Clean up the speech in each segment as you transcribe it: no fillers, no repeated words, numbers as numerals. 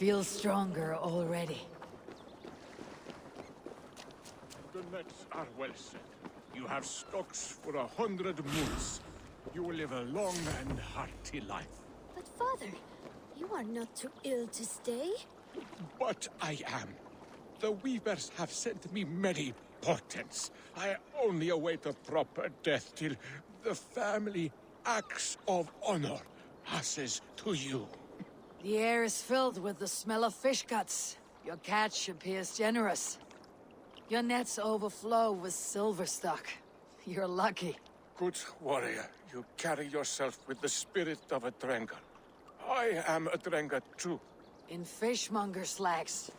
feel stronger already. The nets are well set. You have stocks for 100 moons. You will live a long and hearty life. But father, you are not too ill to stay. But I am. The weavers have sent me many portents. I only await a proper death till the family axe of honor passes to you. The air is filled with the smell of fish guts. Your catch appears generous. Your nets overflow with silver stock. You're lucky. Good warrior, you carry yourself with the spirit of a Drengr. I am a Drengr too. In fishmonger slacks.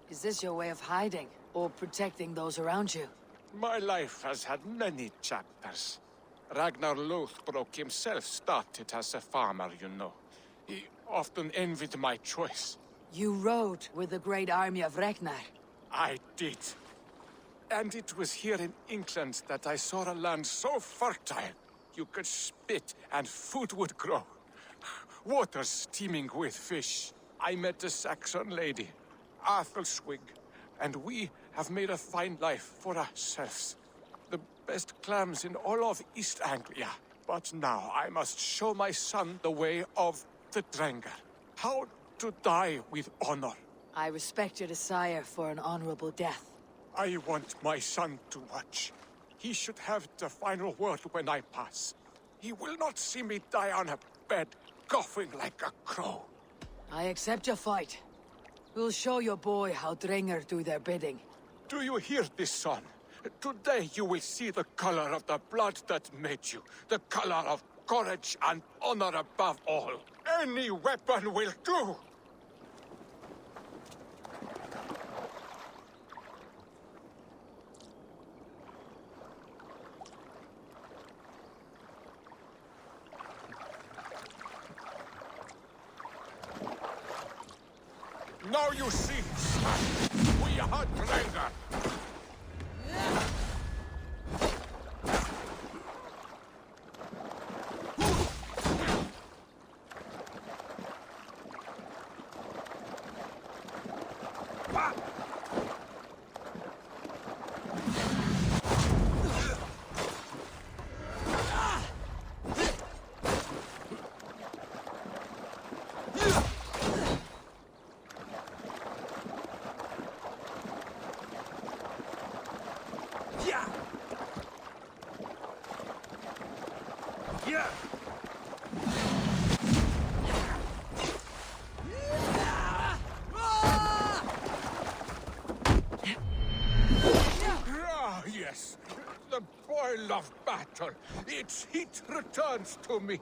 Is this your way of hiding, or protecting those around you? My life has had many chapters. Ragnar Lothbrok himself started as a farmer, you know. He often envied my choice. You rode with the great army of Ragnar. I did. And it was here in England that I saw a land so fertile. You could spit and food would grow. Waters teeming with fish. I met a Saxon lady, Athelwig, and we have made a fine life for ourselves. The best clams in all of East Anglia. But now I must show my son the way of the Drengr. How to die with honor. I respect your desire for an honorable death. I want my son to watch. He should have the final word when I pass. He will not see me die on a bed, coughing like a crow. I accept your fight. We'll show your boy how Drengr do their bidding. Do you hear this, son? Today you will see the color of the blood that made you. The color of courage and honor above all. Any weapon will do! Now you see, we are Drengr. Yes, the boil of battle. Its heat returns to me.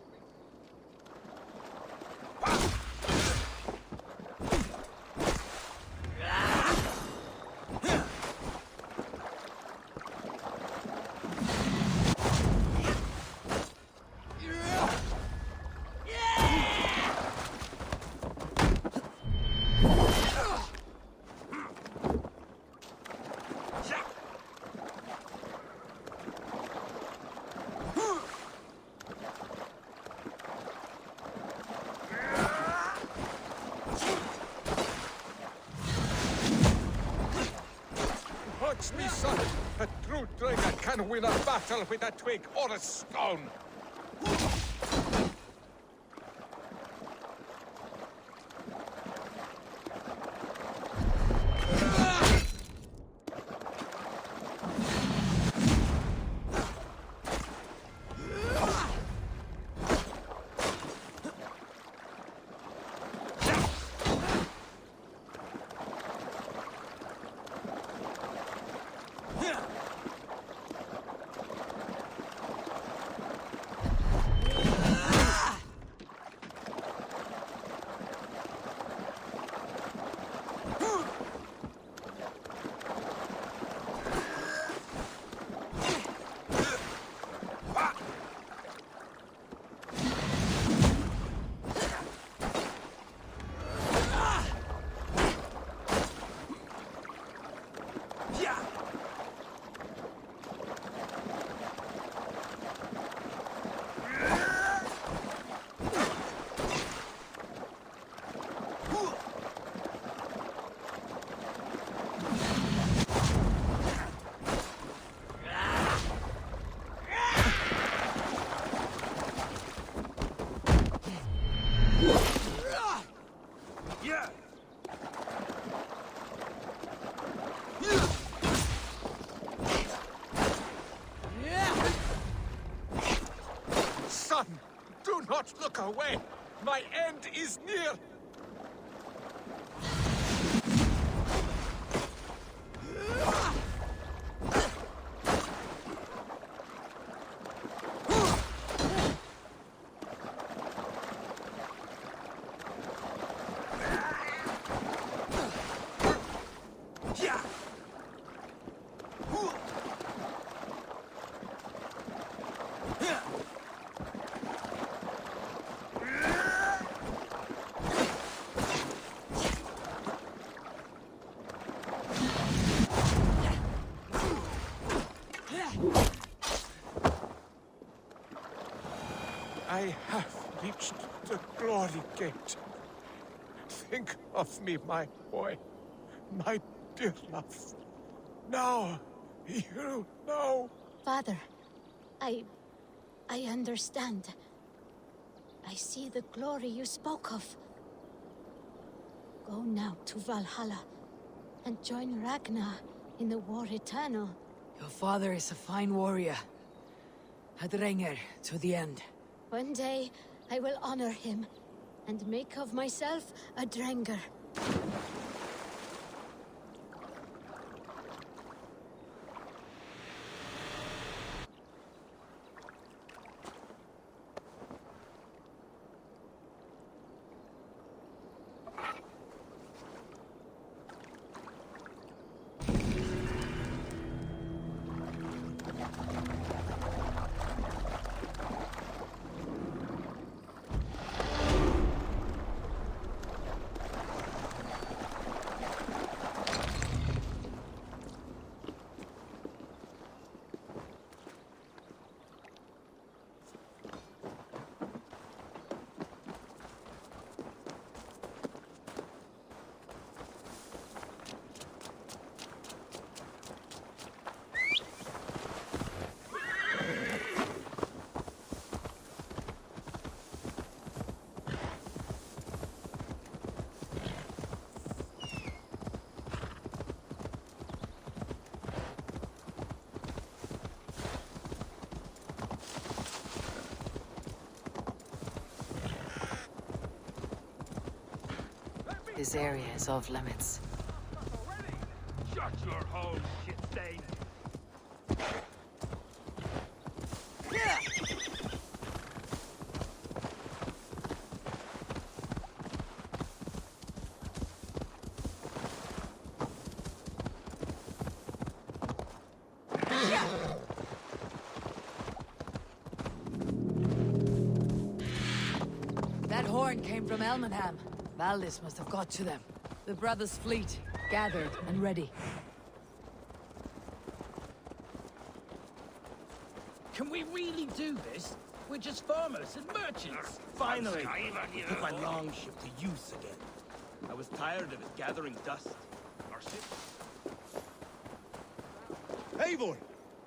Watch me, son. A true Drengr can win a battle with a twig or a stone. Yeah. Son, do not look away. My end is near. I have reached the glory gate. Think of me, my boy, my dear love. Now, you know. Father, I understand. I see the glory you spoke of. Go now to Valhalla and join Ragnar in the war eternal. Your father is a fine warrior. A Drengr to the end. One day, I will honor him and make of myself a Drengr. This area is off limits. Shut your hole, shit stain! That horn came from Elmenham. Valdis must have got to them. The brothers' fleet, gathered and ready. Can we really do this? We're just farmers and merchants. Finally, I put my longship to use again. I was tired of it gathering dust. Our ship... Eivor!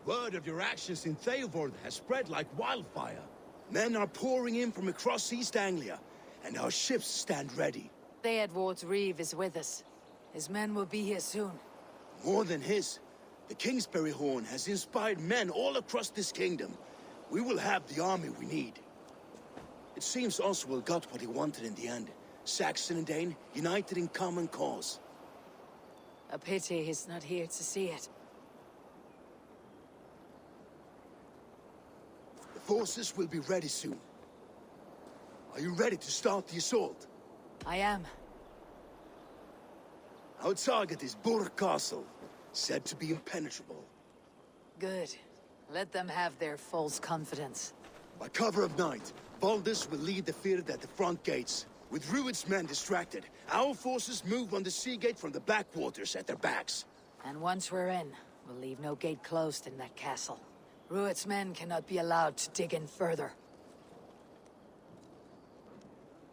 Word of your actions in Theodord has spread like wildfire. Men are pouring in from across East Anglia, and our ships stand ready. Theodward's Reeve is with us. His men will be here soon. More than his, the Kingsbury Horn has inspired men all across this kingdom. We will have the army we need. It seems Oswald got what he wanted in the end. Saxon and Dane united in common cause. A pity he's not here to see it. The forces will be ready soon. Are you ready to start the assault? I am. Our target is Burg Castle, said to be impenetrable. Good. Let them have their false confidence. By cover of night, Baldus will lead the field at the front gates. With Rued's men distracted, our forces move on the sea gate from the backwaters at their backs. And once we're in, we'll leave no gate closed in that castle. Rued's men cannot be allowed to dig in further.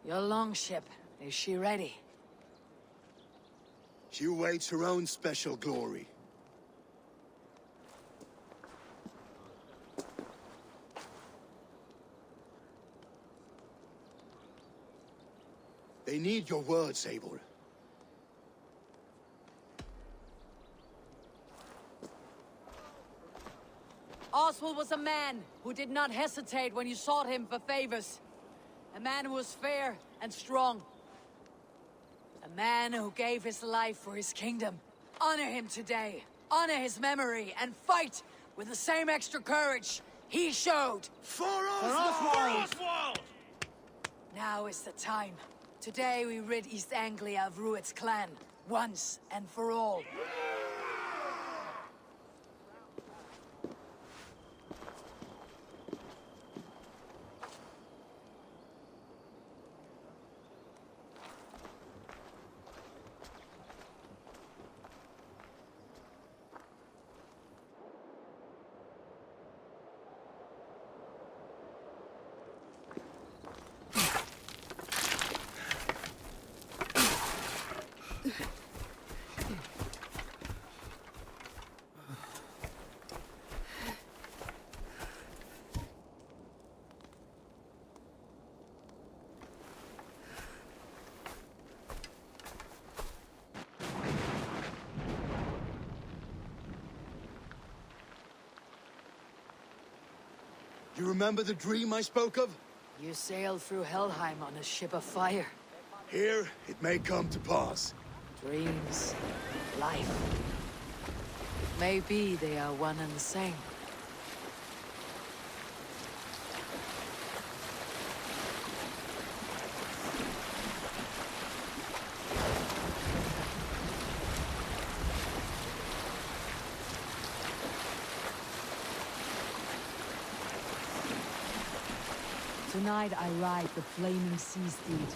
Your longship, is she ready? She awaits her own special glory. They need your words, Eivor. Oswald was a man who did not hesitate when you sought him for favors. A man who was fair and strong. A man who gave his life for his kingdom. Honor him today. Honor his memory and fight with the same extra courage he showed. For Oswald! Now is the time. Today we rid East Anglia of Rued's clan, once and for all. You remember the dream I spoke of? You sailed through Helheim on a ship of fire. Here, it may come to pass. Dreams, life. It may be they are one and the same. Tonight I ride the flaming sea steed,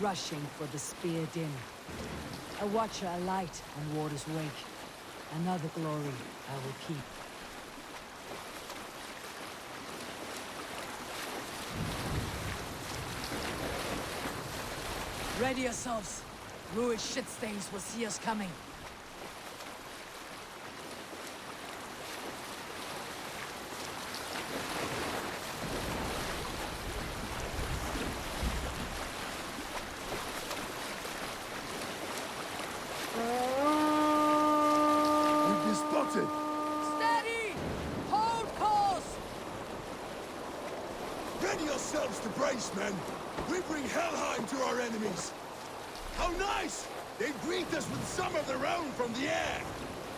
rushing for the spear din. A watcher alight on water's wake. Another glory I will keep. Ready yourselves. Rued shitstains will see us coming. Steady! Hold course! Ready yourselves to brace, men! We bring Helheim to our enemies! How nice! They greet us with some of their own from the air!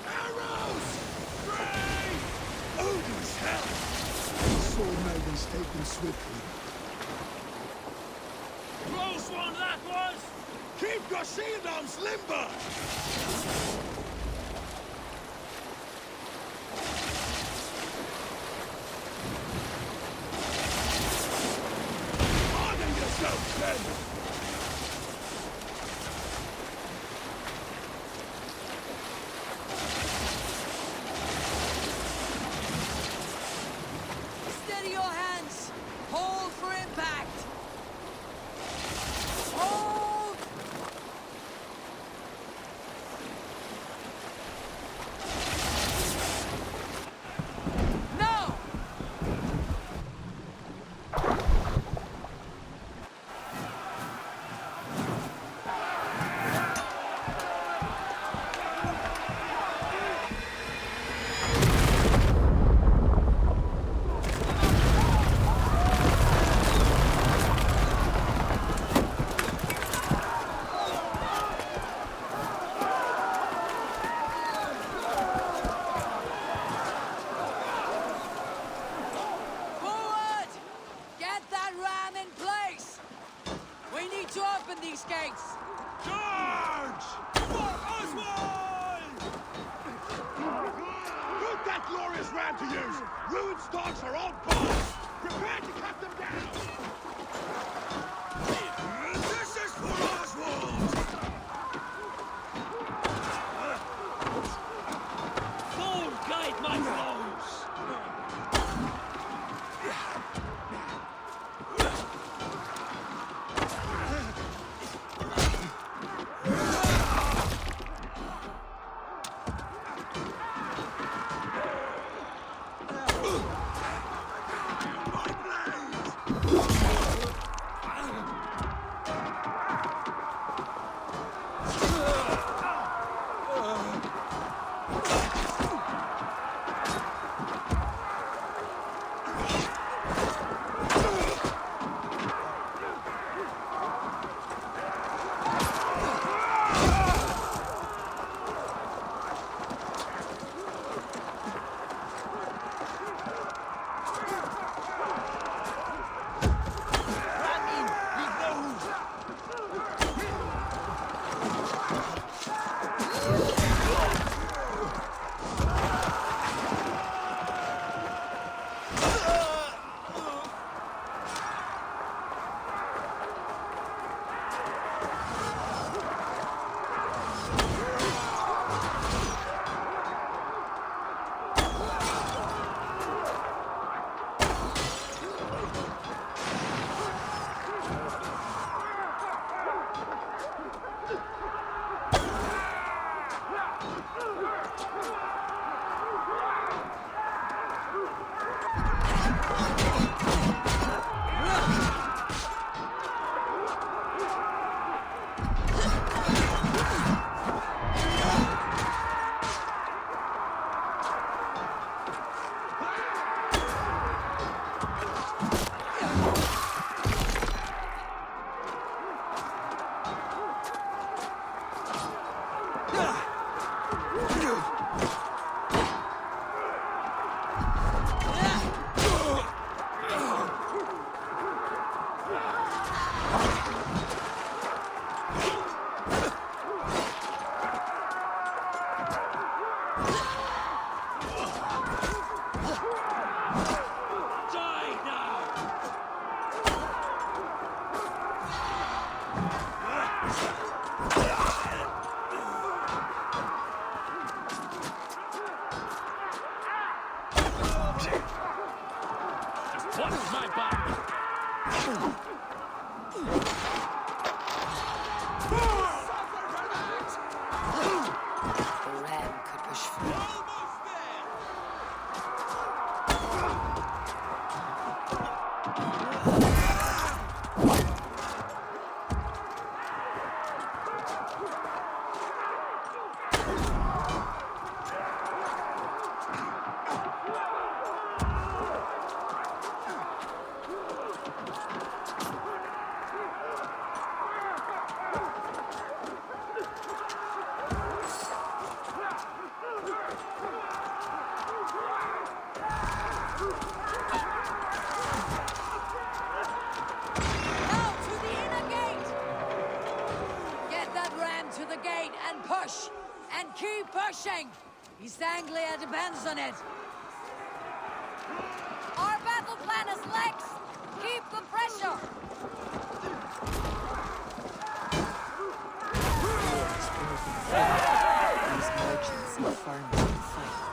Arrows! Brave! Odin's help! Sword maidens take them swiftly. Close one, that was! Keep your shield arms limber! Steady your hands! Hold for impact! Hold! No! Forward! Get that ram in place! We need to open these gates! Charge! For Oswald! Put that glorious ram to use! Ruin's dogs are all paused! Prepare to cut them down! This is for Oswald! Thor, guide my blows! My blade! The ram could push through. To the gate and push! And keep pushing! East Anglia depends on it! Our battle plan is legs! Keep the pressure! These merchants and farmers will fight.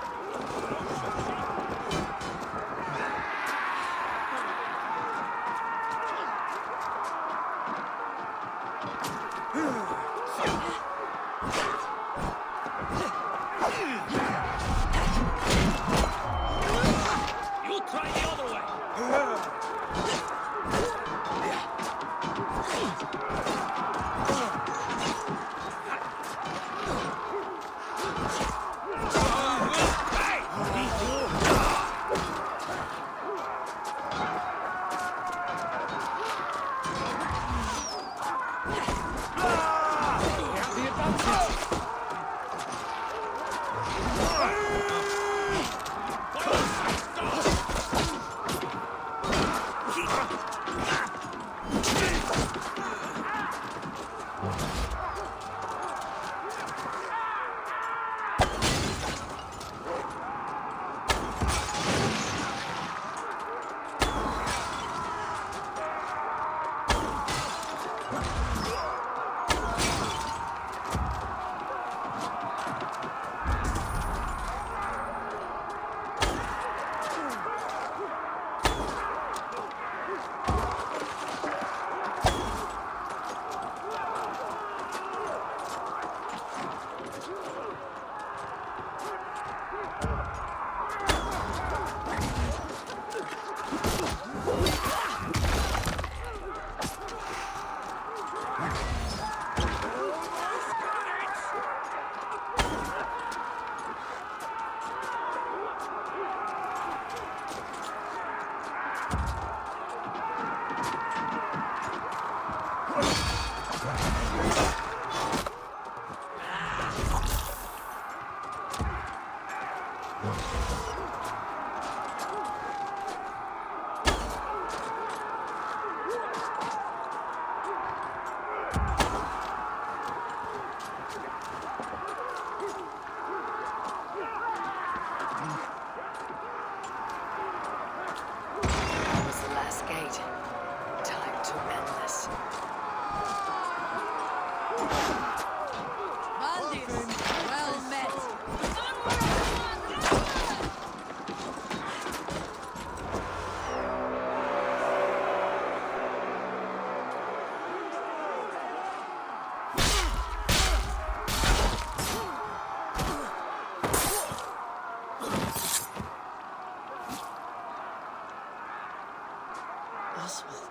Oswald.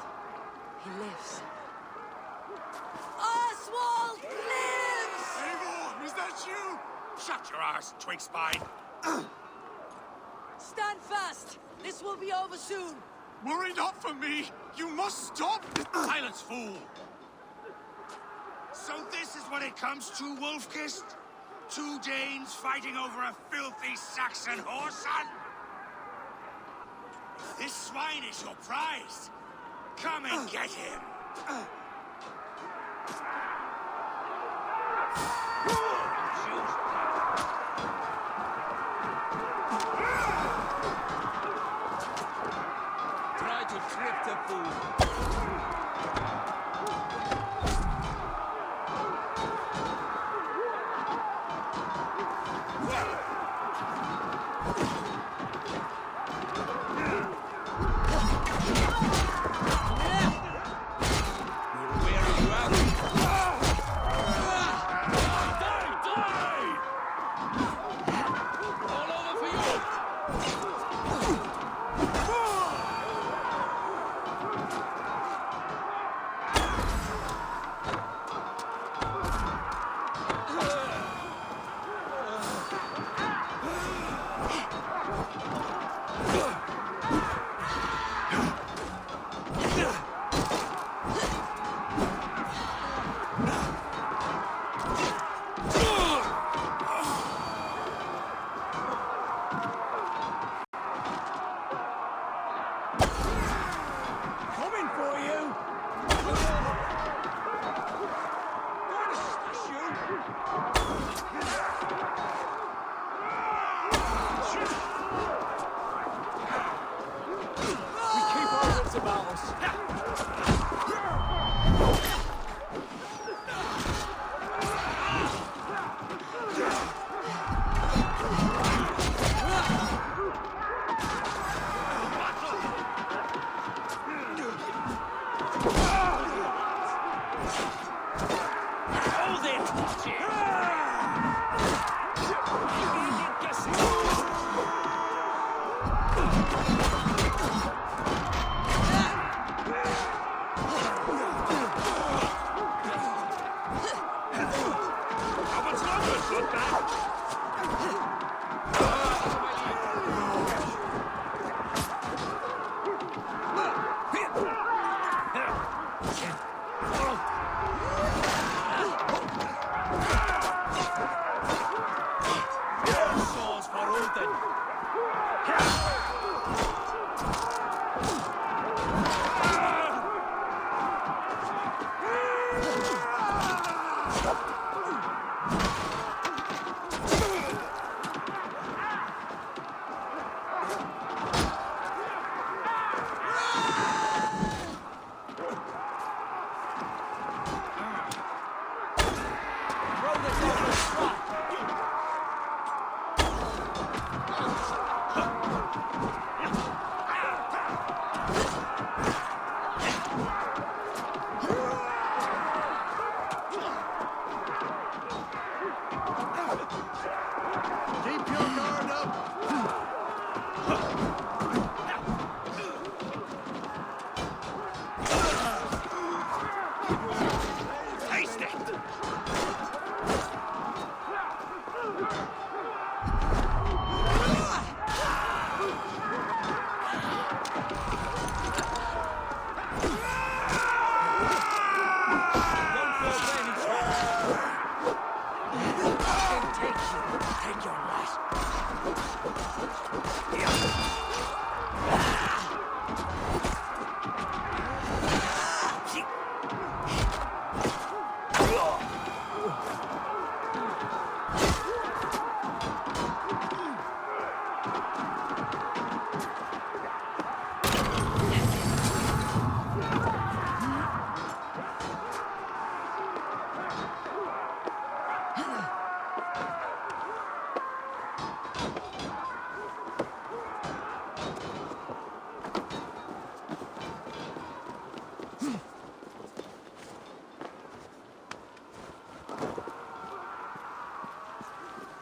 He lives. Oswald lives! Eivor, is that you? Shut your ass, twig spine! Stand fast! This will be over soon! Worry not for me! You must stop! Silence, fool! So this is what it comes to, Wolf-Kissed? Two Danes fighting over a filthy Saxon whoreson? This swine is your prize! Come and get him! Try to trick the fool.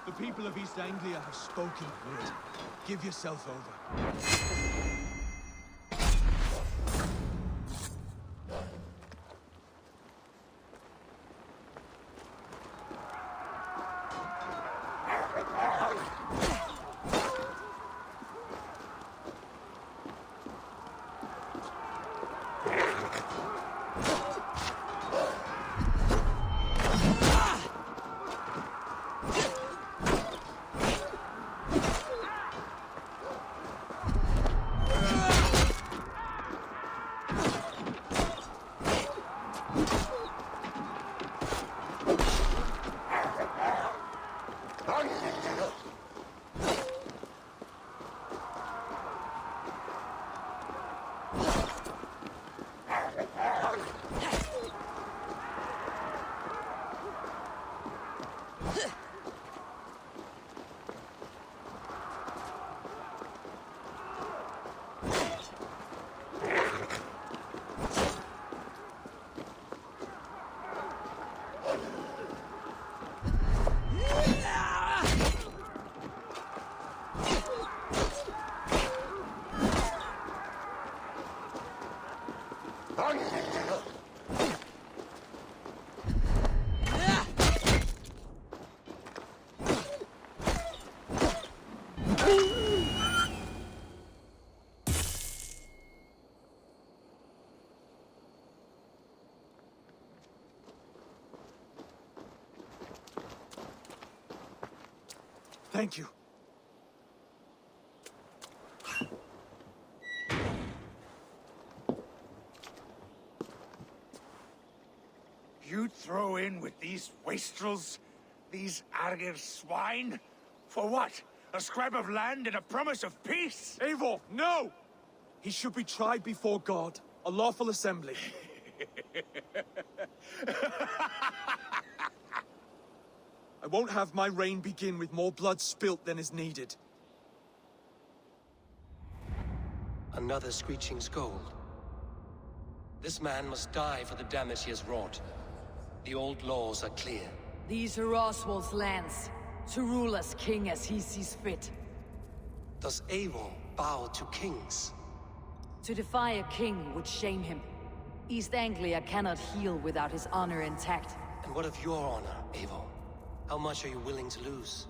The people of East Anglia have spoken word. Give yourself over. Thank you. You'd throw in with these wastrels? These Argyr swine? For what? A scrap of land and a promise of peace? Eivor, no! He should be tried before God, A lawful assembly. I won't have my reign begin with more blood spilt than is needed. Another screeching scold. This man must die for the damage he has wrought. The old laws are clear. These are Oswald's lands, to rule as king as he sees fit. Does Eivor bow to kings? To defy a king would shame him. East Anglia cannot heal without his honor intact. And what of your honor, Eivor? How much are you willing to lose?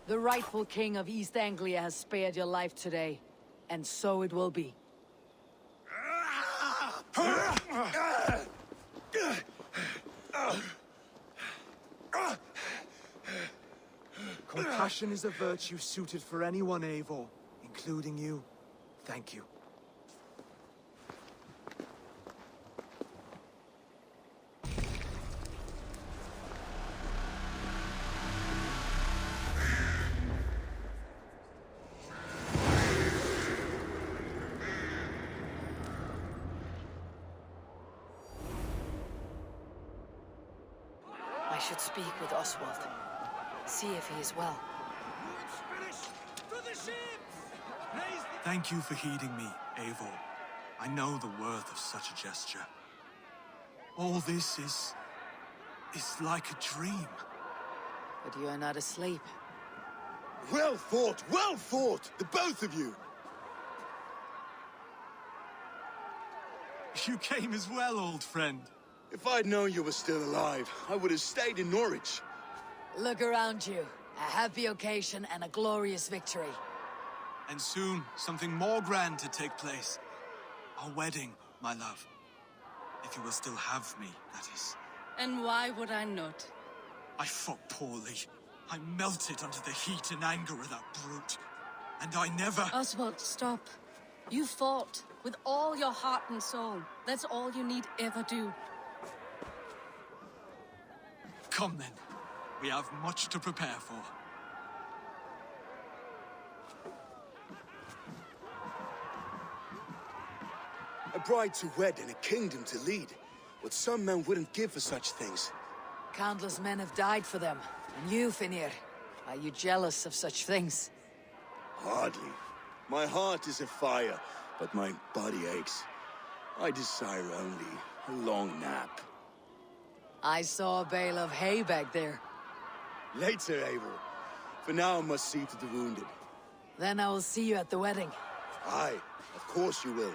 The rightful king of East Anglia has spared your life today, and so it will be. Compassion is a virtue suited for anyone, Eivor, including you. Thank you. I should speak with Oswald. See if he is well. Thank you for heeding me, Eivor. I know the worth of such a gesture. All this is like a dream. But you are not asleep. Well fought, the both of you. You came as well, old friend. If I'd known you were still alive, I would have stayed in Norwich. Look around you. A happy occasion and a glorious victory. And soon, something more grand to take place. Our wedding, my love. If you will still have me, that is. And why would I not? I fought poorly. I melted under the heat and anger of that brute. And I never... Oswald, stop. You fought with all your heart and soul. That's all you need ever do. Come then. We have much to prepare for. A bride to wed and a kingdom to lead. What some men wouldn't give for such things. Countless men have died for them. And you, Finnir, are you jealous of such things? Hardly. My heart is afire, but my body aches. I desire only a long nap. I saw a bale of hay back there. Later, Eivor. For now, I must see to the wounded. Then I will see you at the wedding. Aye, of course you will.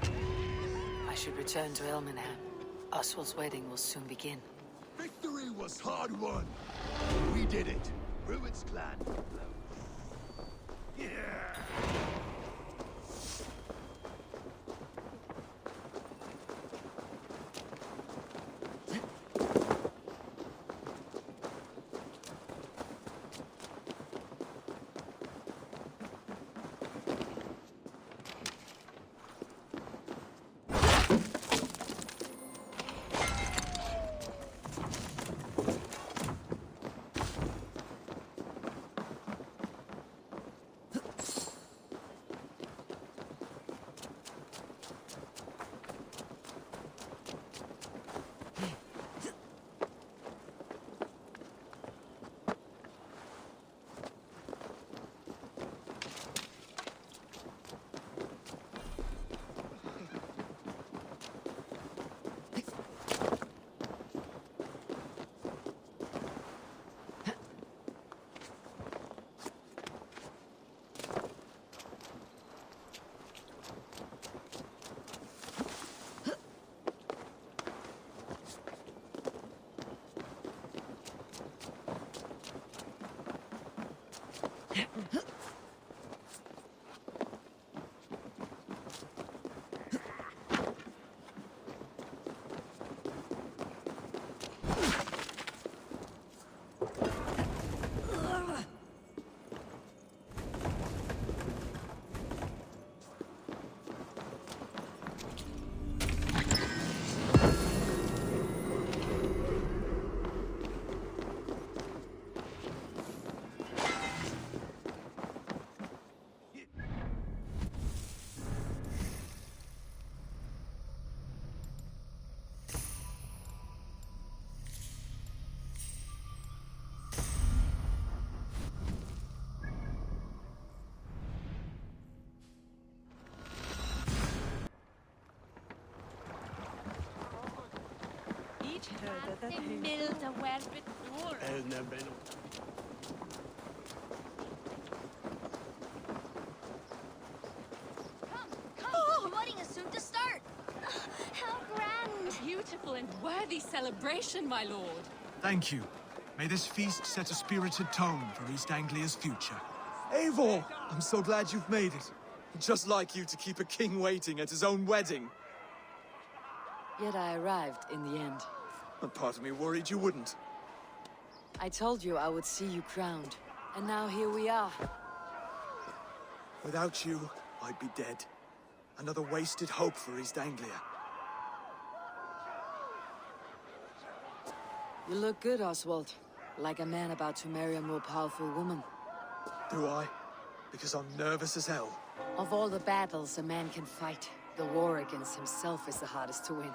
I should return to Elmenham. Oswald's wedding will soon begin. Victory was hard won. We did it. Rued's clan. Yeah. The wedding is soon to start. How grand! Beautiful and worthy celebration, my lord. Thank you. May this feast set a spirited tone for East Anglia's future. Eivor! I'm so glad you've made it. Just like you to keep a king waiting at his own wedding. Yet I arrived in the end. A part of me worried you wouldn't. I told you I would see you crowned, and now here we are. Without you, I'd be dead. Another wasted hope for East Anglia. You look good, Oswald. Like a man about to marry a more powerful woman. Do I? Because I'm nervous as hell. Of all the battles a man can fight, the war against himself is the hardest to win.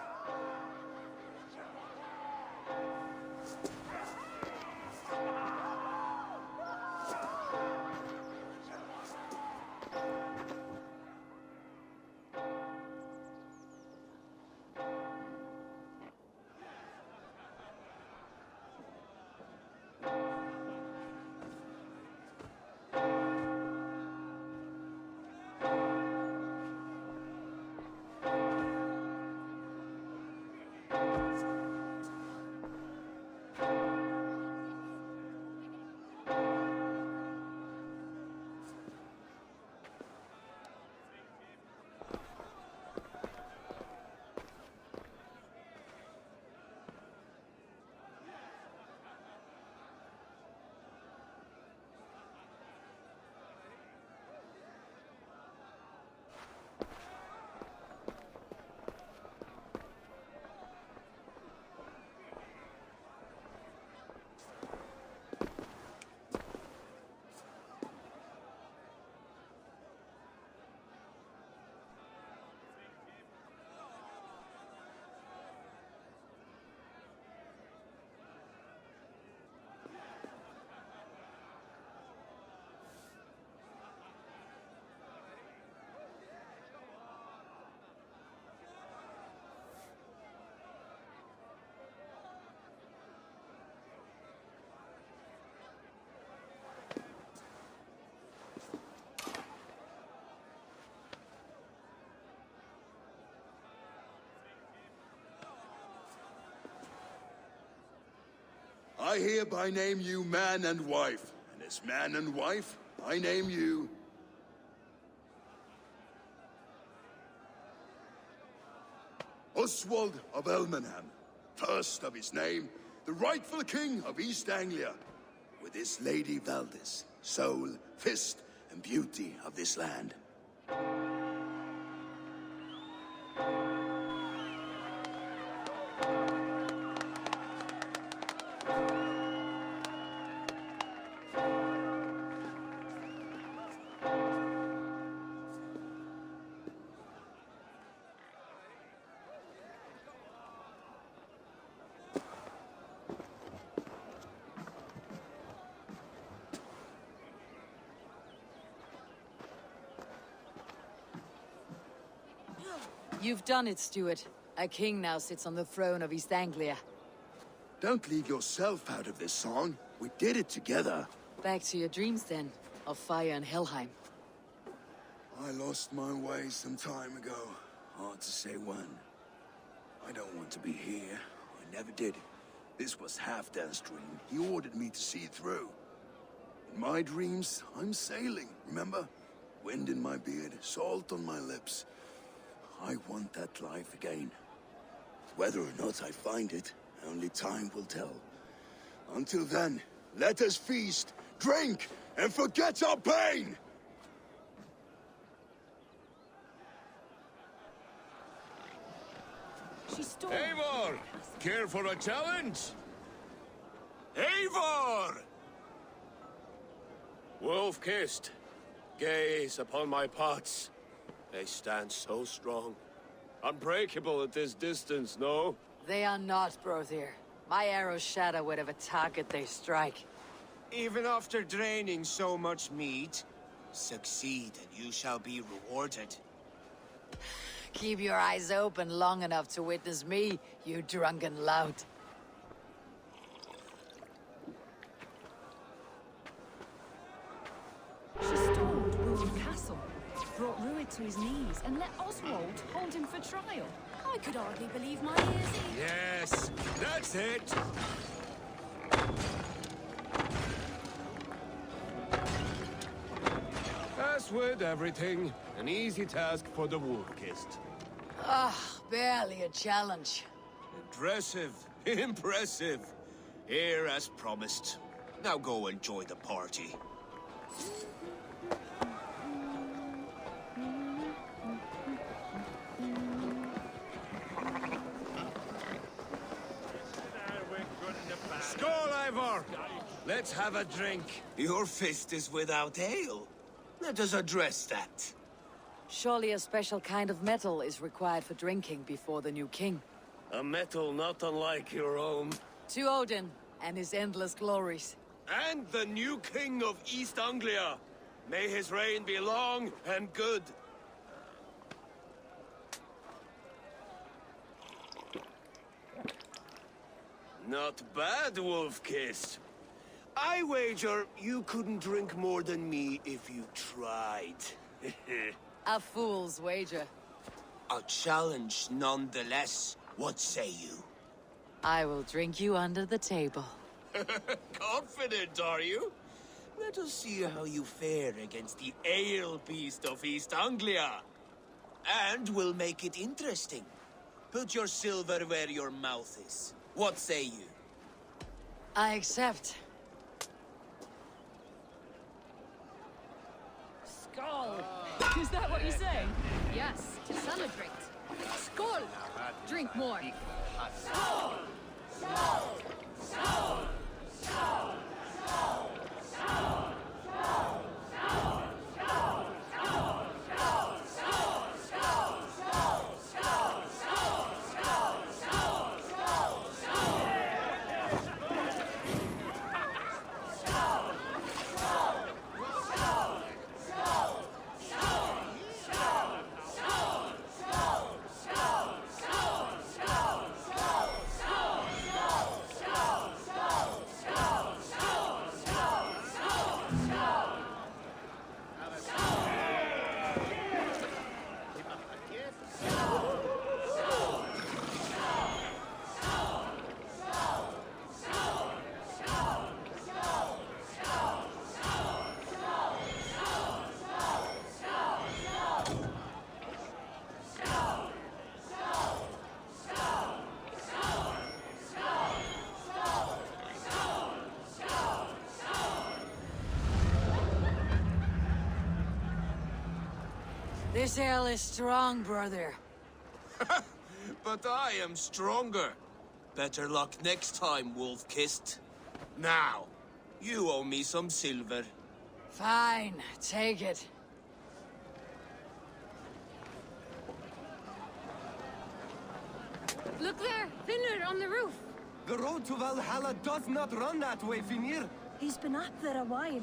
I hereby name you man and wife, and as man and wife, I name you... Oswald of Elmenham, first of his name, the rightful king of East Anglia, with this Lady Valdis, soul, fist, and beauty of this land. You've done it, Stuart. A king now sits on the throne of East Anglia. Don't leave yourself out of this song. We did it together. Back to your dreams, then, of fire and Helheim. I lost my way some time ago. Hard to say when. I don't want to be here. I never did. This was Halfdan's dream. He ordered me to see it through. In my dreams, I'm sailing, remember? Wind in my beard, salt on my lips. I want that life again. Whether or not I find it, only time will tell. Until then, let us feast, drink, and forget our pain! She stole. Eivor! Care for a challenge? Eivor! Wolf-kissed, gaze upon my pots. They stand so strong. Unbreakable at this distance, no? They are not, Brother. My arrows shatter whatever target they strike. Even after draining so much meat, succeed and you shall be rewarded. Keep your eyes open long enough to witness me, you drunken lout. brought Rued to his knees and let Oswald hold him for trial. I could hardly believe my ears. Yes, that's it. As with everything, an easy task for the wolf-kissed. Ah, barely a challenge. Impressive. Impressive. Here as promised. Now go enjoy the party. Skål, Ivor! Let's have a drink. Your fist is without ale. Let us address that. Surely a special kind of metal is required for drinking before the new king. A metal not unlike your own. To Odin and his endless glories. And the new king of East Anglia. May his reign be long and good. Not bad, Wolf-Kissed. I wager you couldn't drink more than me if you tried. A fool's wager. A challenge nonetheless. What say you? I will drink you under the table. Confident, are you? Let us see how you fare against the ale beast of East Anglia. And we'll make it interesting. Put your silver where your mouth is. What say you? I accept. Skull! Is that what you say? Yes, to celebrate. Skull! Drink more. This ale is strong, brother. But I am stronger. Better luck next time, Wolf-Kissed. Now, you owe me some silver. Fine, take it. Look there! Finner on the roof! The road to Valhalla does not run that way, Finir. He's been up there a while.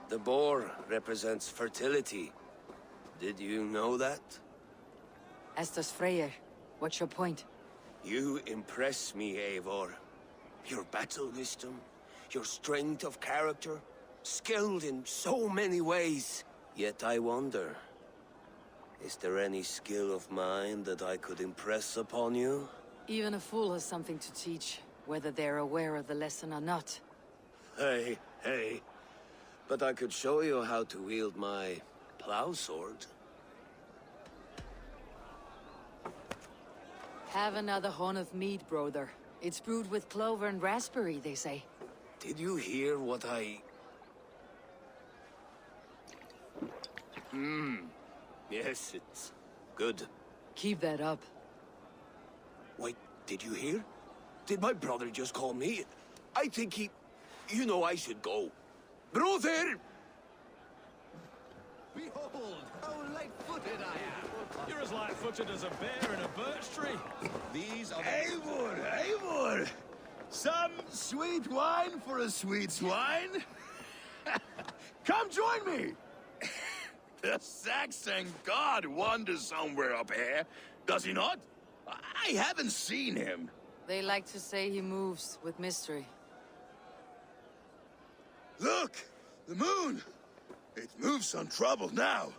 The boar represents fertility. Did you know that? As does Freyr. What's your point? You impress me, Eivor. Your battle wisdom, your strength of character, skilled in so many ways. Yet I wonder, is there any skill of mine that I could impress upon you? Even a fool has something to teach, whether they're aware of the lesson or not. Hey. But I could show you how to wield my plow sword. Have another horn of mead, brother. It's brewed with clover and raspberry, they say. Did you hear what I... Yes, it's good. Keep that up. Wait, did you hear? Did my brother just call me? I think he... You know I should go. Brother! Behold, how light-footed I am. You're as light-footed as a bear in a birch tree. These are Eivor! Some sweet wine for a sweet swine? Come join me! The Saxon god wanders somewhere up here, does he not? I haven't seen him. They like to say he moves with mystery. Look! The moon! It moves untroubled now.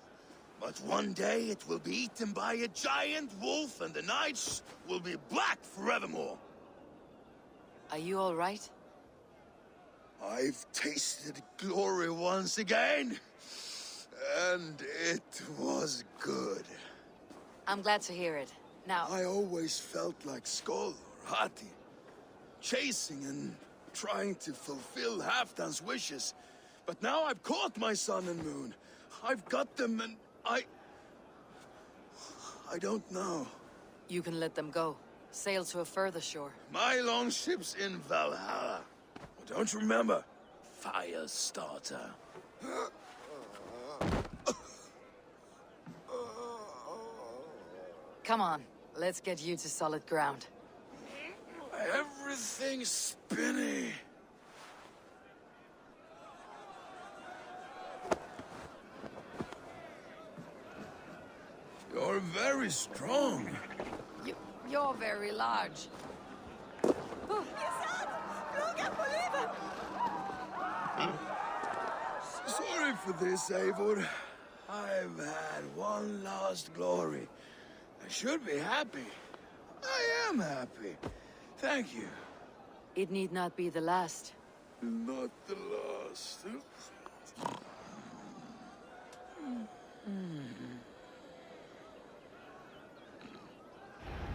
But one day it will be eaten by a giant wolf and the nights will be black forevermore. Are you all right? I've tasted glory once again. And it was good. I'm glad to hear it. Now... I always felt like Skoll or Hati. Chasing and trying to fulfill Halfdan's wishes. But now I've caught my sun and moon. I've got them and I don't know. You can let them go. Sail to a further shore. My longship's in Valhalla. Don't you remember? Firestarter. Come on, let's get you to solid ground. Everything's spinny. You're very strong. You're very large. Sorry for this, Eivor. I've had one last glory. I should be happy. I am happy. Thank you. It need not be the last. Not the last.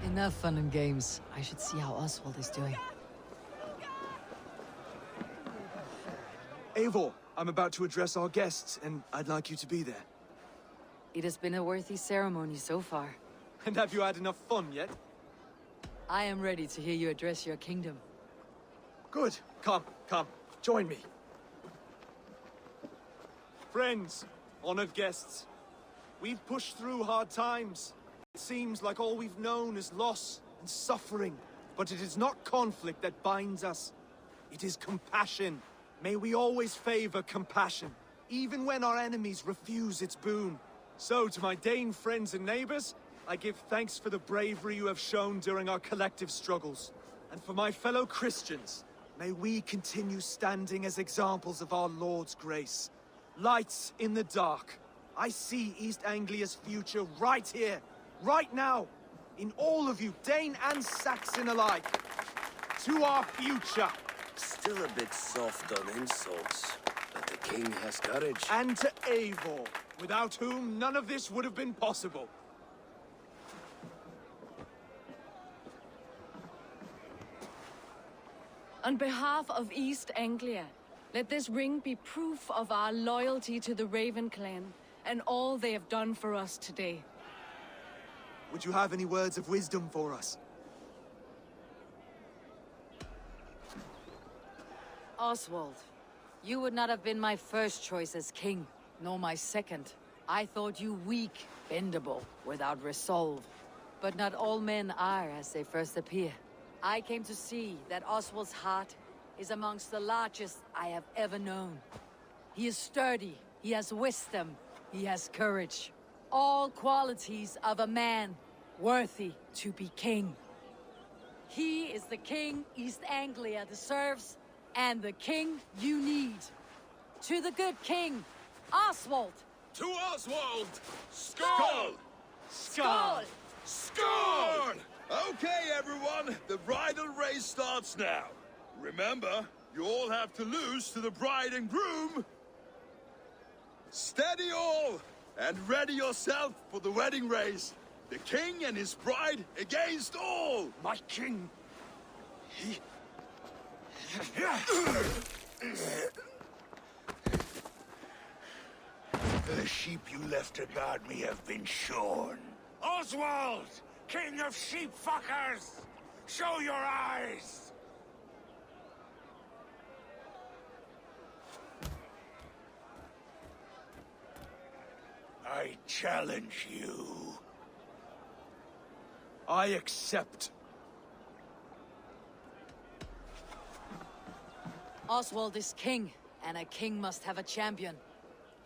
Enough fun and games. I should see how Oswald is doing. Eivor, I'm about to address our guests, and I'd like you to be there. It has been a worthy ceremony so far. And have you had enough fun yet? I am ready to hear you address your kingdom. Good. Come, join me. Friends, honored guests, we've pushed through hard times. It seems like all we've known is loss and suffering, but it is not conflict that binds us. It is compassion. May we always favor compassion, even when our enemies refuse its boon. So, to my Dane friends and neighbors, I give thanks for the bravery you have shown during our collective struggles. And for my fellow Christians, may we continue standing as examples of our Lord's grace. Lights in the dark. I see East Anglia's future right here, right now, in all of you, Dane and Saxon alike. To our future. Still a bit soft on insults, but the king has courage. And to Eivor, without whom none of this would have been possible. On behalf of East Anglia, let this ring be proof of our loyalty to the Raven clan and all they have done for us today. Would you have any words of wisdom for us? Oswald, you would not have been my first choice as king, nor my second. I thought you weak, bendable, without resolve. But not all men are as they first appear. I came to see that Oswald's heart is amongst the largest I have ever known. He is sturdy, he has wisdom, he has courage. All qualities of a man worthy to be king. He is the king East Anglia deserves, and the king you need. To the good king, Oswald! To Oswald! Skål! Skål! Skål! Okay, everyone, the bridal race starts now. Remember, you all have to lose to the bride and groom. Steady all, and ready yourself for the wedding race. The king and his bride against all. My king, he... The sheep you left to guard me have been shorn. Oswald! King of sheep fuckers! Show your eyes! I challenge you. I accept. Oswald is king, and a king must have a champion.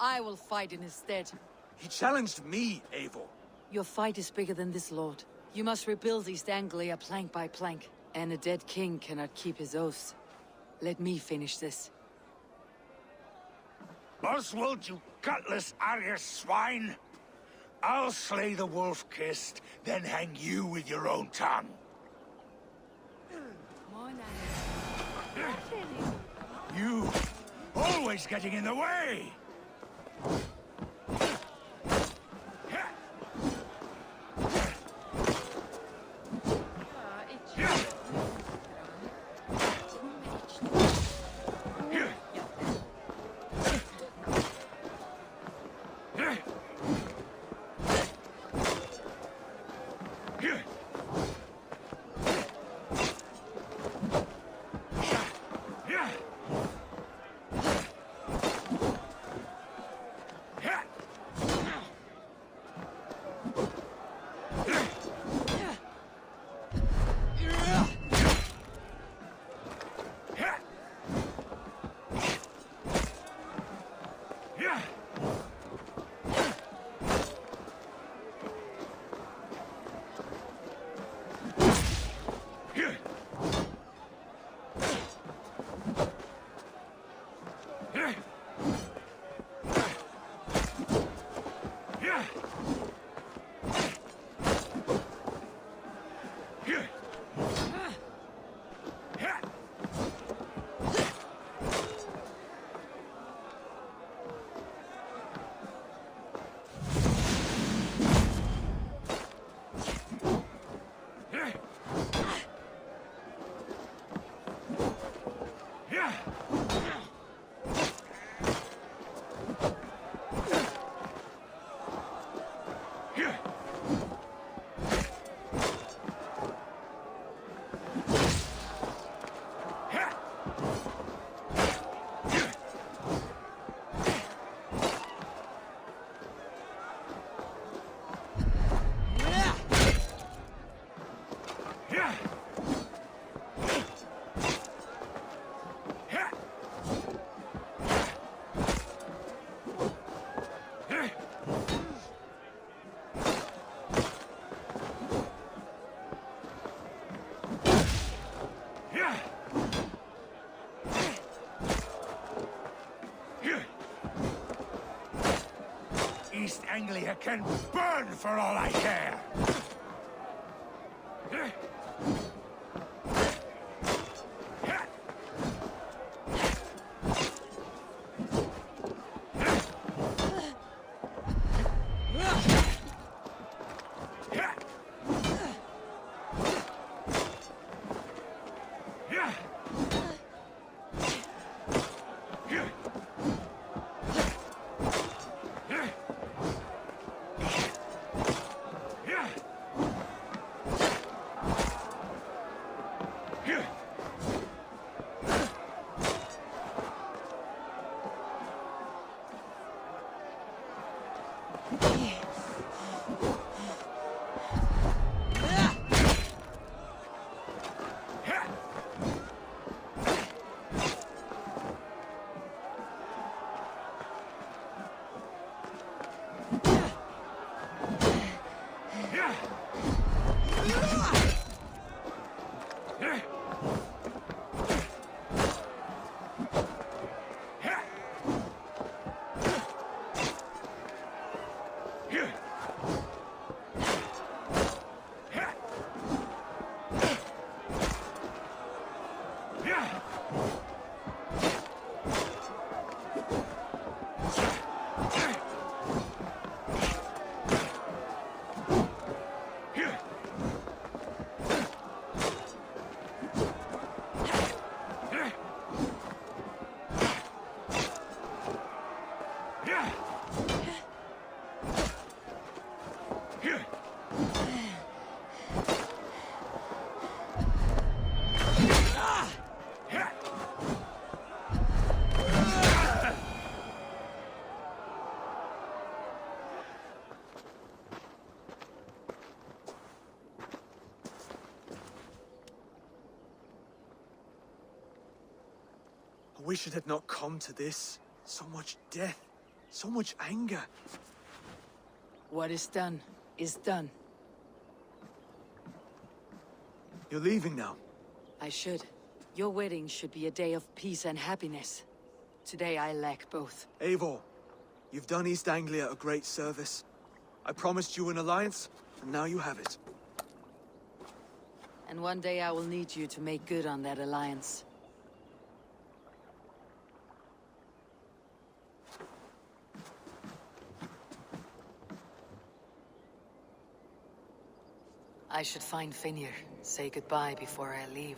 I will fight in his stead. He challenged me, Eivor. Your fight is bigger than this, Lord. You must rebuild East Anglia plank by plank, and a dead king cannot keep his oaths. Let me finish this. Oswald, you gutless Irish swine! I'll slay the wolf-kissed, then hang you with your own tongue. You always getting in the way! East Anglia can burn for all I care! I wish it had not come to this. So much death, so much anger. What is done is done. You're leaving now. I should. Your wedding should be a day of peace and happiness. Today I lack both. Eivor, you've done East Anglia a great service. I promised you an alliance, and now you have it. And one day I will need you to make good on that alliance. I should find Finnr, say goodbye before I leave.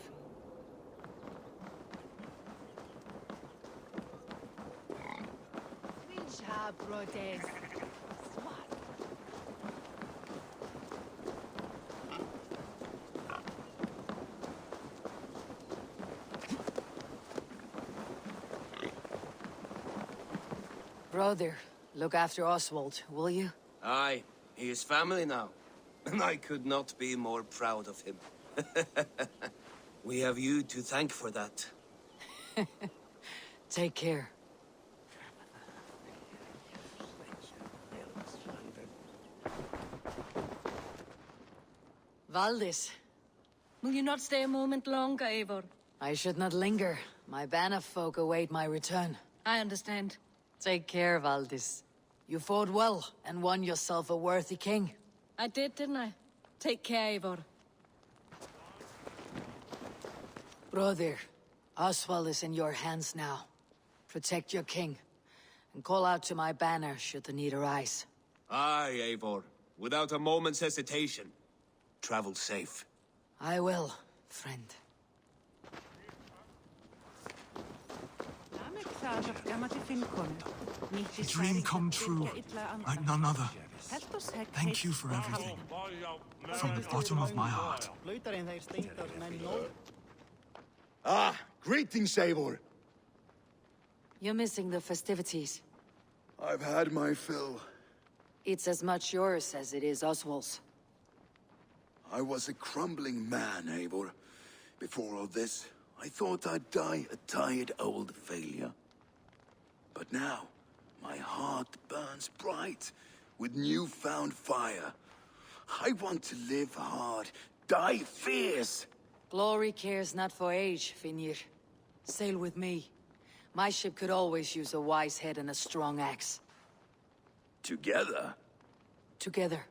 Brother, look after Oswald, will you? Aye, he is family now. And I could not be more proud of him. We have you to thank for that. Take care. Valdis. Will you not stay a moment longer, Eivor? I should not linger. My banner folk await my return. I understand. Take care, Valdis. You fought well, and won yourself a worthy king. I did, didn't I? Take care, Eivor. Brother, Oswald is in your hands now. Protect your king, and call out to my banner should the need arise. Aye, Eivor. Without a moment's hesitation. Travel safe. I will, friend. A dream come true, like none other. Thank you for everything. From the bottom of my heart. Ah, greetings, Eivor. You're missing the festivities. I've had my fill. It's as much yours as it is Oswald's. I was a crumbling man, Eivor. Before all this, I thought I'd die a tired old failure. But now, my heart burns bright with newfound fire. I want to live hard, die fierce. Glory cares not for age, Finnr. Sail with me. My ship could always use a wise head and a strong axe. Together? Together.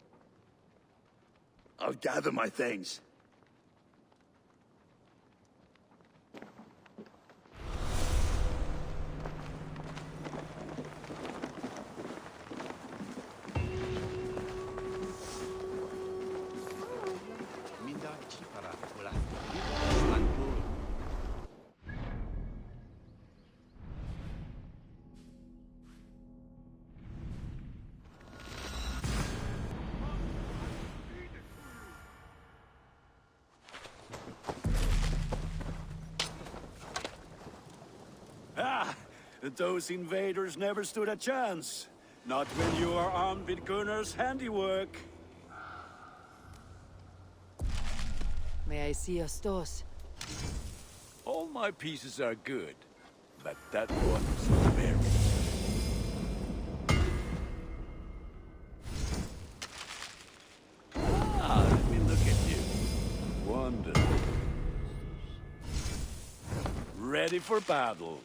I'll gather my things. Those invaders never stood a chance. Not when you are armed with Gunnar's handiwork. May I see your stores? All my pieces are good, but that one's very... Ah, let me look at you. Wonderful. Ready for battle.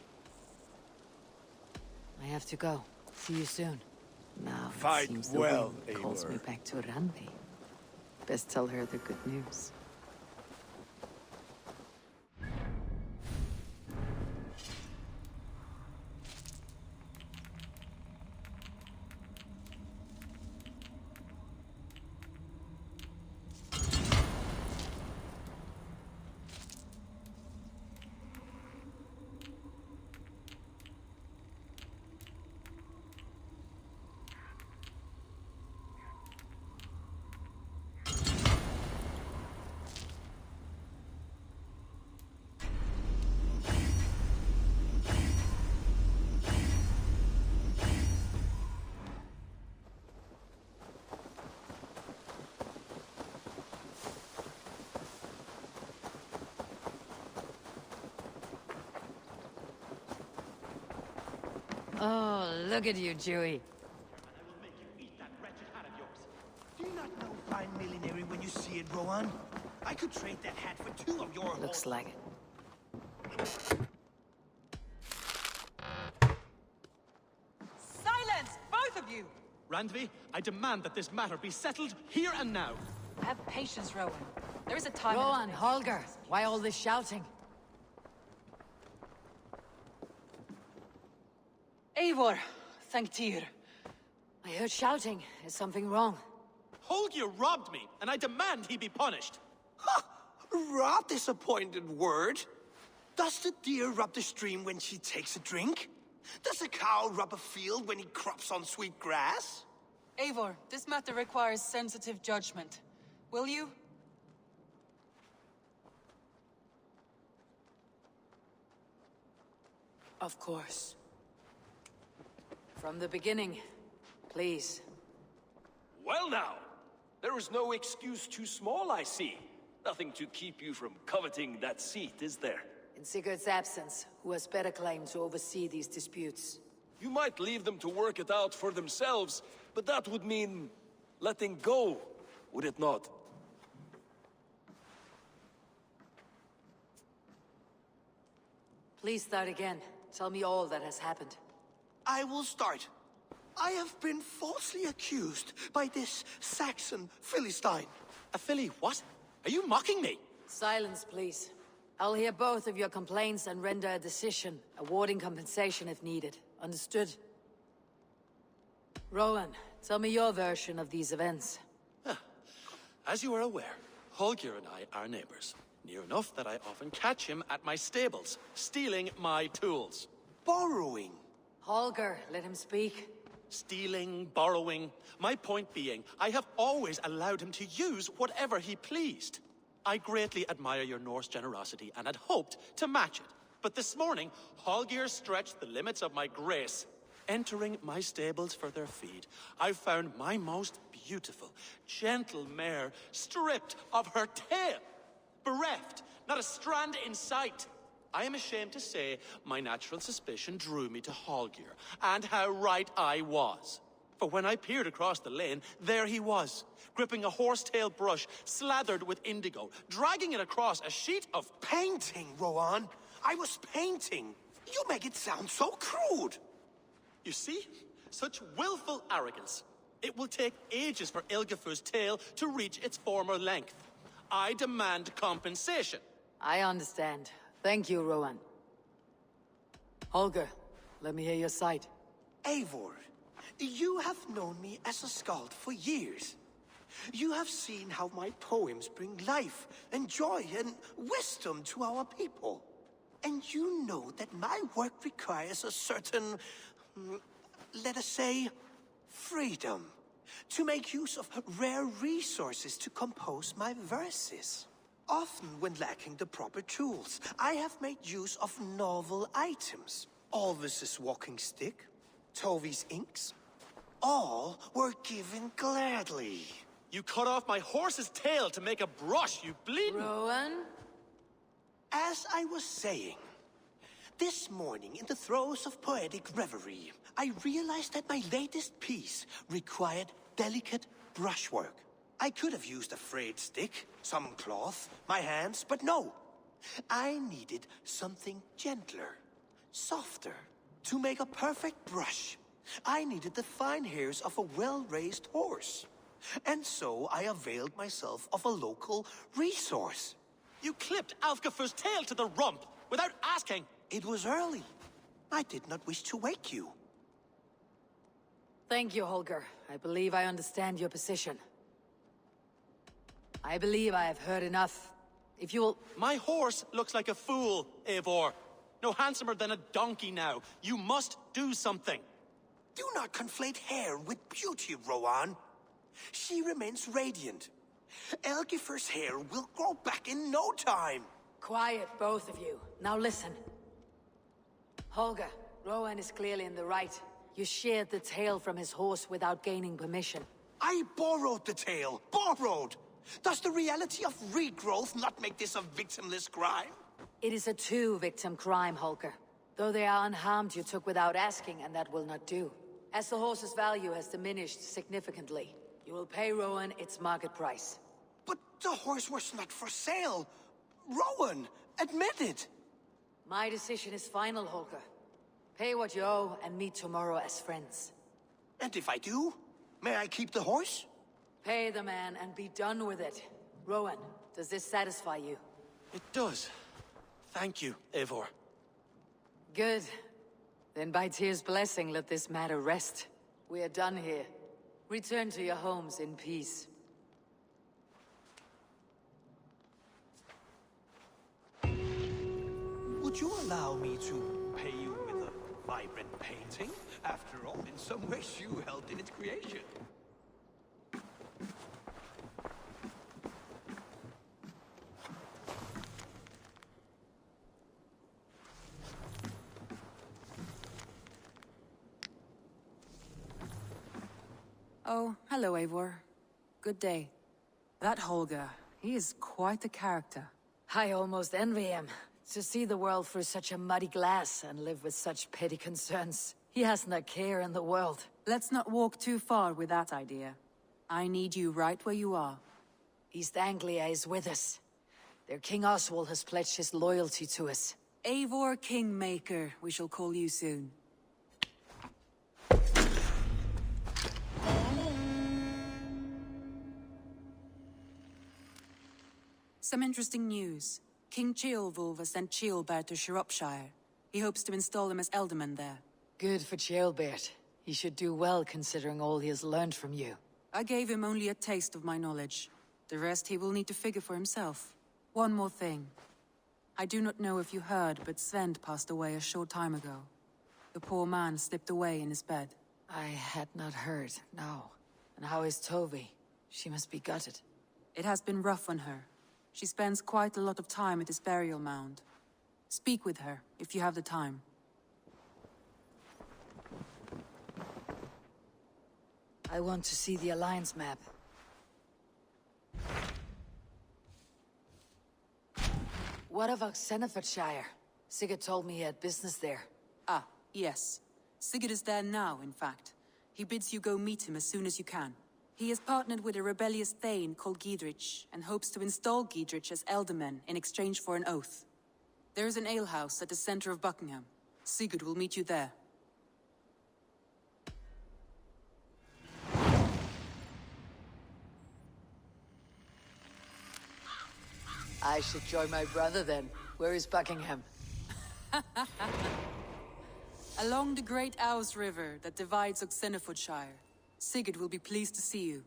I have to go. See you soon. Now it Fight seems the well, wind calls me Eivor. back to Randi. Best tell her the good news. Oh, look at you, Dewey. Do you not know fine millinery when you see it, Rohan? I could trade that hat for 2 of your Looks like it. Randvi, I demand that this matter be settled here and now. Have patience, Rowan. There is a time... Rowan, Holger, why all this shouting? Eivor, thank Tyr. I heard shouting. Is something wrong? Holger robbed me, and I demand he be punished. Ha! Raw disappointed word. Does the deer rub the stream when she takes a drink? Does a cow rub a field when he crops on sweet grass? Eivor, this matter requires sensitive judgment. Will you? Of course. From the beginning, please. Well now, there is no excuse too small, I see. Nothing to keep you from coveting that seat, is there? In Sigurd's absence, who has better claim to oversee these disputes? You might leave them to work it out for themselves, but that would mean letting go, would it not? Please start again. Tell me all that has happened. I will start. I have been falsely accused by this Saxon Philistine. A Philly what? Are you mocking me? Silence, please. I'll hear both of your complaints and render a decision, awarding compensation if needed. Understood? Rowan, tell me your version of these events. As you are aware, Holger and I are neighbors. Near enough that I often catch him at my stables, stealing my tools. Borrowing. Holger, let him speak. Stealing, borrowing. My point being, I have always allowed him to use whatever he pleased. I greatly admire your Norse generosity and had hoped to match it. But this morning, Holger stretched the limits of my grace. Entering my stables for their feed, I found my most beautiful, gentle mare stripped of her tail. Bereft, not a strand in sight. I am ashamed to say my natural suspicion drew me to Holger, and how right I was. For when I peered across the lane, there he was, gripping a horsetail brush slathered with indigo, dragging it across a sheet of... Painting, Rowan. I was painting. You make it sound so crude. You see? Such willful arrogance. It will take ages for Ilgafur's tail to reach its former length. I demand compensation. I understand. Thank you, Rowan. Holger, let me hear your side. Eivor, you have known me as a skald for years. You have seen how my poems bring life and joy and wisdom to our people. And you know that my work requires a certain, let us say, freedom. To make use of rare resources to compose my verses. Often when lacking the proper tools, I have made use of novel items. Alvis's walking stick, Tovi's inks. All were given gladly. You cut off my horse's tail to make a brush, you bleeding... Rowan? As I was saying, this morning in the throes of poetic reverie, I realized that my latest piece required delicate brushwork. I could have used a frayed stick, some cloth, my hands, but no. I needed something gentler, softer. To make a perfect brush, I needed the fine hairs of a well-raised horse. And so I availed myself of a local resource. You clipped Alfgafur's tail to the rump without asking. It was early. I did not wish to wake you. Thank you, Holger. I believe I understand your position. I believe I have heard enough. If you will... My horse looks like a fool, Eivor. No handsomer than a donkey now. You must do something. Do not conflate hair with beauty, Rowan. She remains radiant. Elgifur's hair will grow back in no time. Quiet, both of you. Now listen. Holger, Rowan is clearly in the right. You sheared the tail from his horse without gaining permission. I borrowed the tail. Borrowed! Does the reality of regrowth not make this a victimless crime? It is a two-victim crime, Holger. Though they are unharmed, you took without asking, and that will not do. As the horse's value has diminished significantly, you will pay Rowan its market price. But the horse was not for sale. Rowan, admit it. My decision is final, Holger. Pay what you owe and meet tomorrow as friends. And if I do? May I keep the horse? Pay the man and be done with it. Rowan, does this satisfy you? It does. Thank you, Eivor. Good. Then by Tyr's blessing, let this matter rest. We are done here. Return to your homes in peace. Would you allow me to pay you with a vibrant painting? After all, in some ways you helped in its creation. Oh, hello, Eivor. Good day. That Holger, he is quite a character. I almost envy him. To see the world through such a muddy glass and live with such petty concerns. He hasn't a care in the world. Let's not walk too far with that idea. I need you right where you are. East Anglia is with us. Their King Oswald has pledged his loyalty to us. Eivor Kingmaker, we shall call you soon. Some interesting news. King Ceolwulf has sent Ceolbert to Shropshire. He hopes to install him as Ealdorman there. Good for Ceolbert. He should do well considering all he has learned from you. I gave him only a taste of my knowledge. The rest he will need to figure for himself. One more thing. I do not know if you heard, but Sven passed away a short time ago. The poor man slipped away in his bed. I had not heard, no. And how is Tovi? She must be gutted. It has been rough on her. She spends quite a lot of time at his burial mound. Speak with her, if you have the time. I want to see the Alliance map. What of Oxenefordshire? Sigurd told me he had business there. Ah, yes. Sigurd is there now, in fact. He bids you go meet him as soon as you can. He has partnered with a rebellious Thane called Giedrich, and hopes to install Giedrich as Ealdorman in exchange for an oath. There is an alehouse at the center of Buckingham. Sigurd will meet you there. I should join my brother then. Where is Buckingham? Along the great Ouse River that divides Oxenefordshire. Sigurd will be pleased to see you.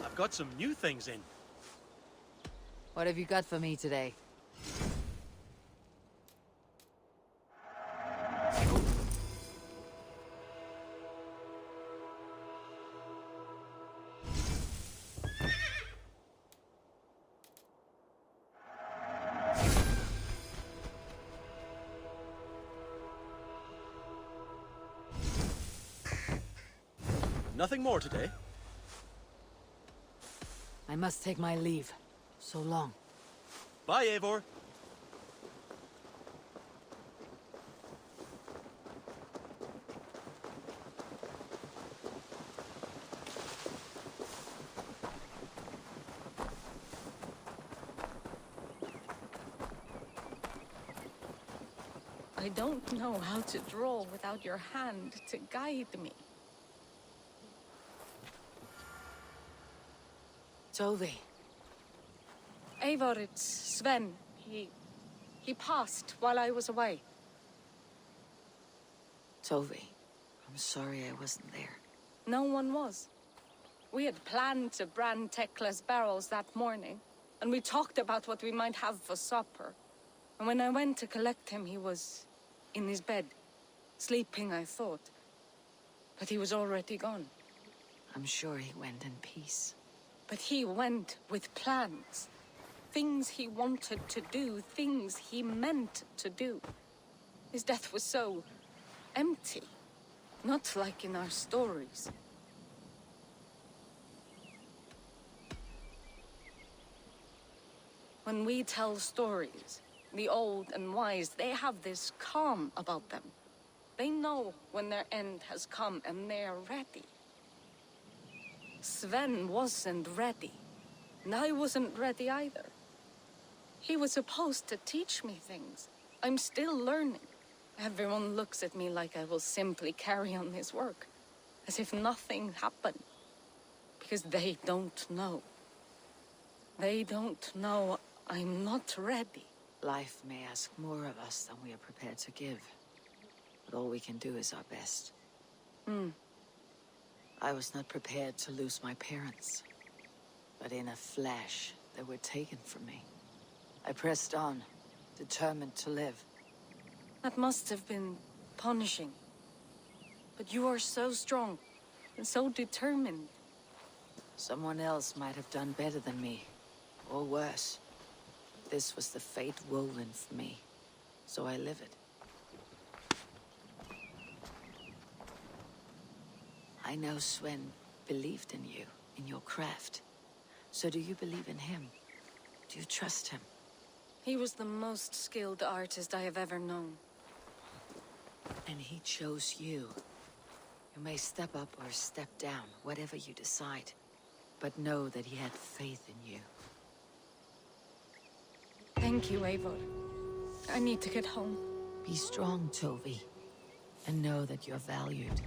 I've got some new things in. What have you got for me today? Nothing more today. I must take my leave. So long. Bye, Eivor. I don't know how to draw without your hand to guide me. Tovi. Eivor, it's Sven. He passed while I was away. Tovi, I'm sorry I wasn't there. No one was. We had planned to brand Tekla's barrels that morning, and we talked about what we might have for supper. And when I went to collect him, he was in his bed. Sleeping, I thought. But he was already gone. I'm sure he went in peace. But he went with plans. Things he wanted to do, things he meant to do. His death was so empty. Not like in our stories. When we tell stories, the old and wise, they have this calm about them. They know when their end has come and they are ready. Sven wasn't ready, and I wasn't ready either. He was supposed to teach me things. I'm still learning. Everyone looks at me like I will simply carry on his work, as if nothing happened. Because they don't know. They don't know I'm not ready. Life may ask more of us than we are prepared to give. But all we can do is our best. I was not prepared to lose my parents. But in a flash, they were taken from me. I pressed on, determined to live. That must have been punishing. But you are so strong, and so determined. Someone else might have done better than me, or worse. This was the fate woven for me, so I live it. I know Sven believed in you, in your craft. So do you believe in him? Do you trust him? He was the most skilled artist I have ever known. And he chose you. You may step up or step down, whatever you decide. But know that he had faith in you. Thank you, Eivor. I need to get home. Be strong, Tovi. And know that you're valued.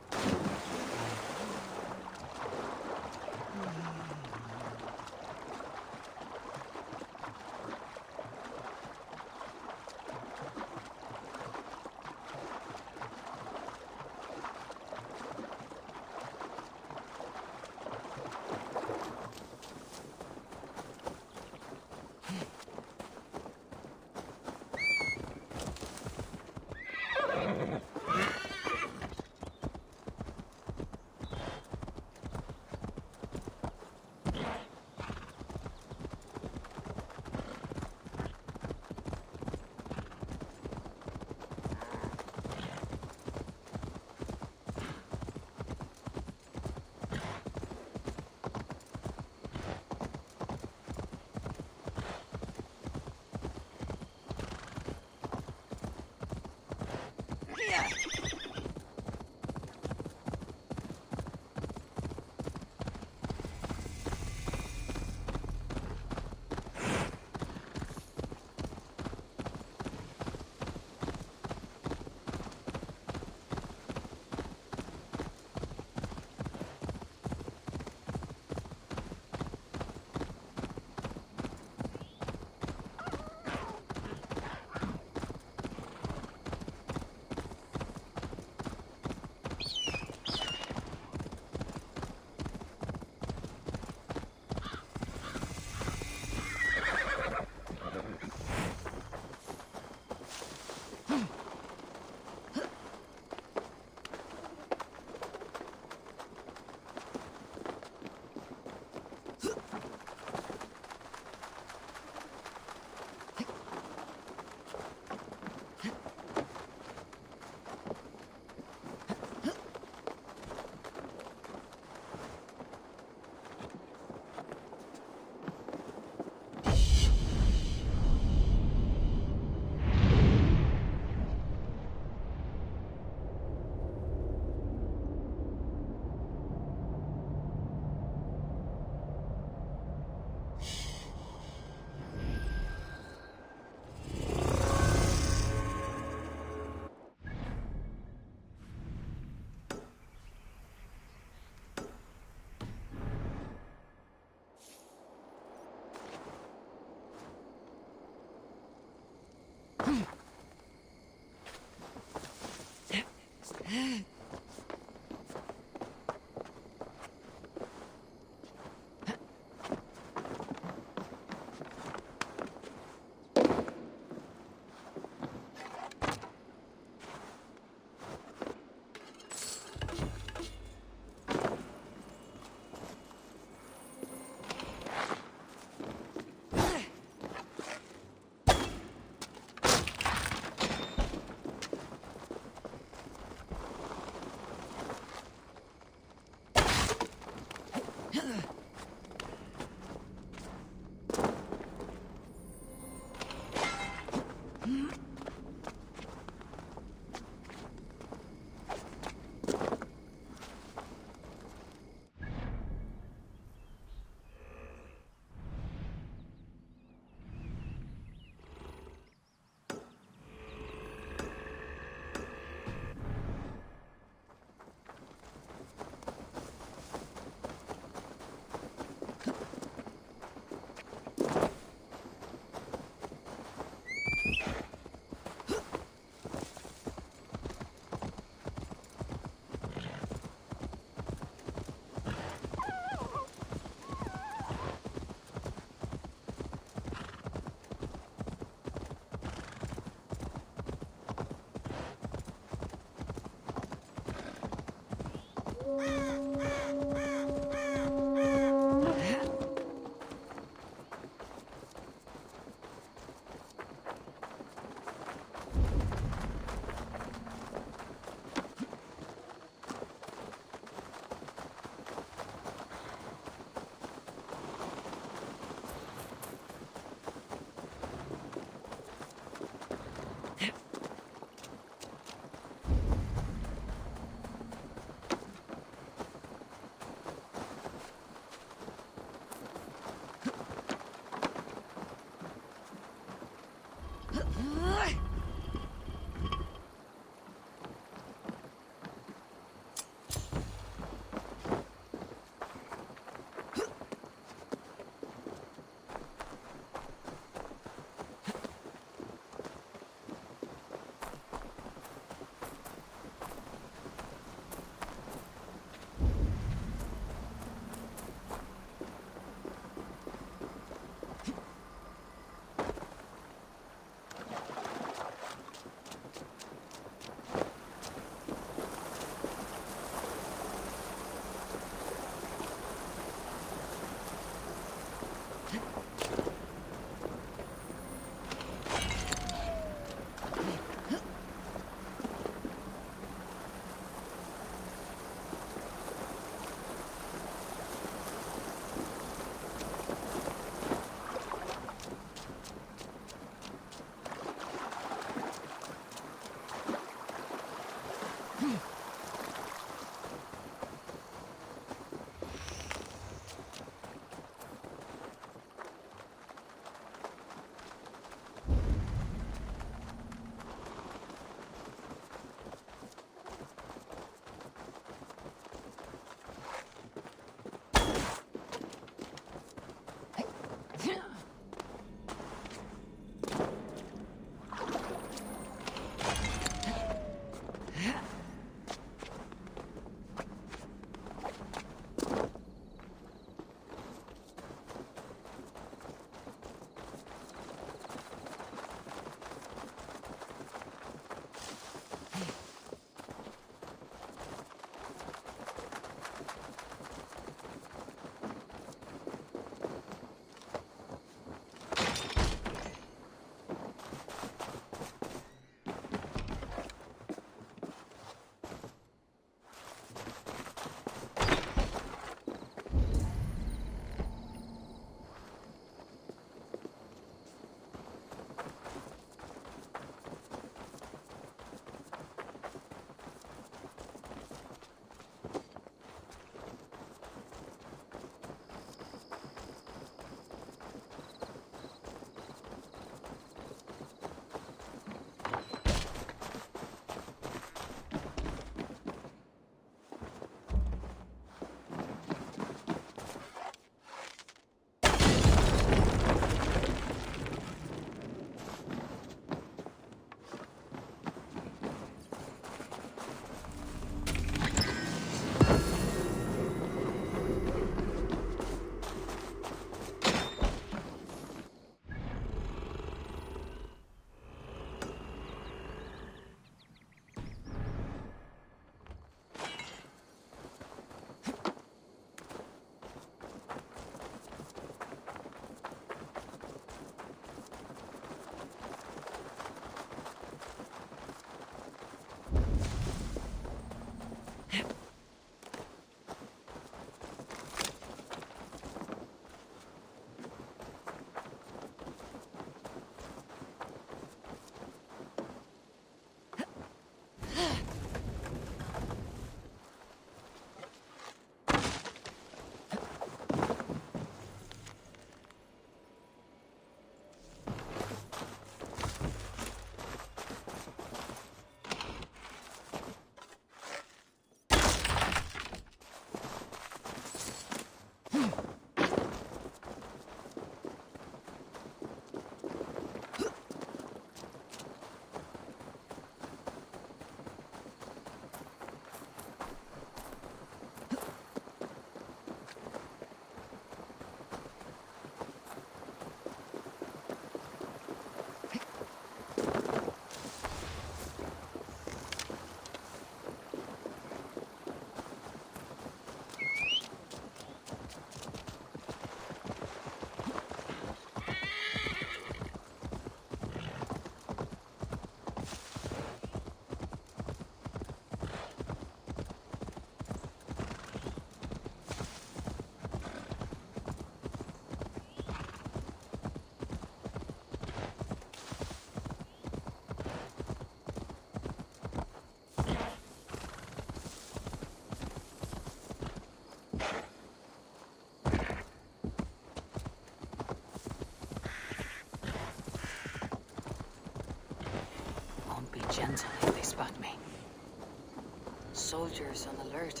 soldiers on alert.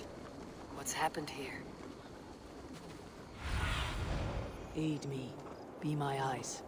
What's happened here? Aid me. Be my eyes.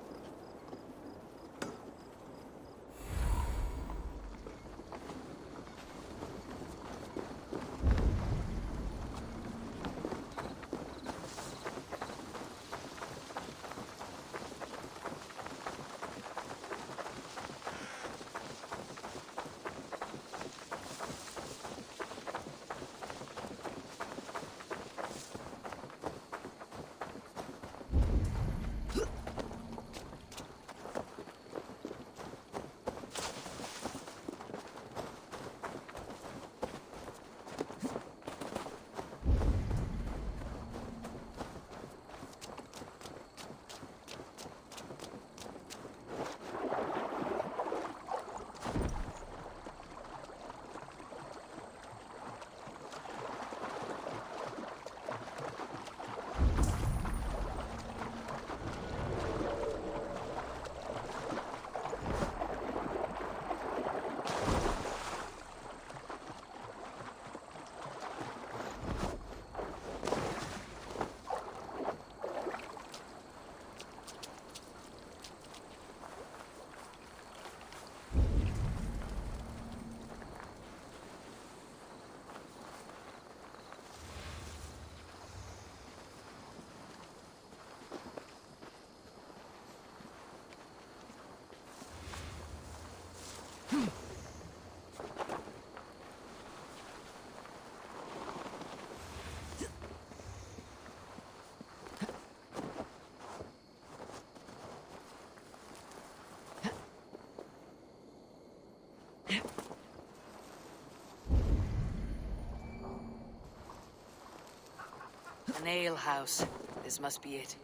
An ale house. This must be it.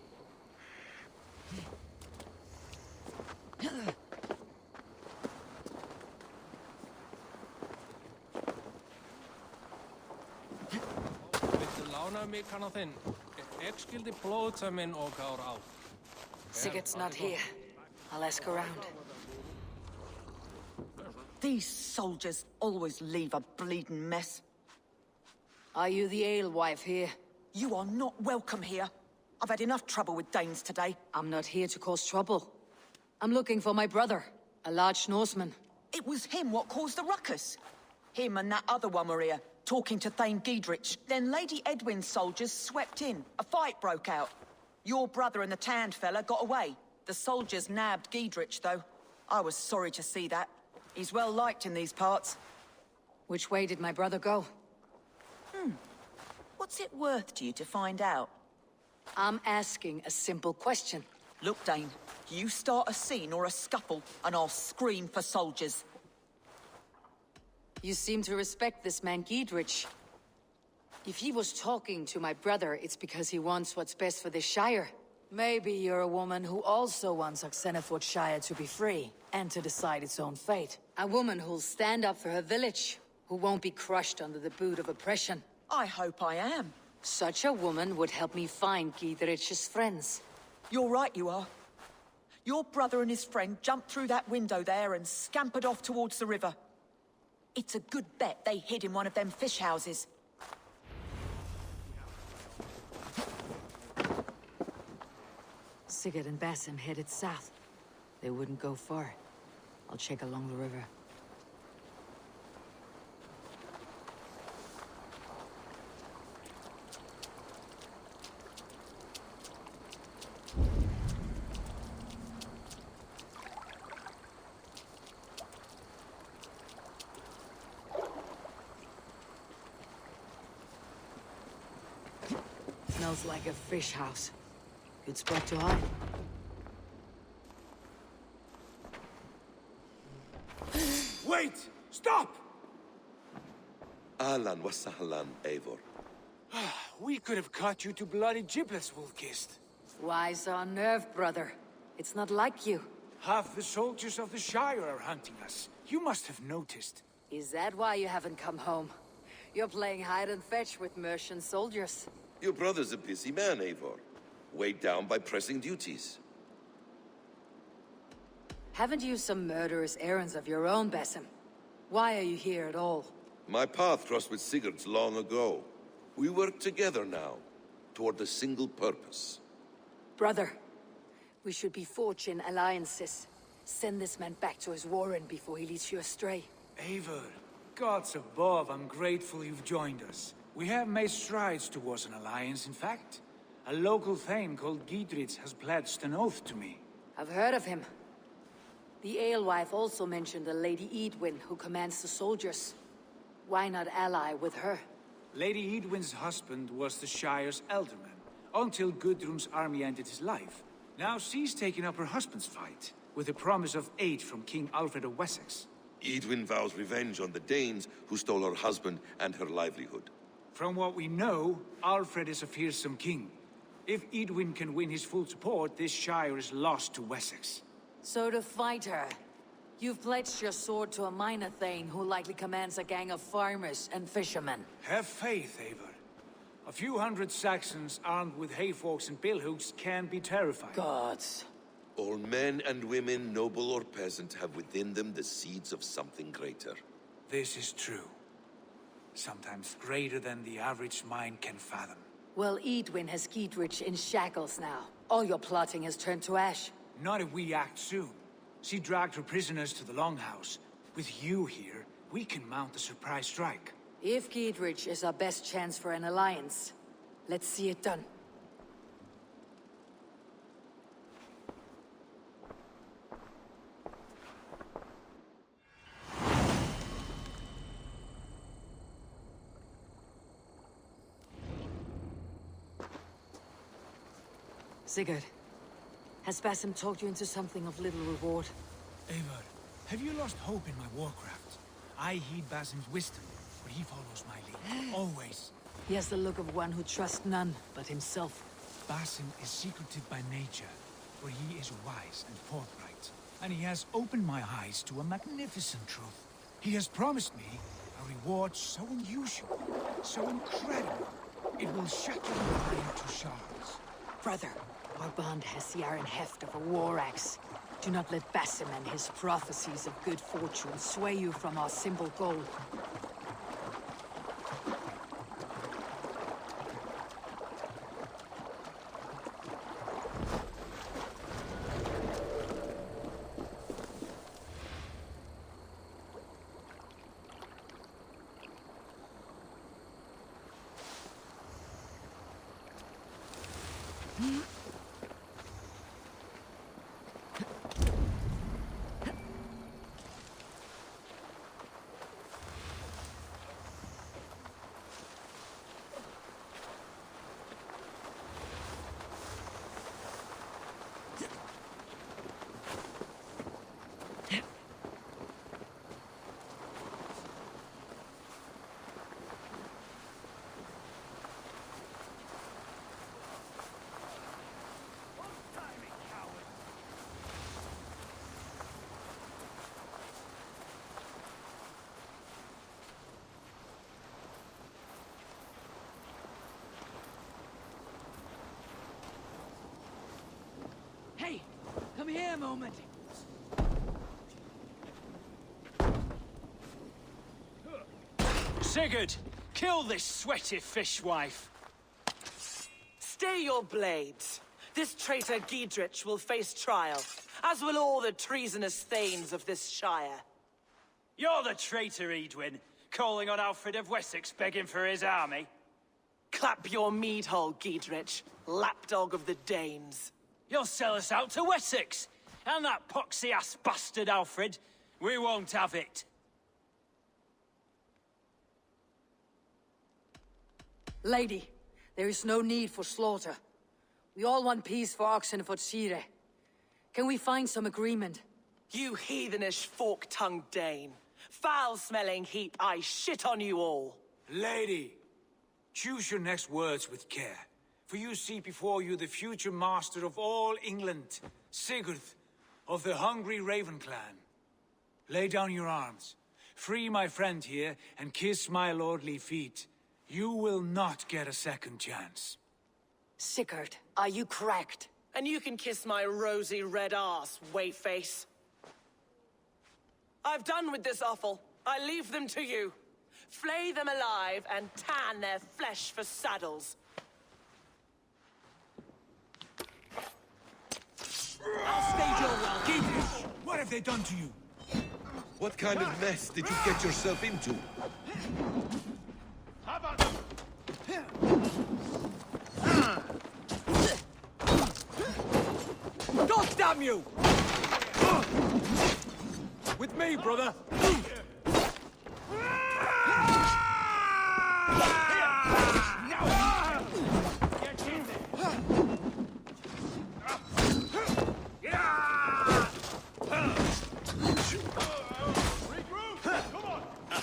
Viltu lána mig kannan þinn? Ég skildi blóðtaminn og kár á. Sigurd's not here. I'll ask around. These soldiers always leave a bleeding mess. Are you the alewife here? You are not welcome here. I've had enough trouble with Danes today. I'm not here to cause trouble. I'm looking for my brother, a large Norseman. It was him what caused the ruckus. Him and that other one were here, talking to Thane Giedrich. Then Lady Edwin's soldiers swept in. A fight broke out. Your brother and the tanned fella got away. The soldiers nabbed Giedrich, though. I was sorry to see that. He's well liked in these parts. Which way did my brother go? What's it worth to you to find out? I'm asking a simple question. Look, Dane, you start a scene or a scuffle, and I'll scream for soldiers. You seem to respect this man Giedrich. If he was talking to my brother, it's because he wants what's best for this Shire. Maybe you're a woman who also wants Oxeneford Shire to be free, and to decide its own fate. A woman who'll stand up for her village, who won't be crushed under the boot of oppression. I hope I am. Such a woman would help me find Giedrich's friends. You're right, you are. Your brother and his friend jumped through that window there and scampered off towards the river. It's a good bet they hid in one of them fish houses. Sigurd and Basim headed south. They wouldn't go far. I'll check along the river. Smells like a fish house. Good spot to hide. Wait! Stop! Ahlan wa sahlan, Eivor. We could have cut you to bloody giblets, Wolf-Kissed. Why so unnerved, brother? It's not like you. Half the soldiers of the Shire are hunting us. You must have noticed. Is that why you haven't come home? You're playing hide and fetch with Mercian soldiers. Your brother's a busy man, Eivor. Weighed down by pressing duties. Haven't you some murderous errands of your own, Basim? Why are you here at all? My path crossed with Sigurd's long ago. We work together now, toward a single purpose. Brother, we should be forging alliances. Send this man back to his warren before he leads you astray. Eivor, gods above, I'm grateful you've joined us. We have made strides towards an alliance, in fact. A local thane called Giedrich has pledged an oath to me. I've heard of him. The alewife also mentioned a Lady Edwin who commands the soldiers. Why not ally with her? Lady Edwin's husband was the Shire's elderman, until Gudrun's army ended his life. Now she's taken up her husband's fight, with the promise of aid from King Alfred of Wessex. Edwin vows revenge on the Danes who stole her husband and her livelihood. From what we know, Alfred is a fearsome king. If Edwin can win his full support, this Shire is lost to Wessex. So to fight her, you've pledged your sword to a minor thane who likely commands a gang of farmers and fishermen. Have faith, Eivor. A few hundred Saxons armed with hayforks and billhooks can be terrifying. Gods. All men and women, noble or peasant, have within them the seeds of something greater. This is true. Sometimes greater than the average mind can fathom. Well, Edwin has Giedrich in shackles now. All your plotting has turned to ash. Not if we act soon. She dragged her prisoners to the Longhouse. With you here, we can mount a surprise strike. If Giedrich is our best chance for an alliance, let's see it done. Sigurd, has Basim talked you into something of little reward? Eivor, have you lost hope in my warcraft? I heed Basim's wisdom, but he follows my lead, always. He has the look of one who trusts none but himself. Basim is secretive by nature, but he is wise and forthright. And he has opened my eyes to a magnificent truth. He has promised me a reward so unusual, so incredible, it will shatter the mind to shards. Brother, our bond has the iron heft of a war axe. Do not let Basim and his prophecies of good fortune sway you from our simple goal. Hey, come here a moment. Sigurd, kill this sweaty fishwife. Stay your blades. This traitor Giedrich will face trial, as will all the treasonous thanes of this shire. You're the traitor, Edwin, calling on Alfred of Wessex begging for his army. Clap your mead hole, Giedrich, lapdog of the Danes. You'll sell us out to Wessex, and that poxy-ass bastard Alfred. We won't have it. Lady, there is no need for slaughter. We all want peace for Oxeneford Shire. Can we find some agreement? You heathenish fork-tongued Dane. Foul-smelling heap, I shit on you all. Lady, choose your next words with care. For you see before you the future master of all England, Sigurd, of the hungry Raven clan. Lay down your arms, free my friend here, and kiss my lordly feet. You will not get a second chance. Sigurd, are you cracked? And you can kiss my rosy red ass, wayface. I've done with this offal. I leave them to you. flay them alive, and tan their flesh for saddles. I'll stage your well. Geevish, what have they done to you? What kind of mess did you get yourself into? How about them? God damn you! With me, brother.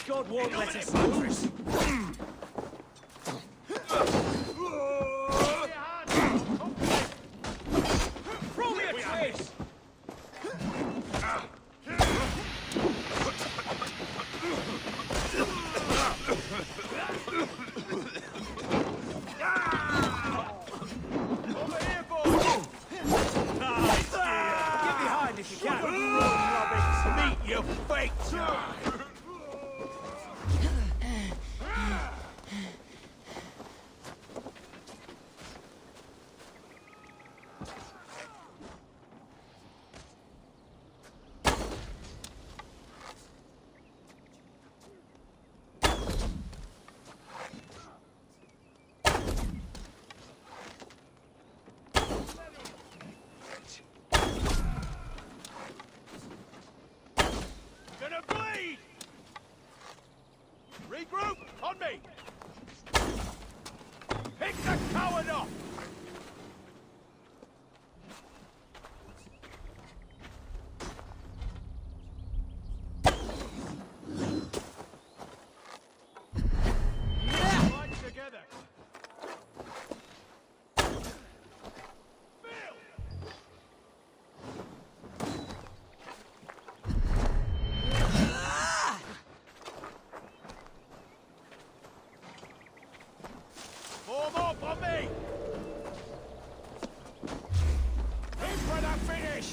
God won't let us lose. Throw me a twist! Over here, boys! Get behind if you can. Meet your fate! Gonna bleed! Regroup! On me! Pick the coward off! Fight together! Form up on me! Here's where I finish!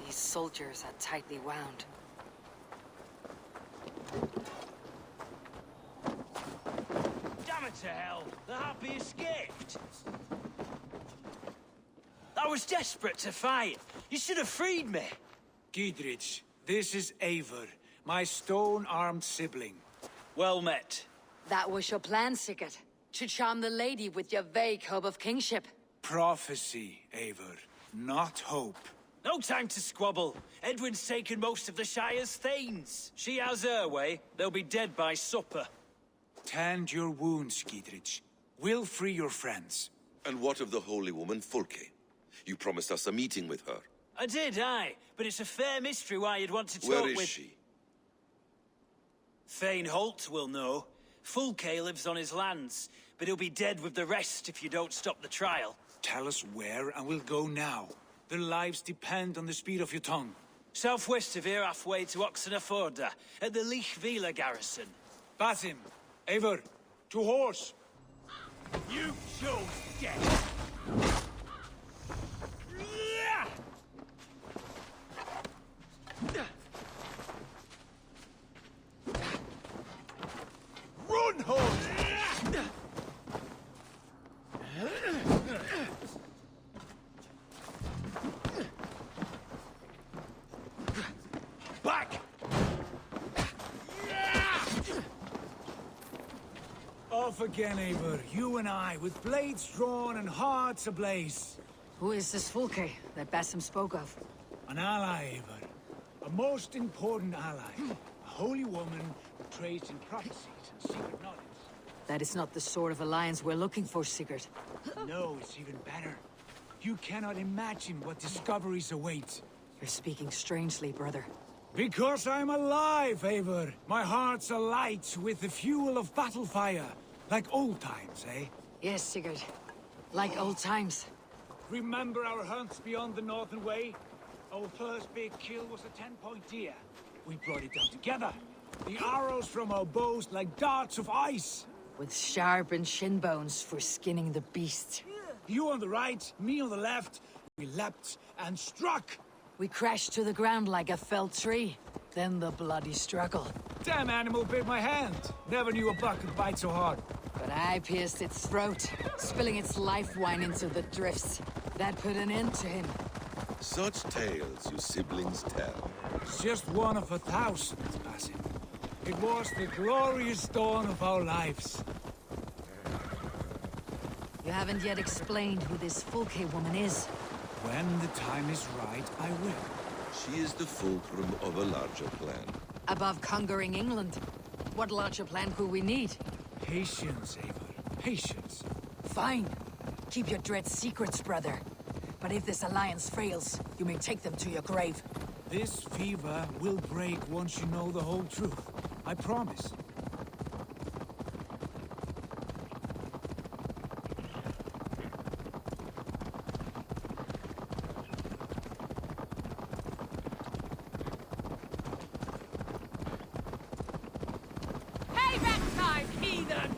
These soldiers are tightly wound. Damn it to hell! The Happy escaped! I was desperate to fight. You should have freed me. Giedrich, this is Eivor, my stone-armed sibling. Well met. That was your plan, Sigurd. To charm the lady with your vague hope of kingship. Prophecy, Eivor, not hope. No time to squabble. Edwin's taken most of the Shire's thanes. She has her way. They'll be dead by supper. Tend your wounds, Giedrich. We'll free your friends. And what of the holy woman Fulke? You promised us a meeting with her. I did, aye. But it's a fair mystery why you'd want to talk with... Where is she? Thane Holt will know. Fulke lives on his lands, but he'll be dead with the rest if you don't stop the trial. Tell us where, and we'll go now. Their lives depend on the speed of your tongue. Southwest of here, halfway to Oxeneford, at the Lichvila garrison. Basim, Eivor, to horse! You chose death! Run, horse! Back! Off again, Eivor. You and I, with blades drawn and hearts ablaze. Who is this Fulke that Basim spoke of? An ally, Eivor. A most important ally. A holy woman who trades in prophecies and secret knowledge. That is not the sort of alliance we're looking for, Sigurd. No, it's even better. You cannot imagine what discoveries await. You're speaking strangely, brother. Because I'm alive, Eivor. My heart's alight with the fuel of battle fire. Like old times, eh? Yes, Sigurd. Like old times. Remember our hunts beyond the Northern Way? Our first big kill was a 10-point deer. We brought it down together. The arrows from our bows like darts of ice. With sharpened shin bones for skinning the beast. You on the right, me on the left. We leapt and struck. We crashed to the ground like a felled tree. Then the bloody struggle. Damn animal bit my hand. Never knew a buck could bite so hard. But I pierced its throat, spilling its life wine into the drifts. That put an end to him. Such tales you siblings tell. It's just one of 1,000, Basim. It was the glorious dawn of our lives. You haven't yet explained who this Fulke woman is. When the time is right, I will. She is the fulcrum of a larger plan. Above conquering England, what larger plan could we need? Patience, Eivor. Patience. Fine. Keep your dread secrets, brother. But if this alliance fails, you may take them to your grave. This fever will break once you know the whole truth. I promise. Payback time, heathen!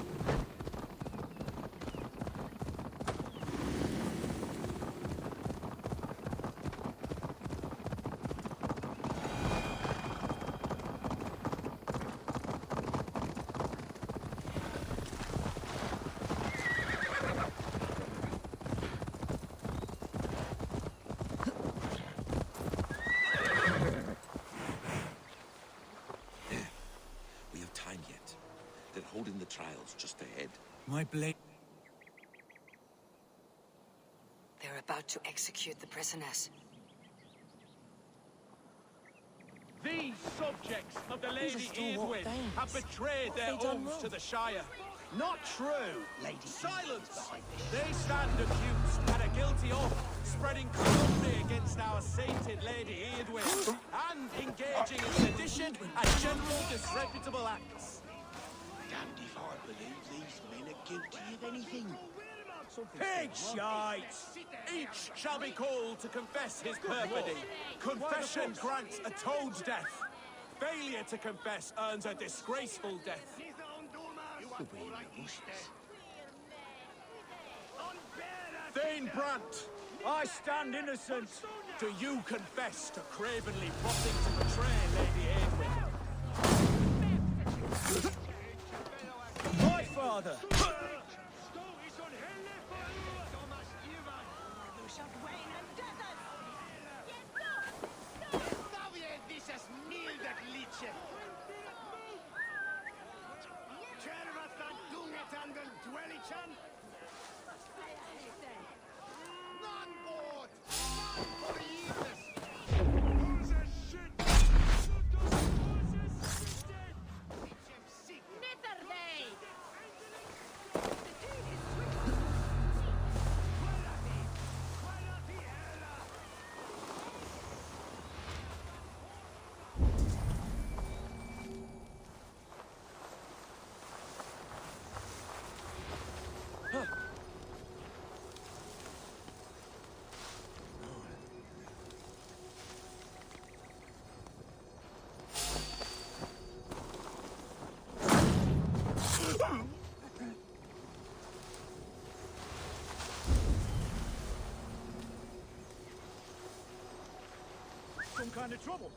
We have time yet. They're holding the trials just ahead. My blade. They're about to execute the prisoners. These subjects of the Lady Eadwyn have betrayed their oaths to the Shire. Not true. Lady Silence! They stand accused and are guilty of spreading calumny against our sainted Lady Eadwyn and engaging in sedition and general disreputable acts. Damned if I believe these men are guilty of anything. Pig shite! Each shall be called to confess his perfidy. Confession grants a toad's death. Failure to confess earns a disgraceful death. Thane Brant, I stand innocent. Do you confess to cravenly plotting to betray Lady Eadwyn? My father! Some kind of trouble.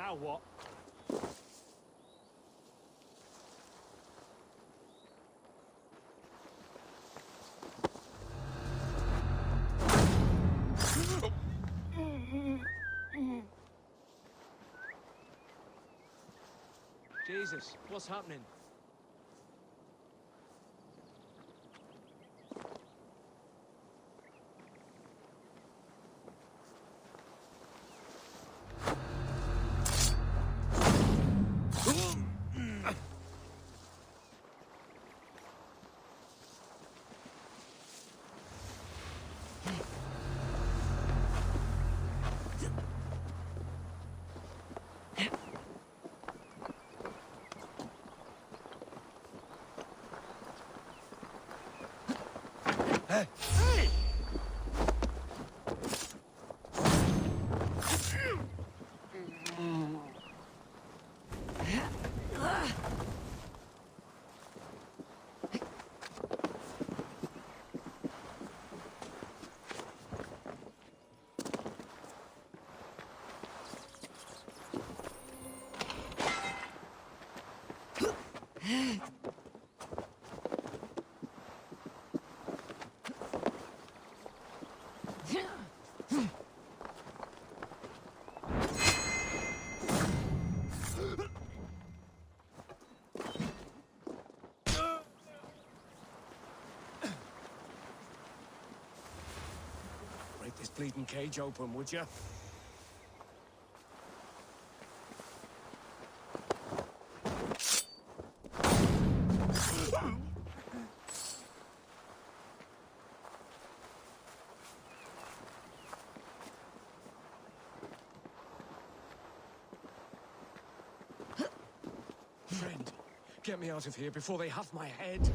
Now what? Jesus, what's happening? Break this bleeding cage open, would you? Friend, get me out of here before they have my head.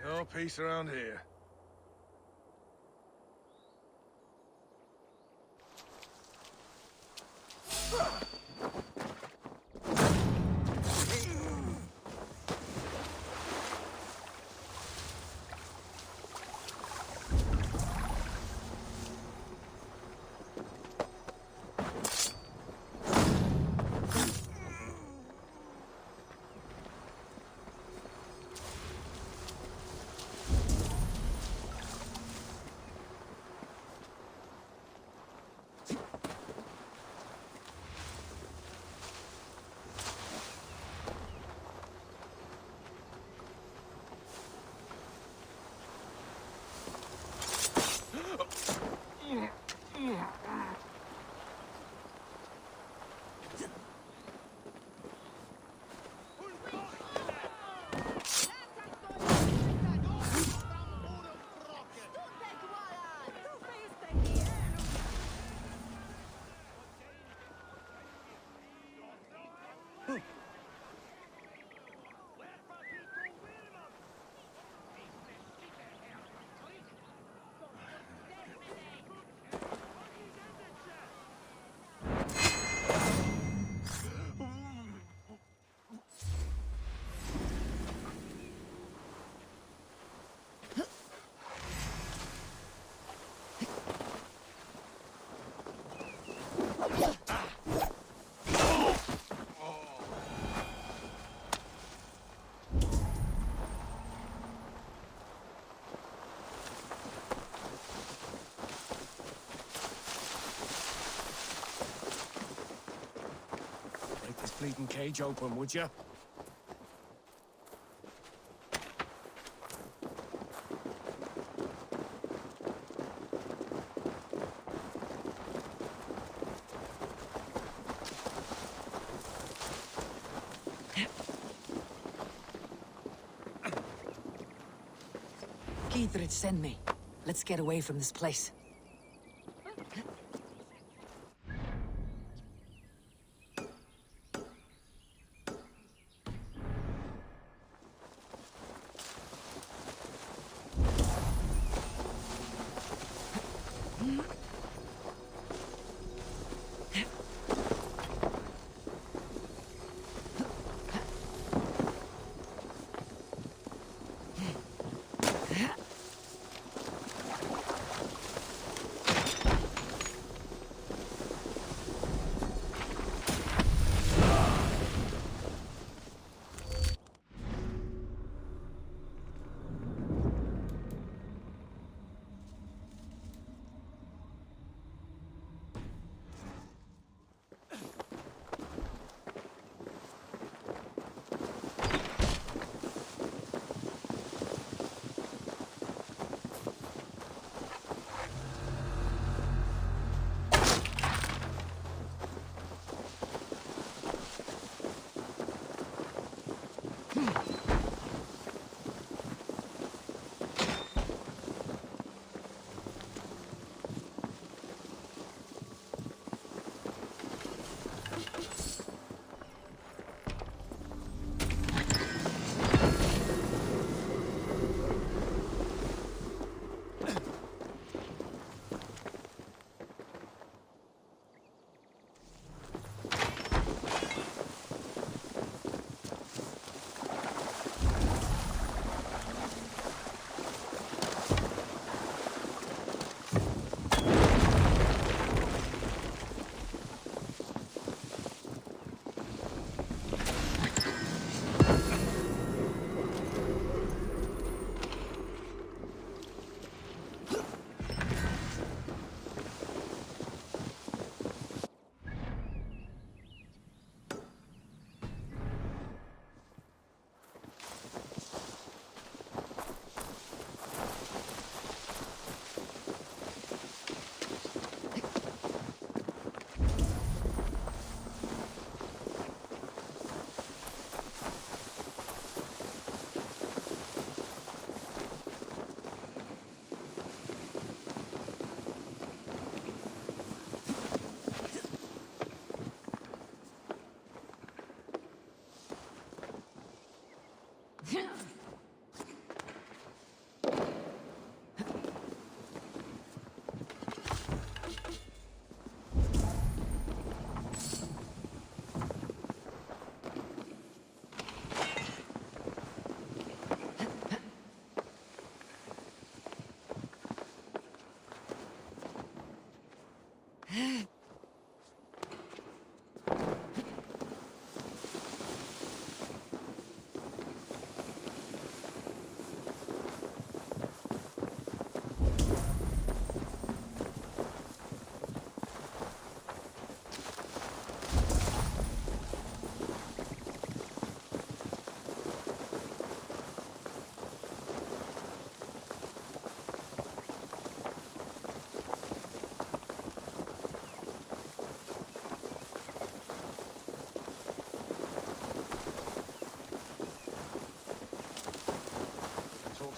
No peace around here. bleeding cage open, would you? Gidrich, send me. Let's get away from this place.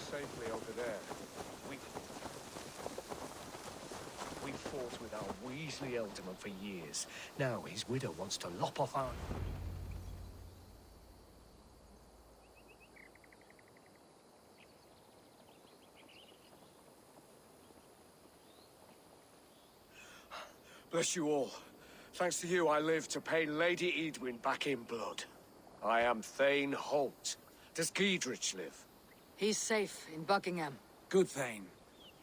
Safely over there. We fought with our Weasley Ealdorman for years. Now his widow wants to lop off our... Bless you all. Thanks to you, I live to pay Lady Edwin back in blood. I am Thane Holt. Does Giedrich live? He's safe in Buckingham. Good, Thane.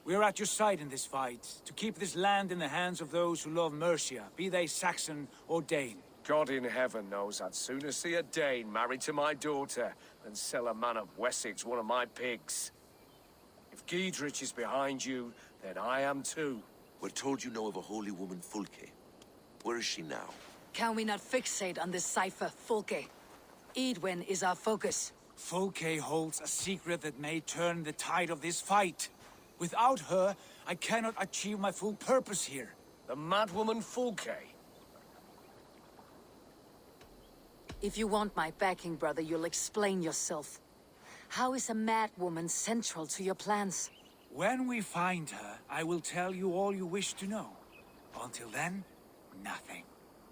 We are at your side in this fight, to keep this land in the hands of those who love Mercia, be they Saxon or Dane. God in heaven knows I'd sooner see a Dane married to my daughter than sell a man of Wessex one of my pigs. If Giedrich is behind you, then I am too. We're told you know of a holy woman, Fulke. Where is she now? Can we not fixate on this cipher, Fulke? Edwin is our focus. Fulke holds a secret that may turn the tide of this fight. Without her, I cannot achieve my full purpose here. The madwoman Fulke? If you want my backing, brother, you'll explain yourself. How is a mad woman central to your plans? When we find her, I will tell you all you wish to know. Until then, nothing.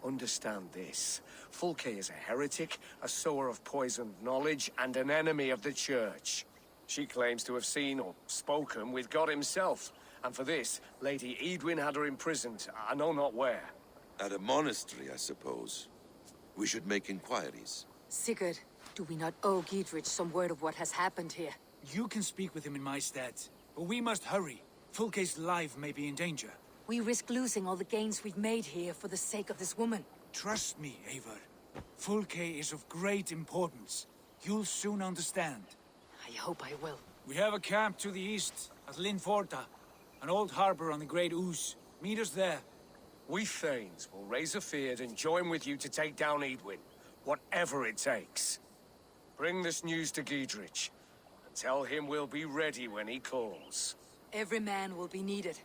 Understand this. Fulke is a heretic, a sower of poisoned knowledge, and an enemy of the Church. She claims to have seen or spoken with God himself. And for this, Lady Edwin had her imprisoned, I know not where. At a monastery, I suppose. We should make inquiries. Sigurd, do we not owe Giedrich some word of what has happened here? You can speak with him in my stead. But we must hurry. Fulke's life may be in danger. We risk losing all the gains we've made here for the sake of this woman. Trust me, Eivor. Fulke is of great importance. You'll soon understand. I hope I will. We have a camp to the east, at Linforta. An old harbor on the Great Ouse. Meet us there. We Thanes will raise a feard and join with you to take down Edwin. Whatever it takes. Bring this news to Giedrich. And tell him we'll be ready when he calls. Every man will be needed.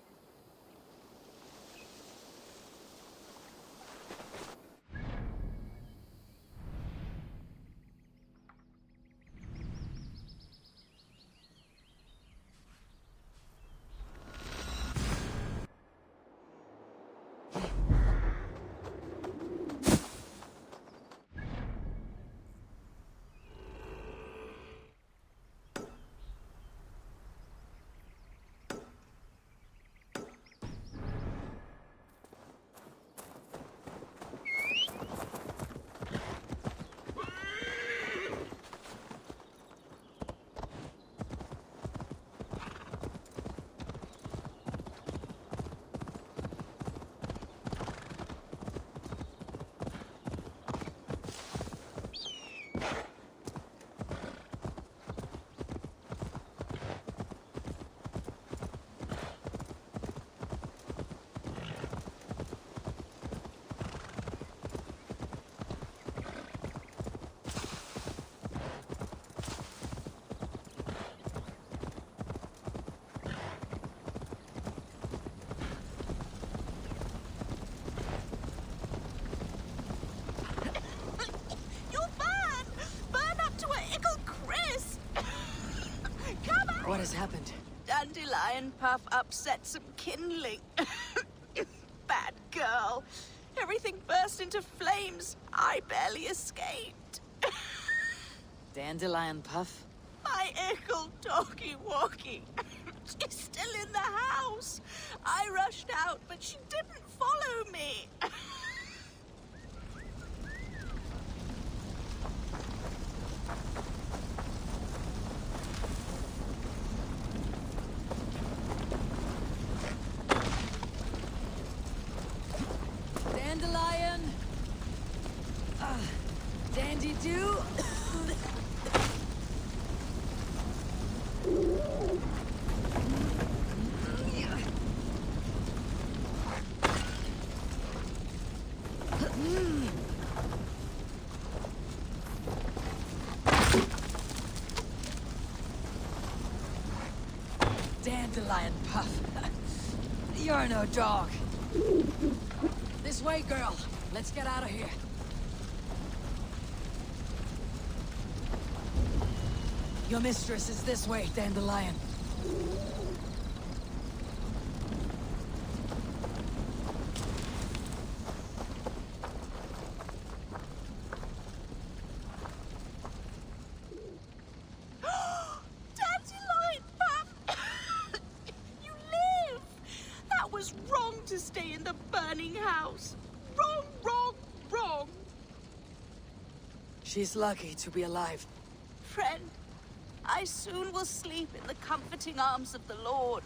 What has happened? Dandelion Puff upset some kindling. Bad girl. Everything burst into flames. I barely escaped. Dandelion Puff? My ickle doggy walkie. She's still in the house. I rushed out, but she didn't follow me. Dandelion! Dandy-do! Dandelion Puff. You're no dog. This way, girl. Let's get out of here. Your mistress is this way, Dandelion. Dandelion Puff! You live! That was wrong to stay in the burning house. Wrong, wrong, wrong. She's lucky to be alive. Friend, I soon will sleep in the comforting arms of the Lord.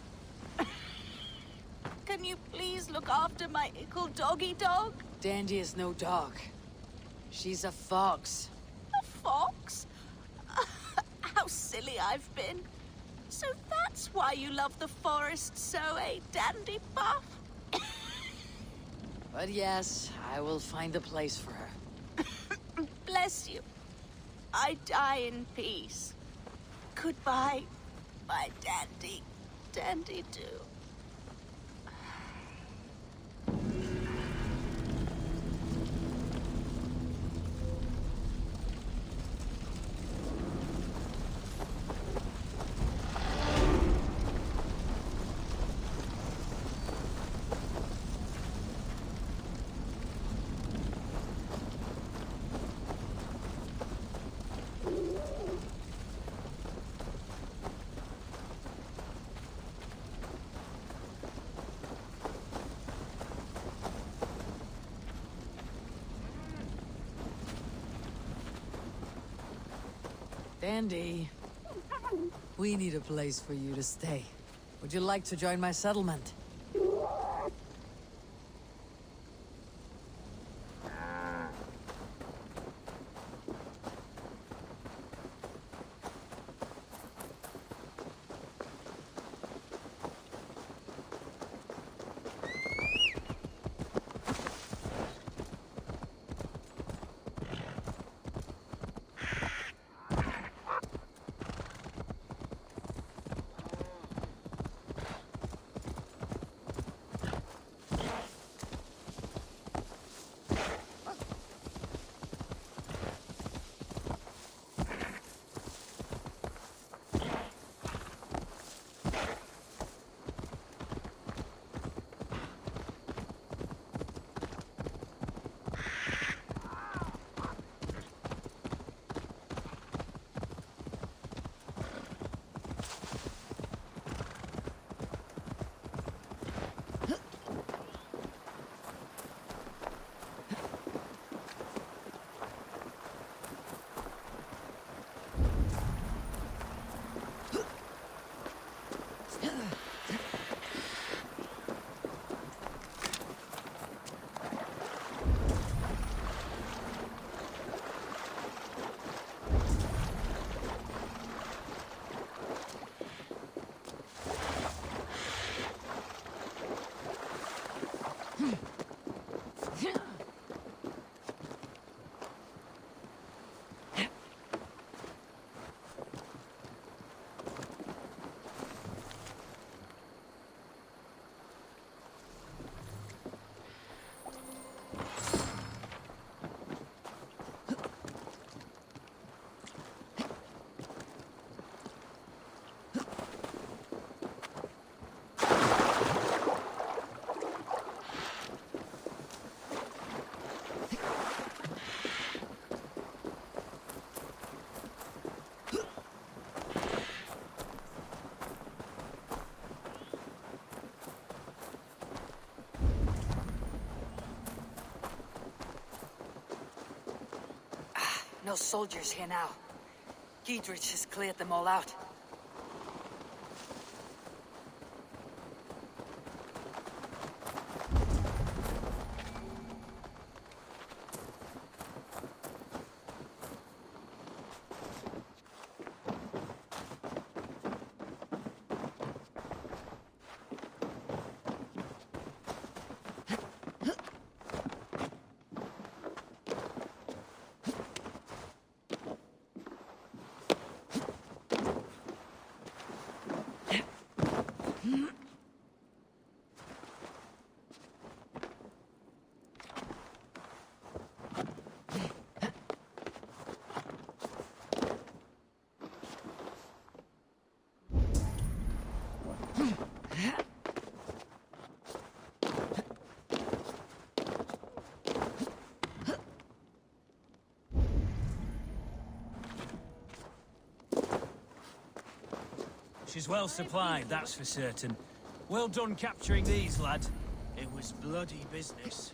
Can you please look after my ickle doggy dog? Dandy is no dog. She's a fox. A fox? How silly I've been. So that's why you love the forest so, eh, Dandy Buff? But yes, I will find a place for her. Bless you. I die in peace. Goodbye, my dandy. Dandy too. Dandy, we need a place for you to stay. Would you like to join my settlement? No soldiers here now. Giedrich has cleared them all out. She's well supplied, that's for certain. Well done capturing these, lad. It was bloody business.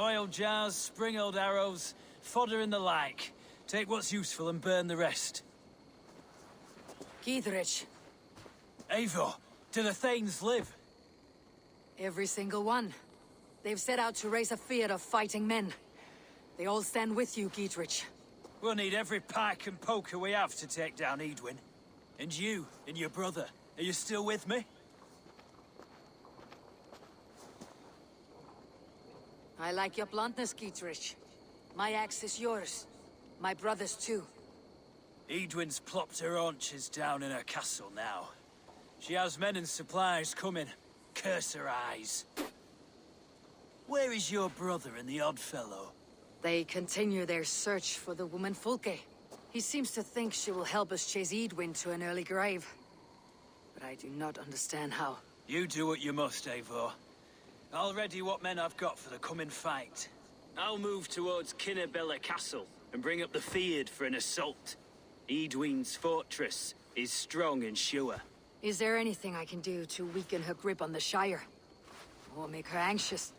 Oil jars, spring-old arrows, fodder and the like. Take what's useful and burn the rest. Giedrich. Eivor, do the Thanes live? Every single one. They've set out to raise a fear of fighting men. They all stand with you, Giedrich. We'll need every pike and poker we have to take down Edwin. And you, and your brother, are you still with me? I like your bluntness, Giedrich. My axe is yours. My brother's too. Edwin's plopped her haunches down in her castle now. She has men and supplies coming. Curse her eyes. Where is your brother and the odd fellow? They continue their search for the woman Fulke. He seems to think she will help us chase Edwin to an early grave. But I do not understand how. You do what you must, Eivor. I'll ready what men I've got for the coming fight. I'll move towards Kinnabella Castle and bring up the Fyrd for an assault. Edwin's fortress is strong and sure. Is there anything I can do to weaken her grip on the Shire? Or make her anxious?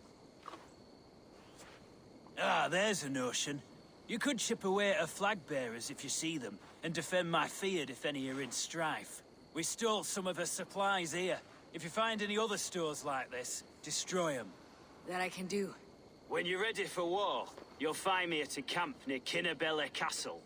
Ah, there's a notion. You could chip away at her flag-bearers if you see them, and defend my Fyrd if any are in strife. We stole some of her supplies here. If you find any other stores like this, destroy them. That I can do. When you're ready for war, you'll find me at a camp near Kinnabella Castle.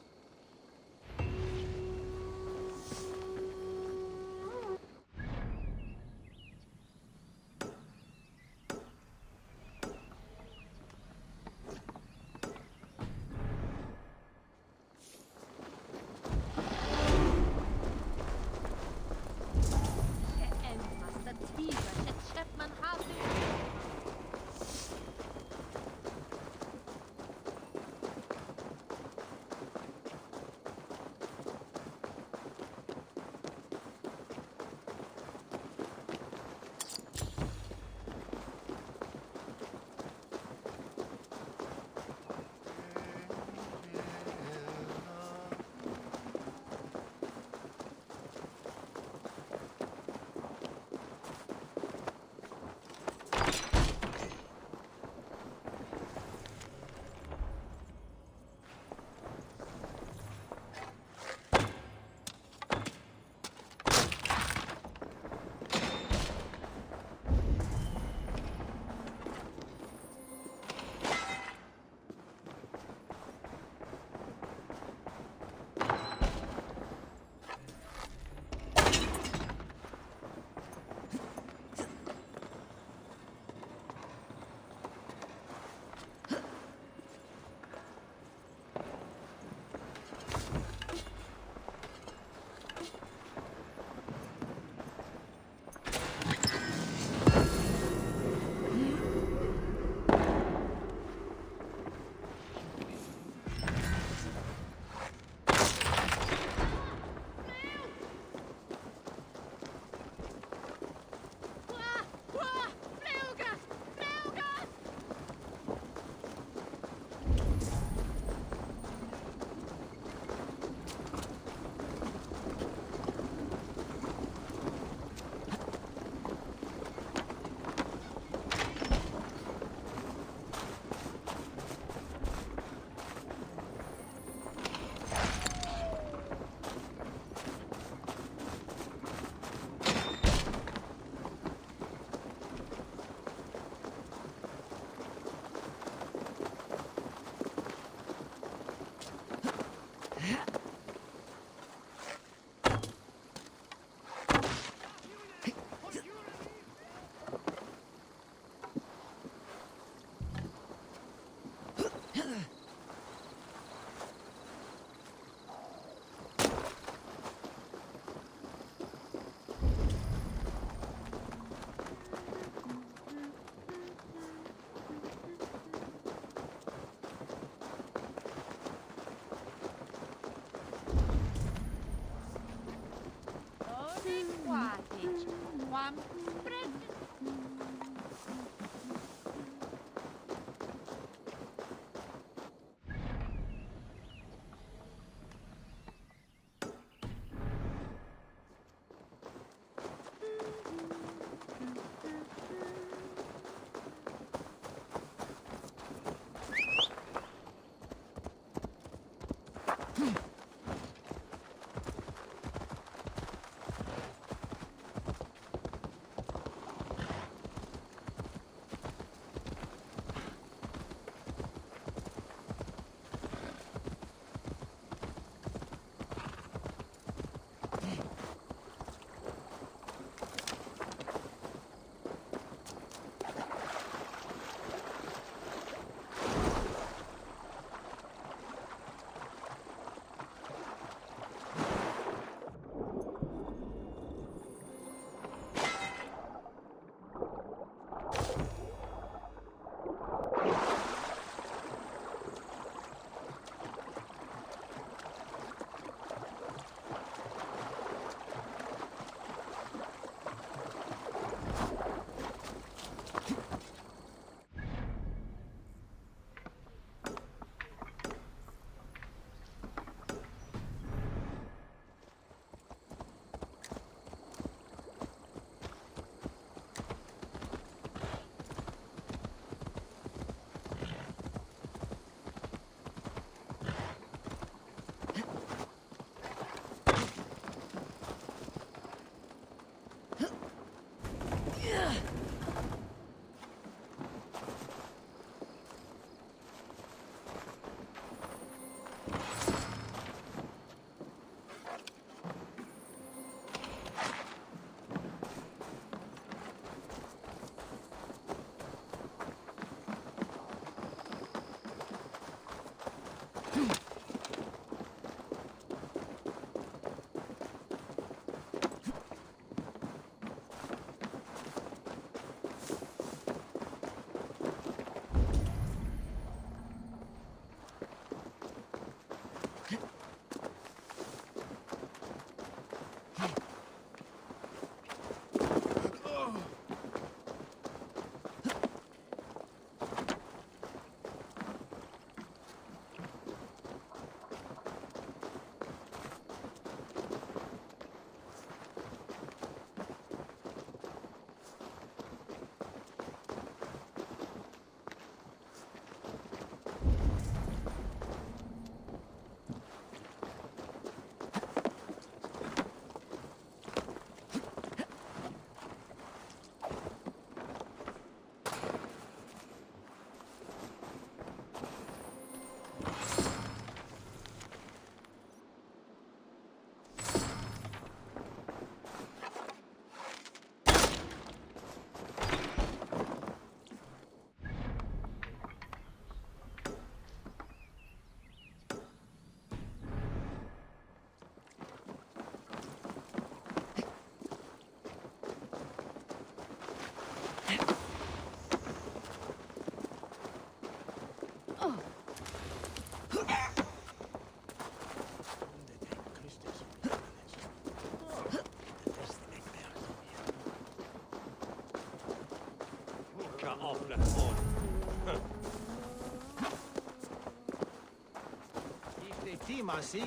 Timasi,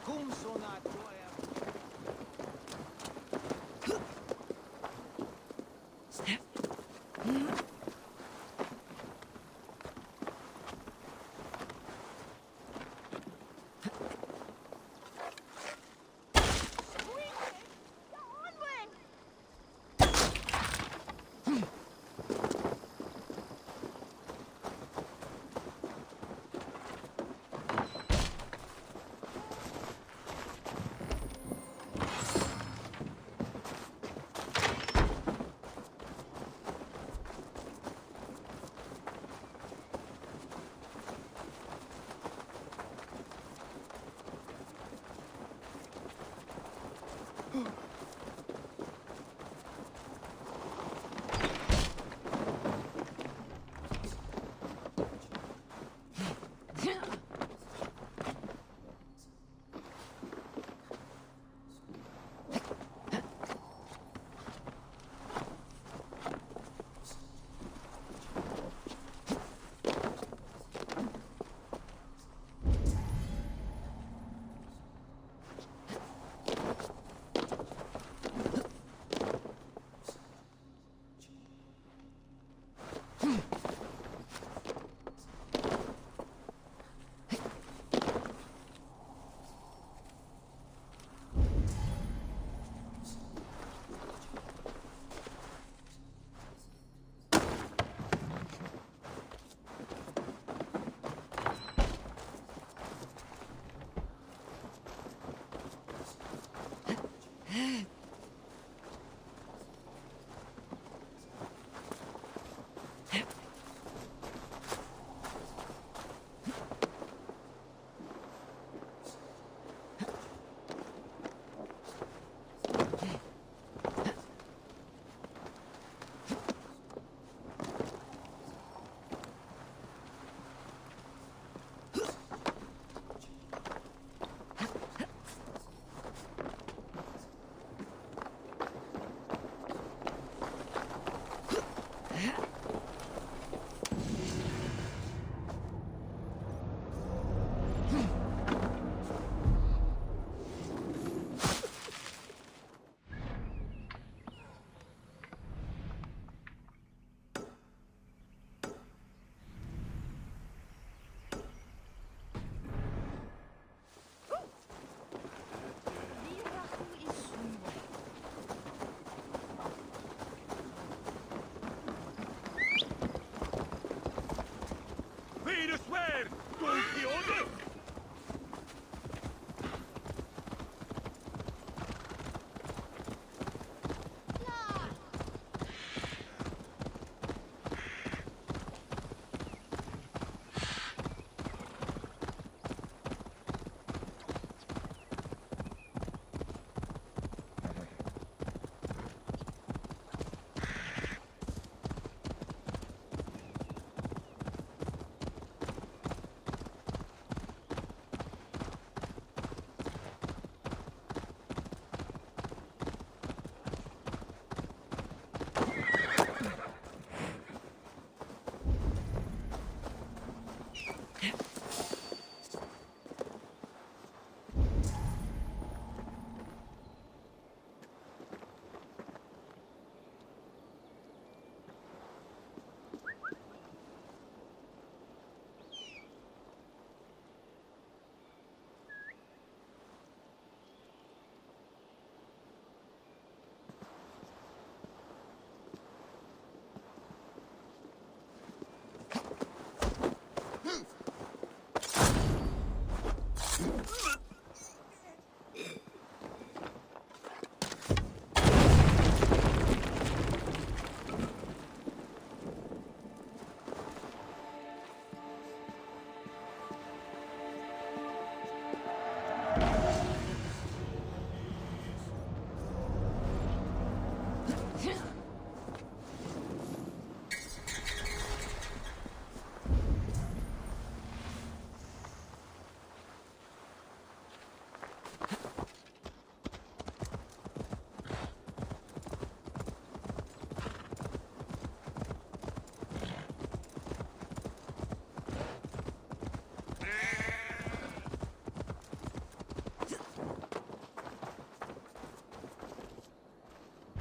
cum sonatoria.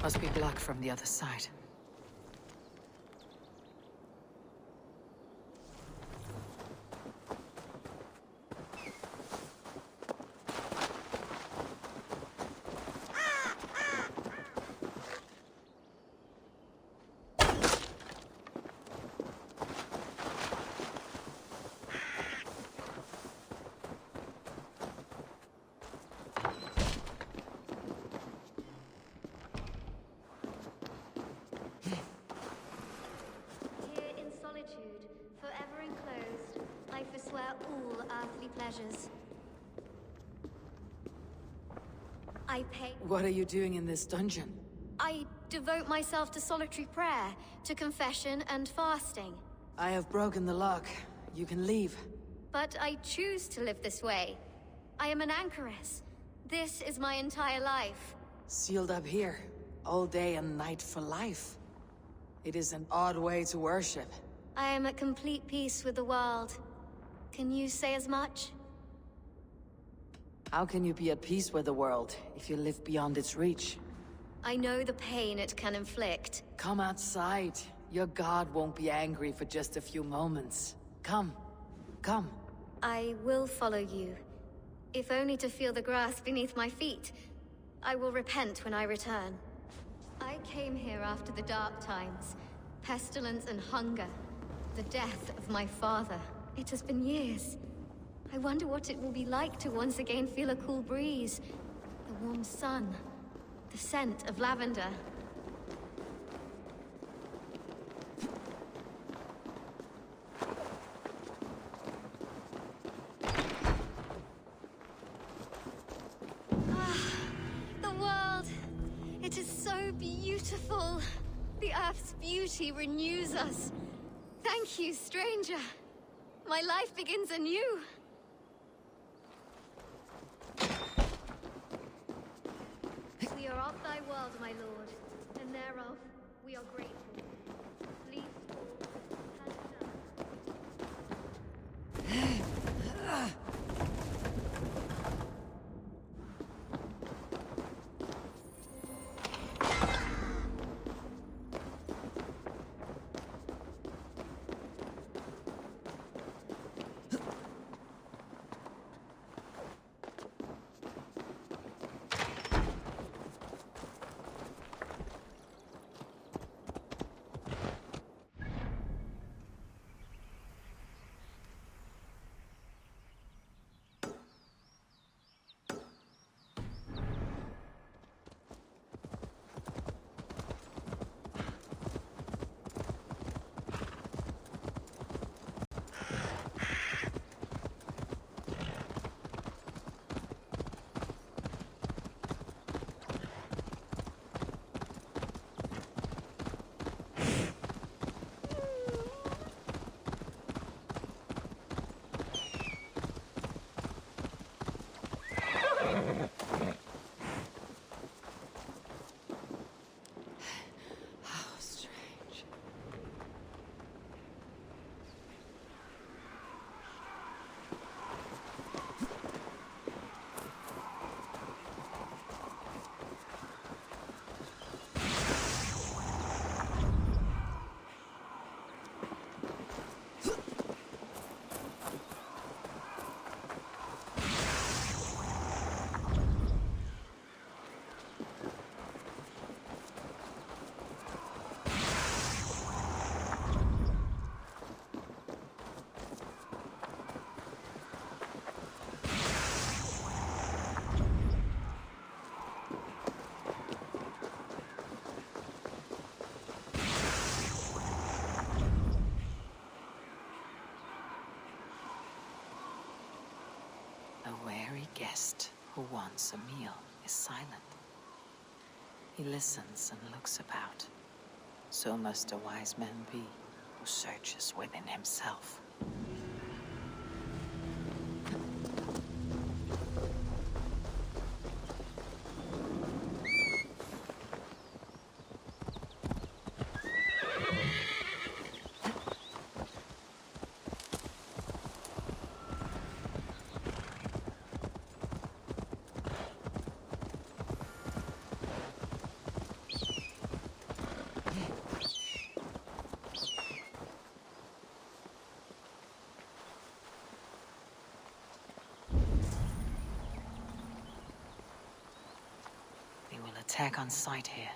Must be blocked from the other side. Forever enclosed, I forswear all earthly pleasures. I pay. What are you doing in this dungeon? I devote myself to solitary prayer, to confession and fasting. I have broken the lock. You can leave. But I choose to live this way. I am an anchoress. This is my entire life. Sealed up here, all day and night for life. It is an odd way to worship. I am at complete peace with the world. Can you say as much? How can you be at peace with the world if you live beyond its reach? I know the pain it can inflict. Come outside. Your god won't be angry for just a few moments. Come. Come. I will follow you. If only to feel the grass beneath my feet. I will repent when I return. I came here after the dark times. Pestilence and hunger. The death of my father. It has been years. I wonder what it will be like to once again feel a cool breeze. The warm sun. The scent of lavender. The world. It is so beautiful. The Earth's beauty renews us. Thank you, stranger. My life begins anew. We are of thy world, my lord, and thereof we are grateful. Please, A wary guest who wants a meal is silent. He listens and looks about. So must a wise man be who searches within himself. attack on sight here.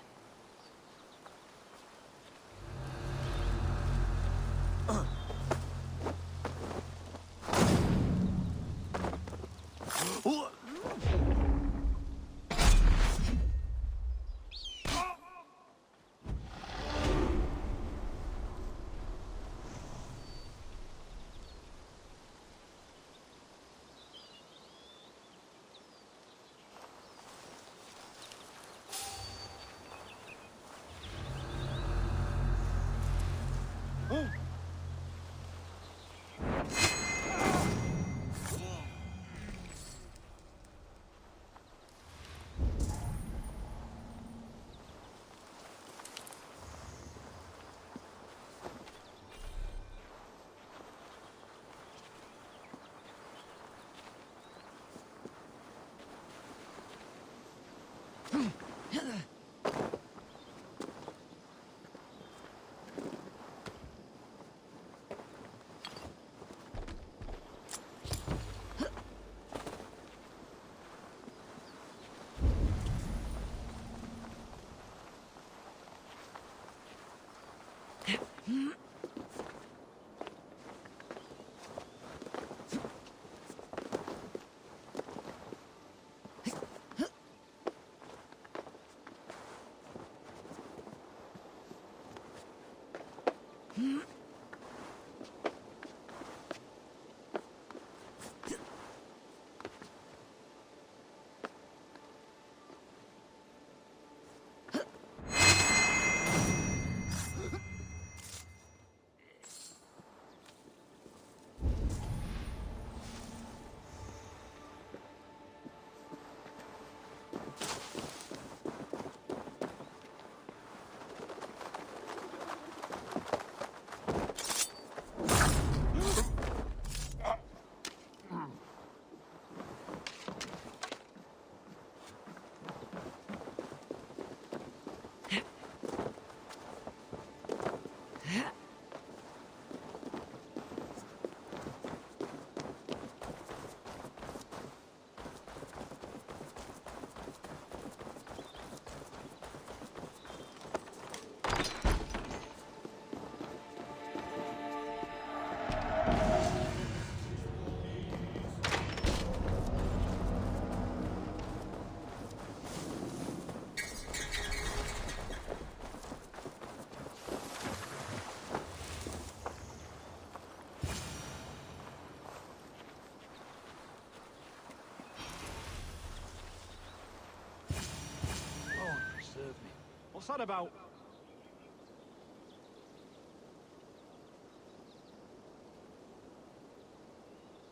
What's that about?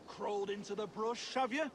Crawled into the brush, have you?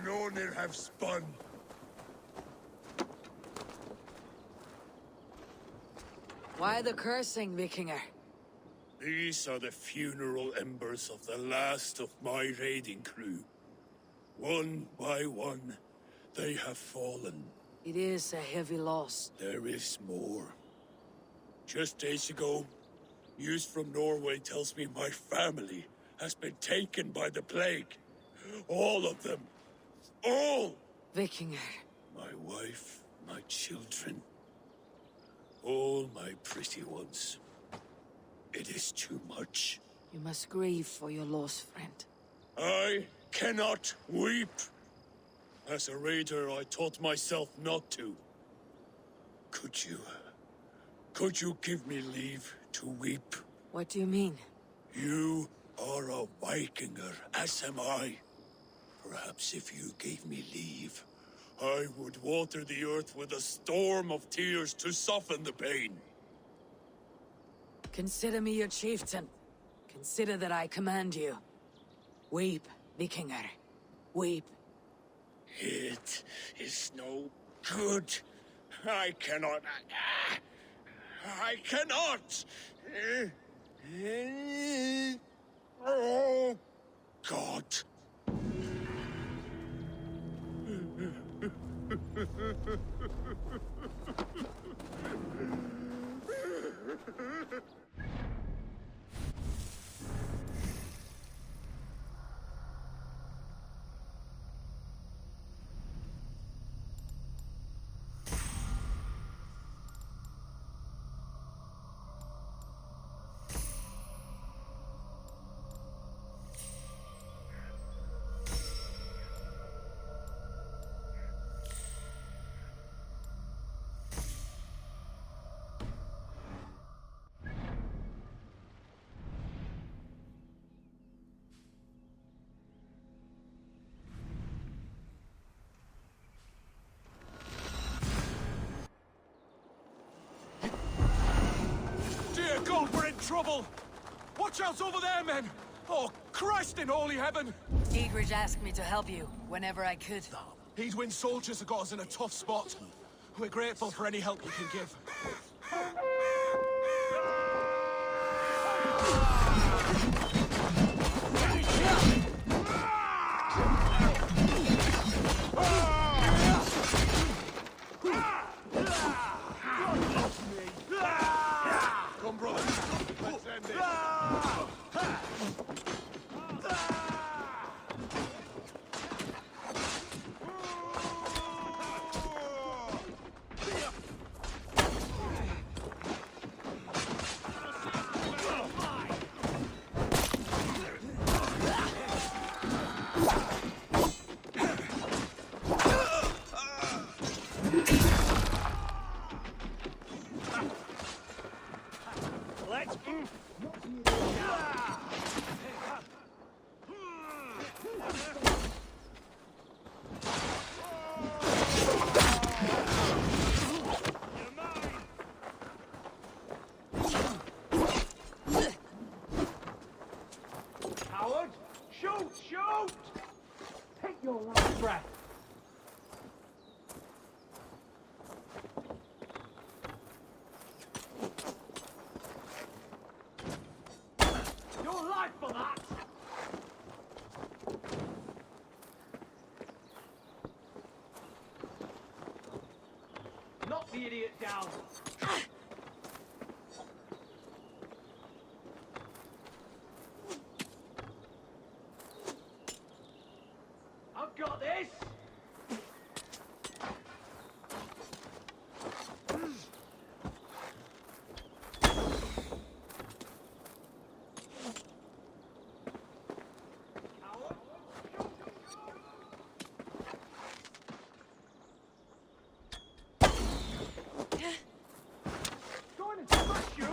Nornir have spun. Why the cursing, Vikinger? These are the funeral embers of the last of my raiding crew. One by one, they have fallen. It is a heavy loss. There is more. Just days ago, news from Norway tells me my family has been taken by the plague. All of them. All! Vikinger. My wife, my children. All my pretty ones. It is too much. You must grieve for your loss, friend. I cannot weep. As a raider, I taught myself not to. Could you give me leave to weep? What do you mean? You are a Vikinger, as am I. Perhaps if you gave me leave, I would water the earth with a storm of tears to soften the pain. Consider me your chieftain. Consider that I command you. Weep, Vikinger. Weep. It is no good. I cannot. I cannot! Oh, God. Dear God, we're in trouble! Watch out over there, men! Oh, Christ in holy heaven! Giedrich asked me to help you whenever I could. He'd soldiers have got us in a tough spot. We're grateful for any help we can give. Come, brother. Let's end it. Coward! Shoot! Shoot! Take your last breath. Your life for that! Knock the idiot down! I've got this! Going to smash you!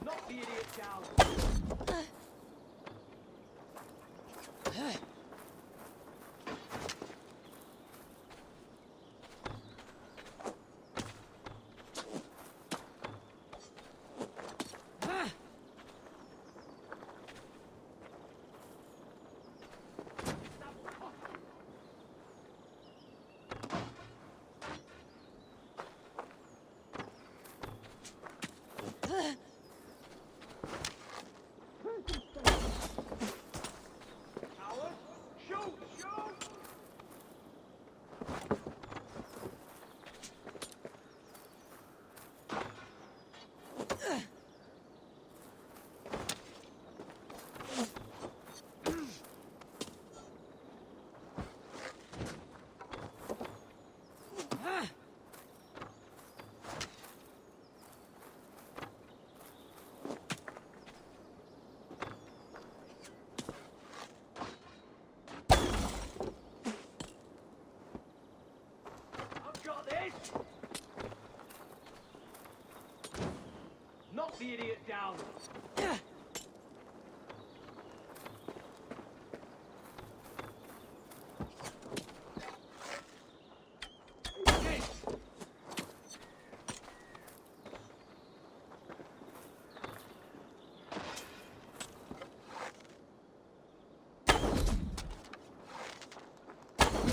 Knock the idiot down! the idiot down.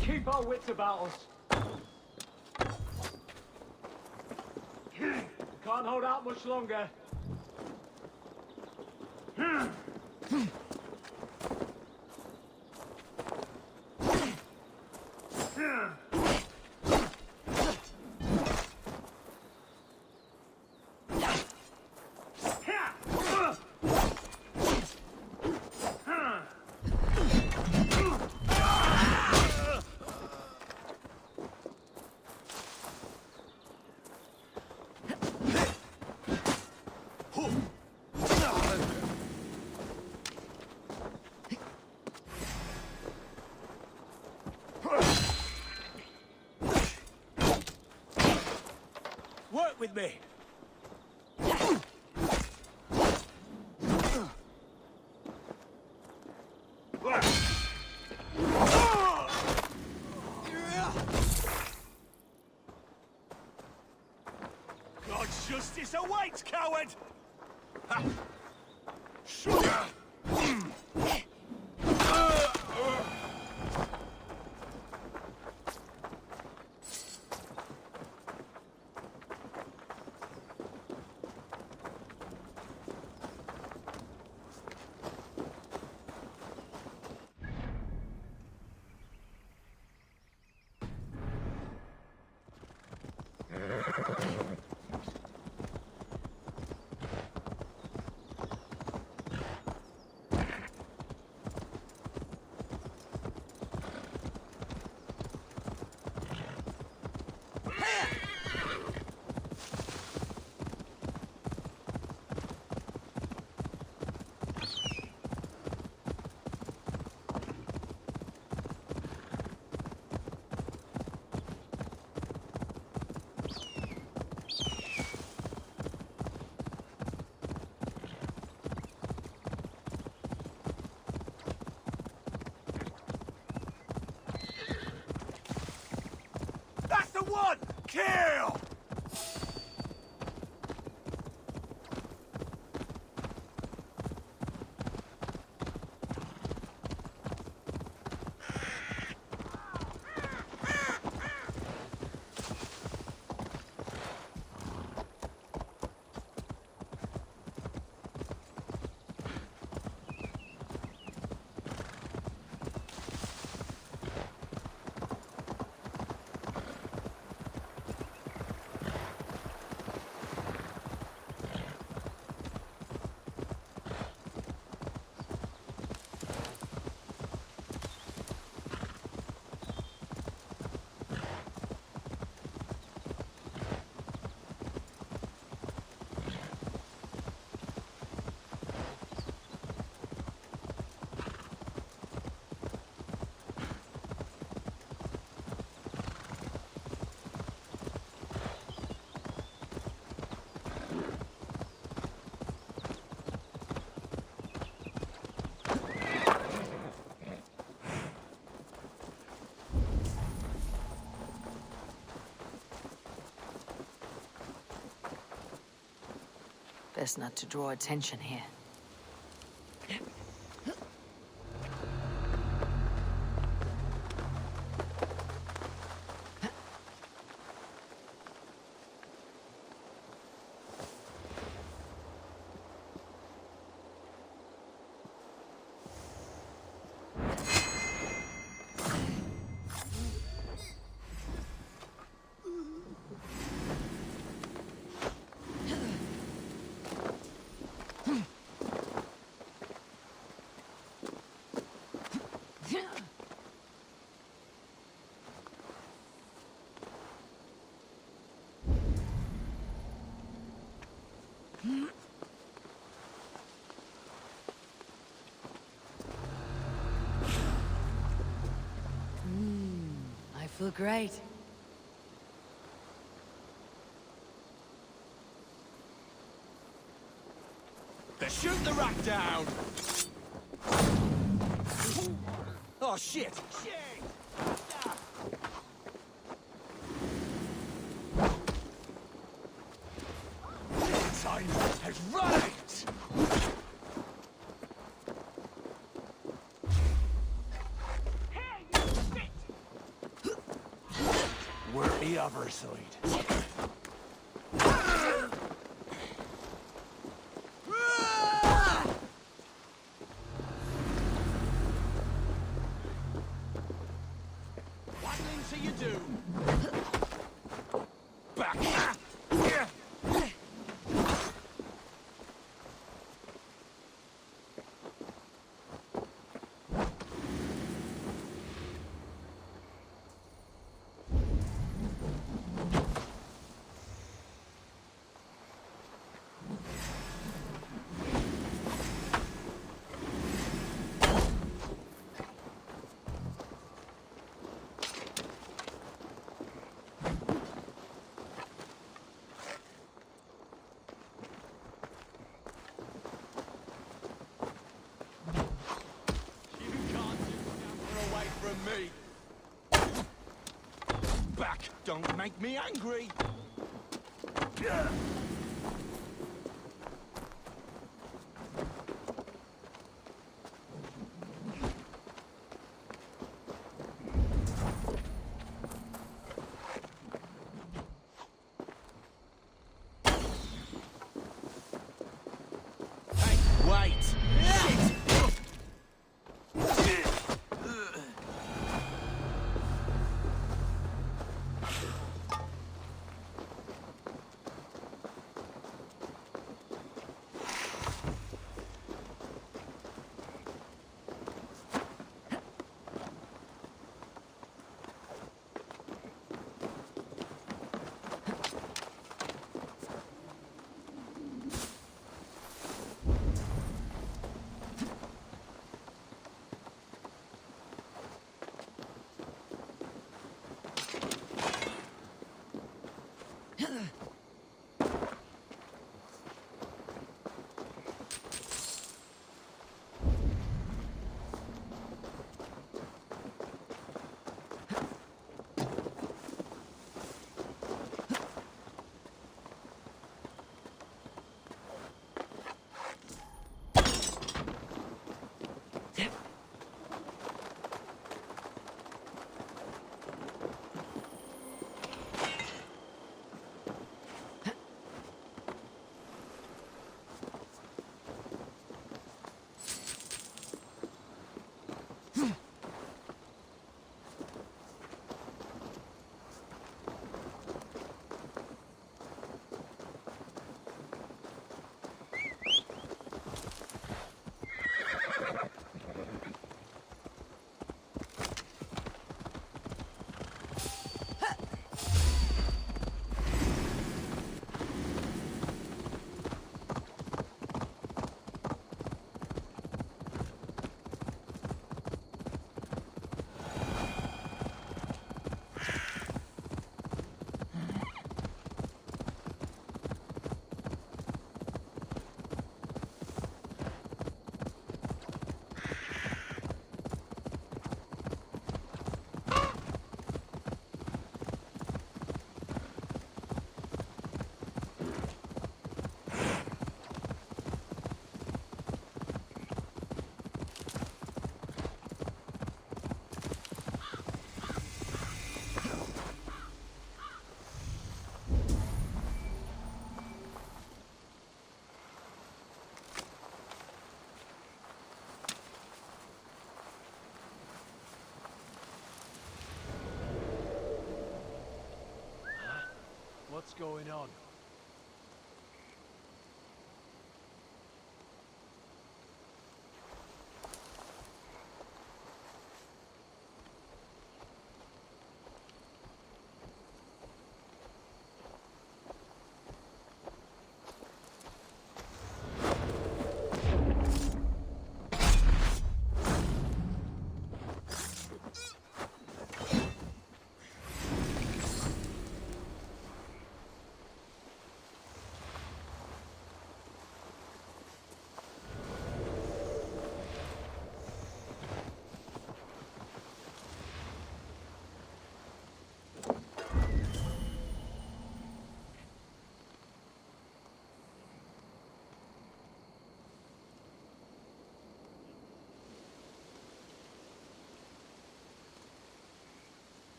Keep our wits about us. Can't hold out much longer. Work with me. God's justice awaits, coward! That's the one! Kill! Best not to draw attention here. I feel great. Shoot the rat down! Oh, shit! Time has right! We're the other side. What do you do? Back! Me. Back! Don't make me angry! Hey, wait! Shit! What's going on?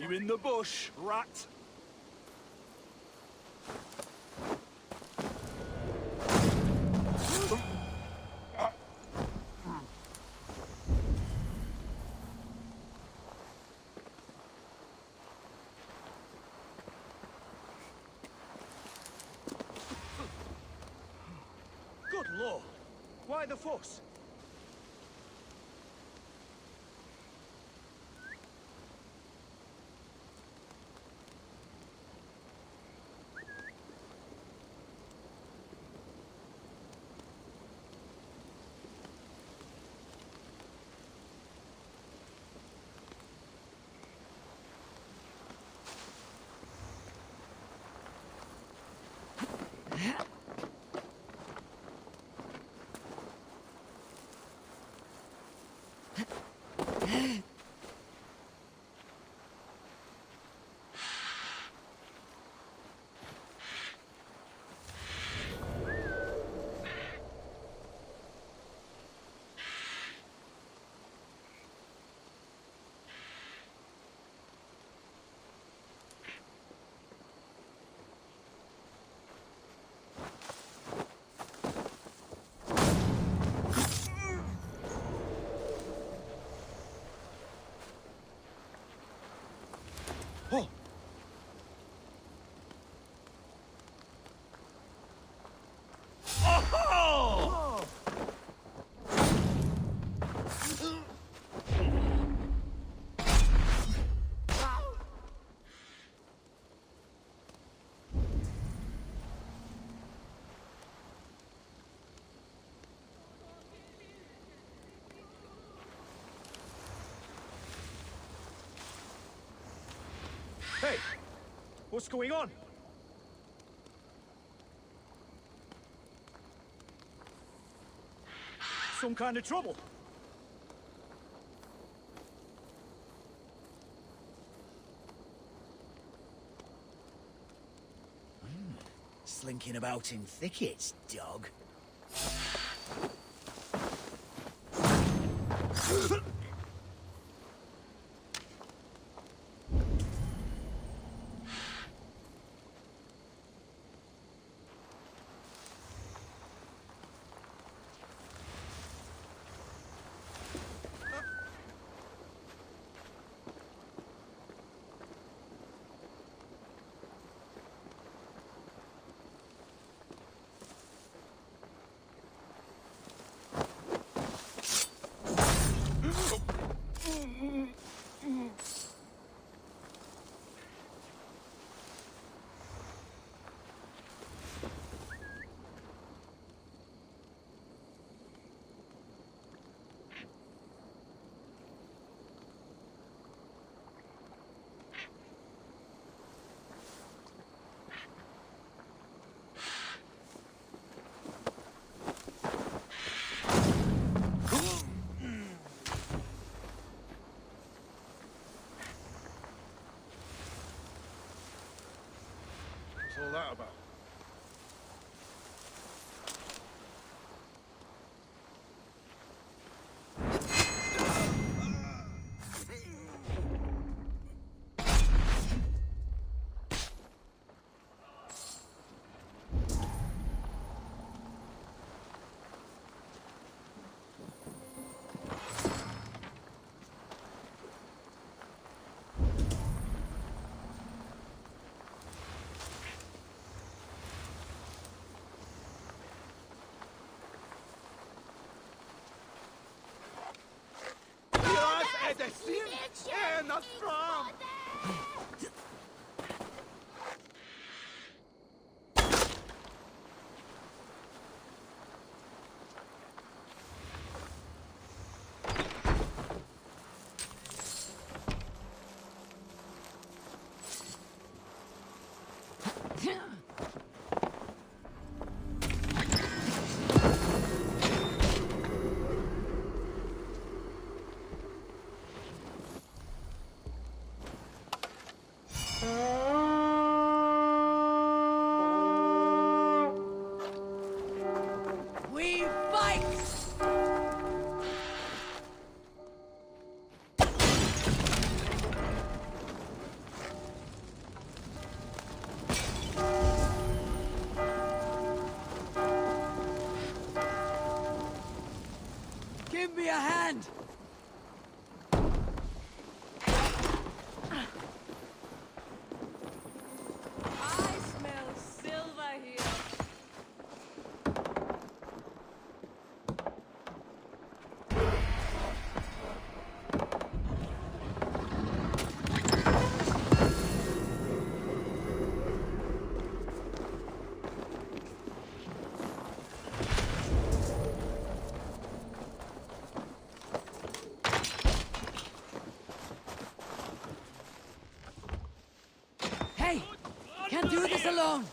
You in the bush, rat? Good lord! Why the fuss? Oh! Oh! Hey! What's going on? Some kind of trouble? Slinking about in thickets, dog. What's all that about? Give me a hand! I smell silver here. Hey! Can't do this alone!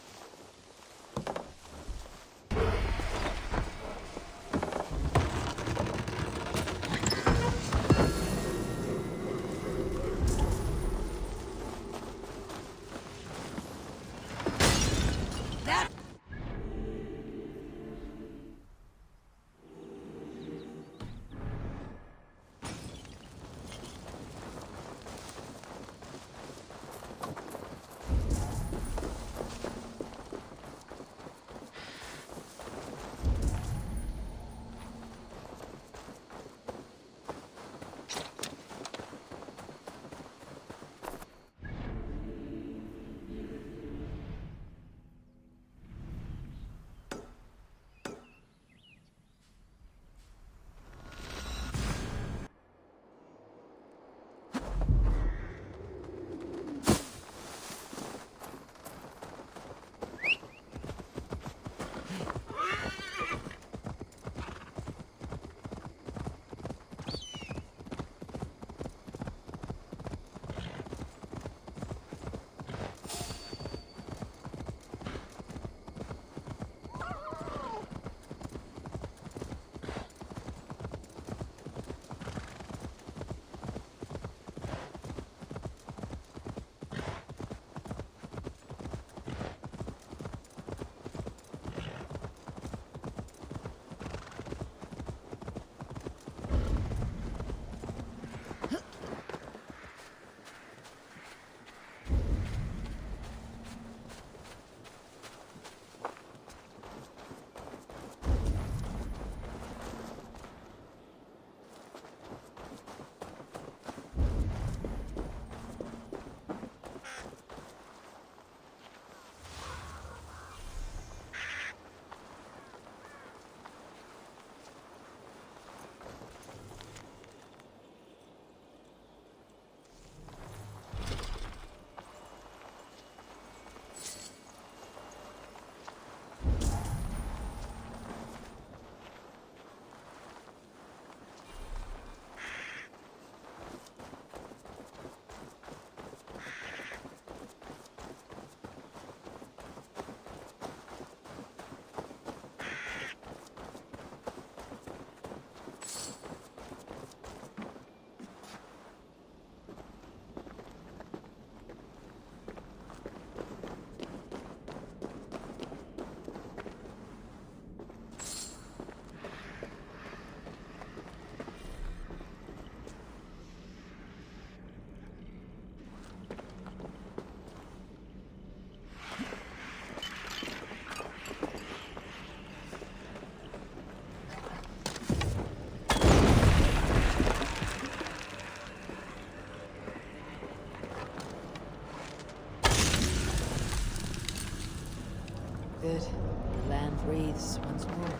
Good. The land breathes once more.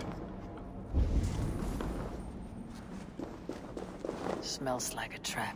Smells like a trap.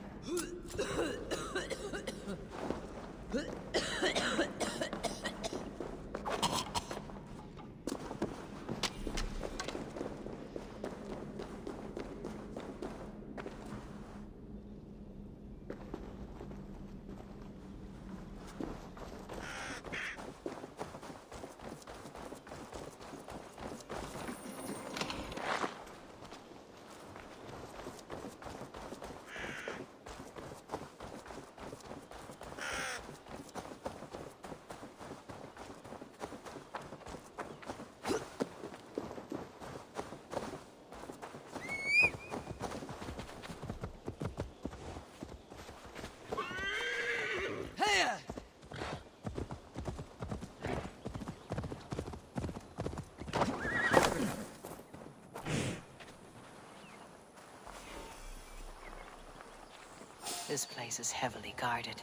This place is heavily guarded.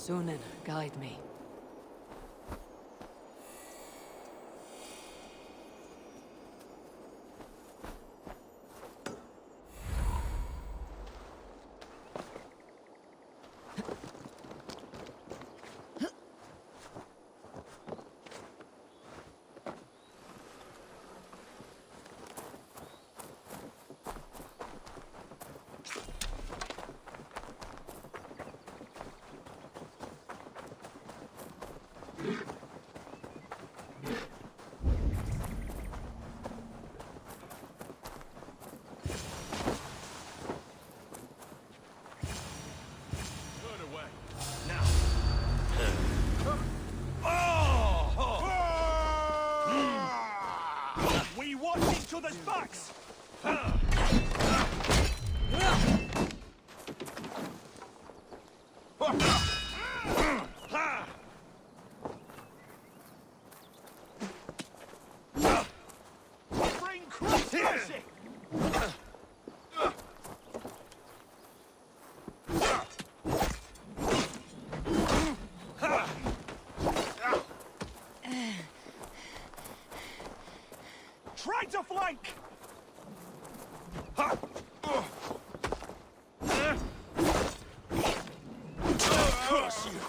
Sunan, guide me. We watch each other's backs! Bring cross mercy! Try to flank! Curse you!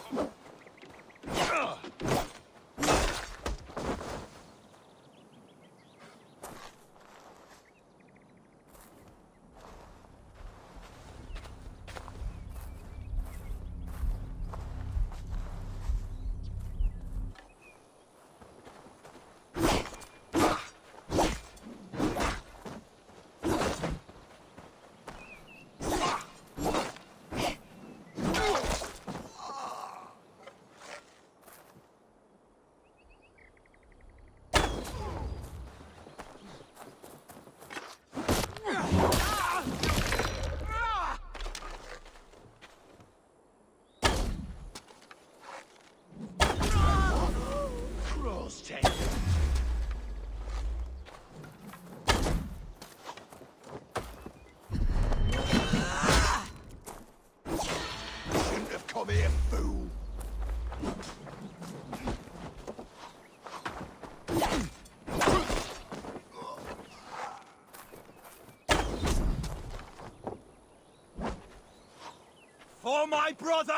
for my brother!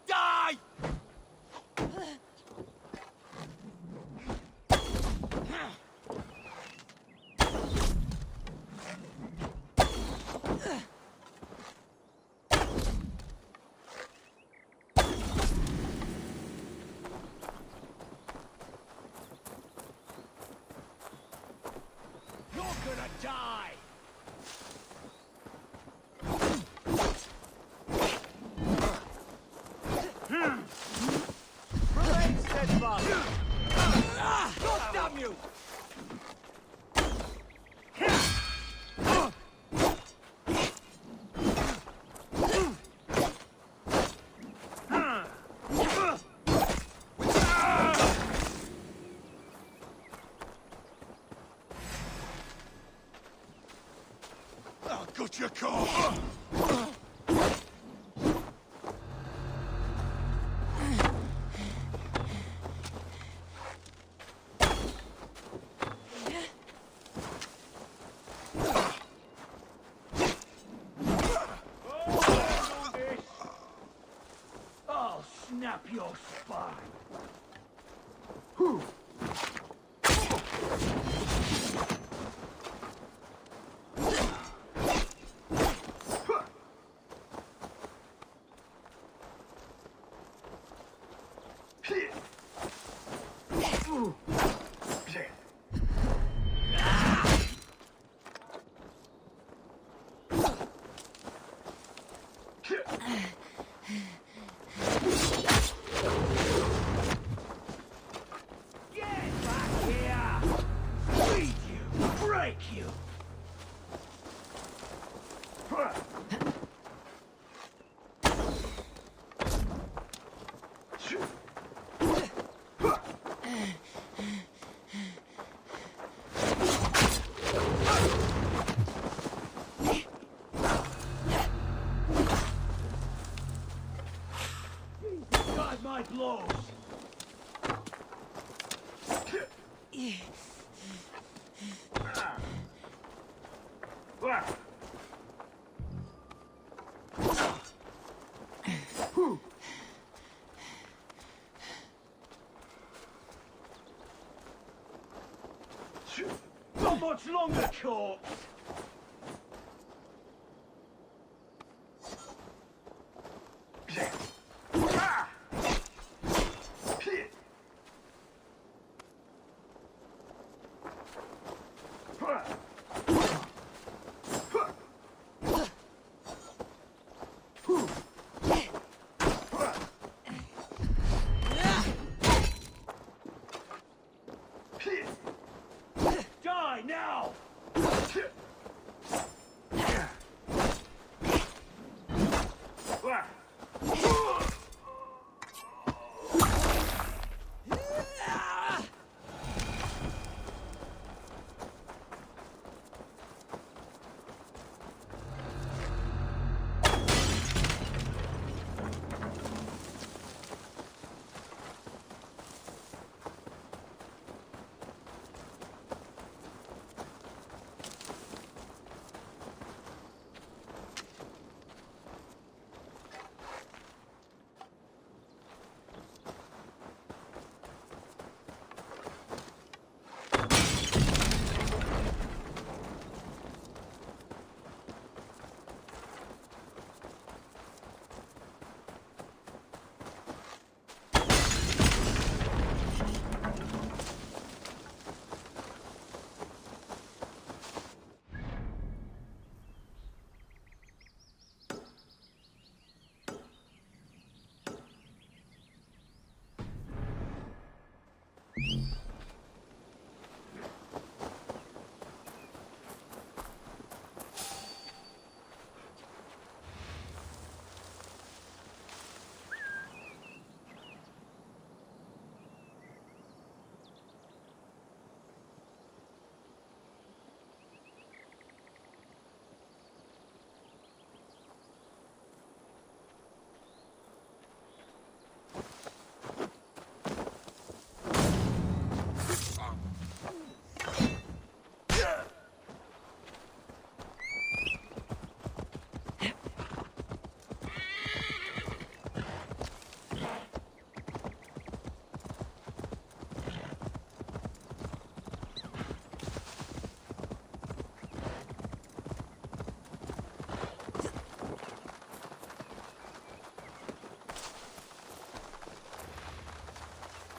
Die! You're gonna die! Remain steadfast! God damn you! I'll cut your car! I'll snap your spine. Get back here! Feed you! Break you! Guard my blows! Not much longer, corpse! Die now!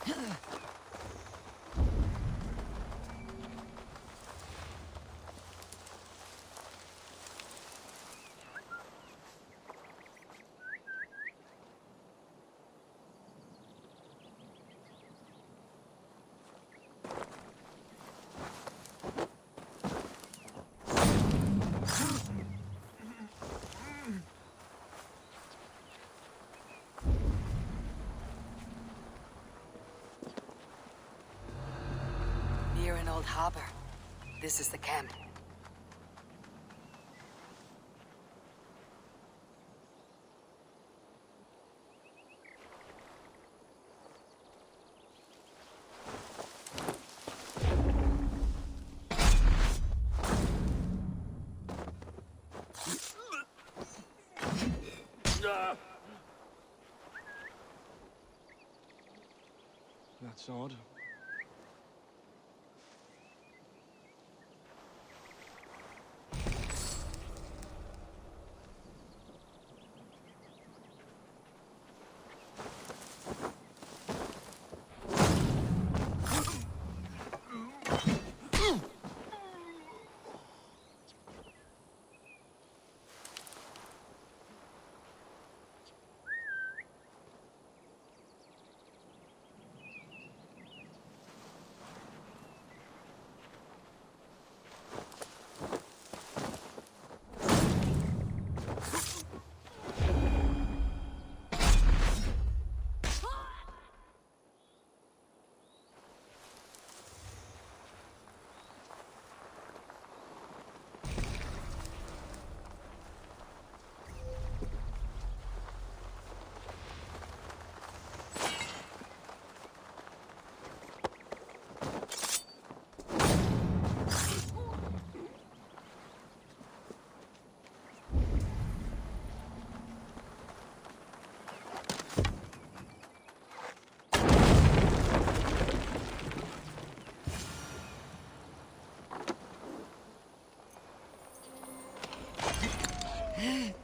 Near an old harbor. This is the camp. That's odd. Hey!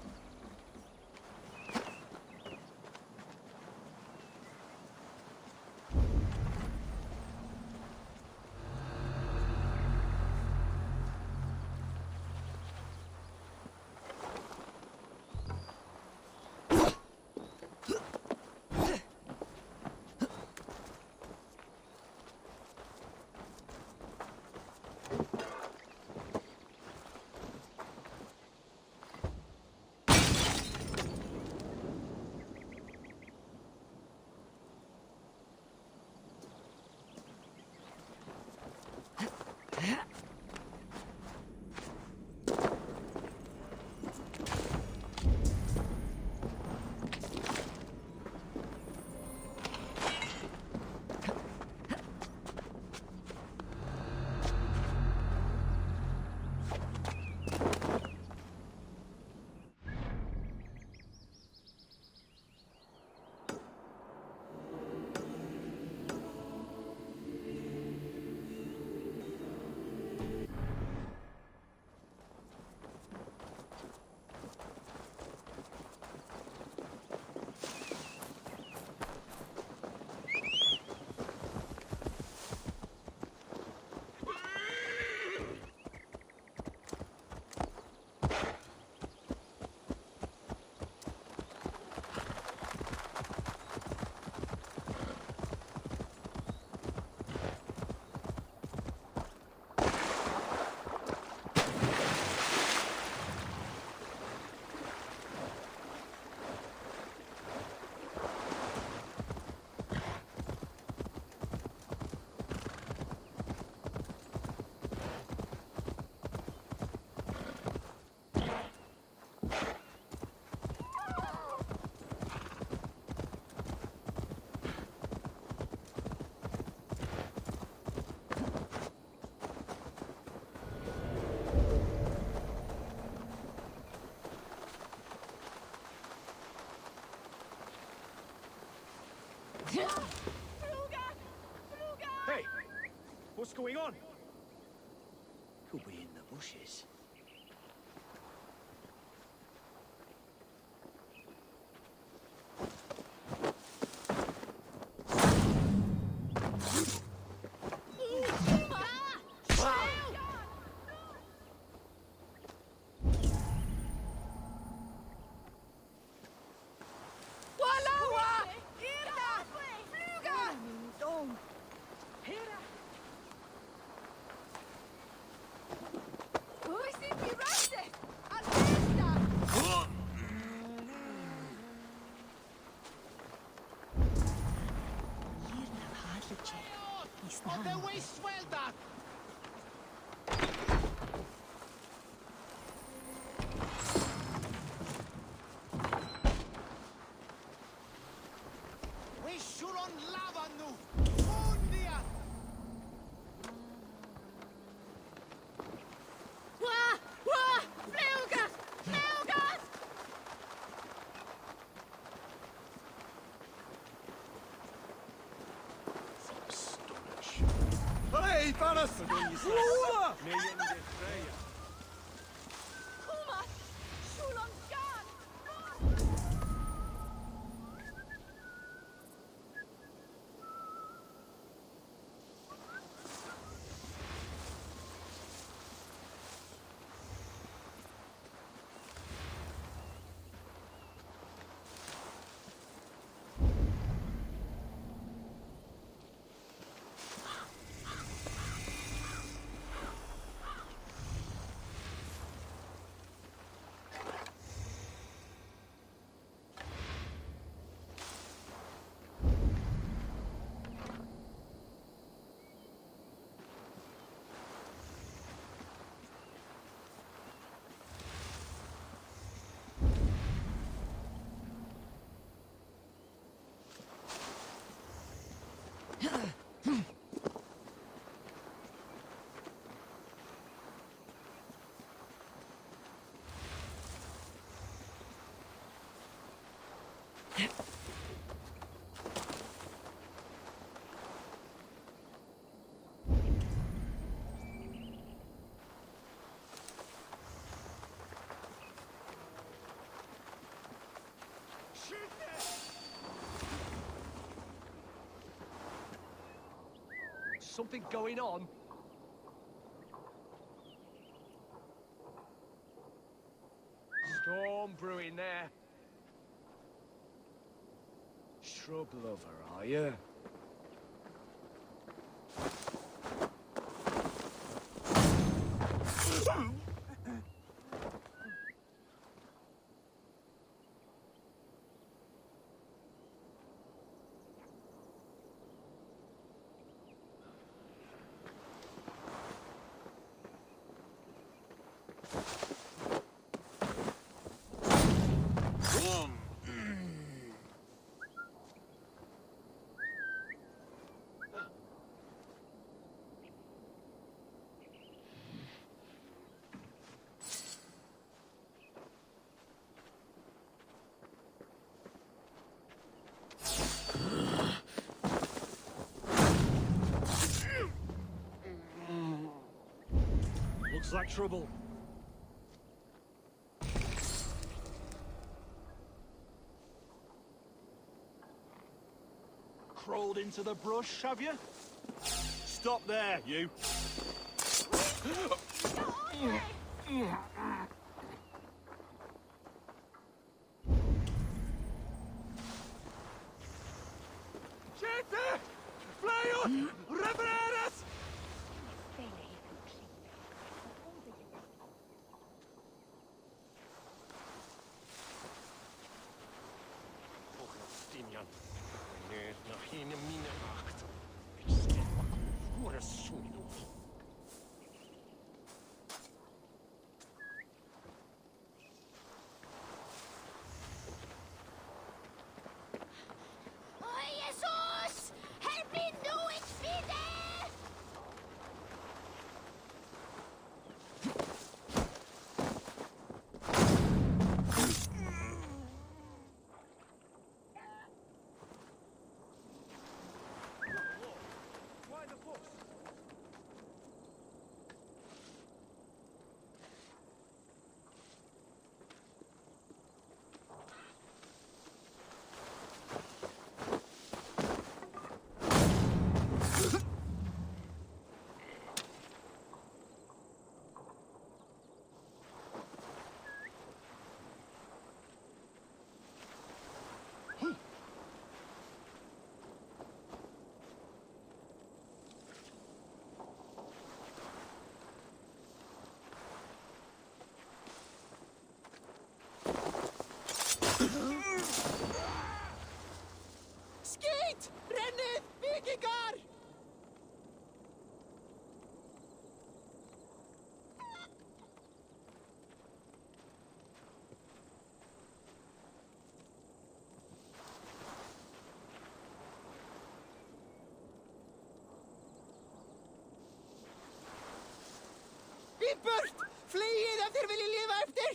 What's going on? Could be in the bushes. Of the waste well done! We should on lava nu! Mundia! Wah! Wah! Flugas! Flugas! Hey, Vanas! Kuma! Shulon Jan! Something going on? Storm brewing there. Shrub lover, are you? Looks like trouble. Crawled into the brush, have you? Stop there, you. Gente! Flyot! Revereras! Dimian. Nee, nach hin mine acht. Ich stehe vor es schon. Flyið ef þér viljið lifa eftir!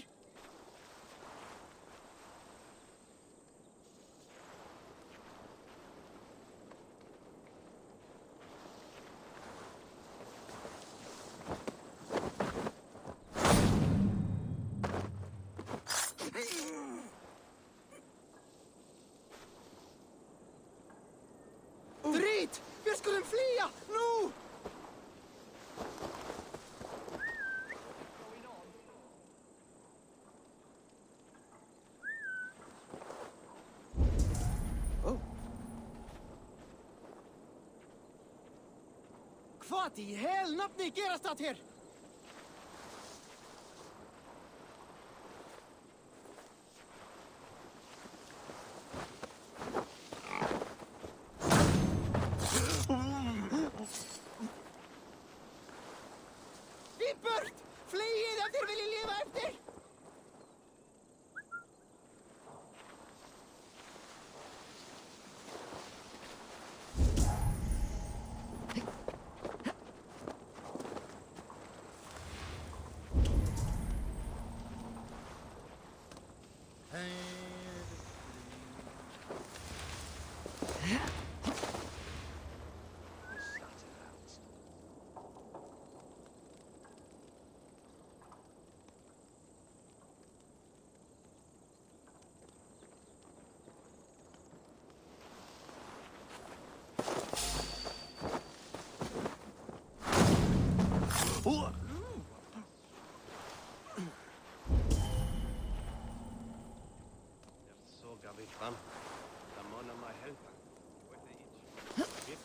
Drit! Vi skulum flýja, nú! Hvað í helnafni gerast það hér? Í burt! Flyið ef þér viljið lifa eftir!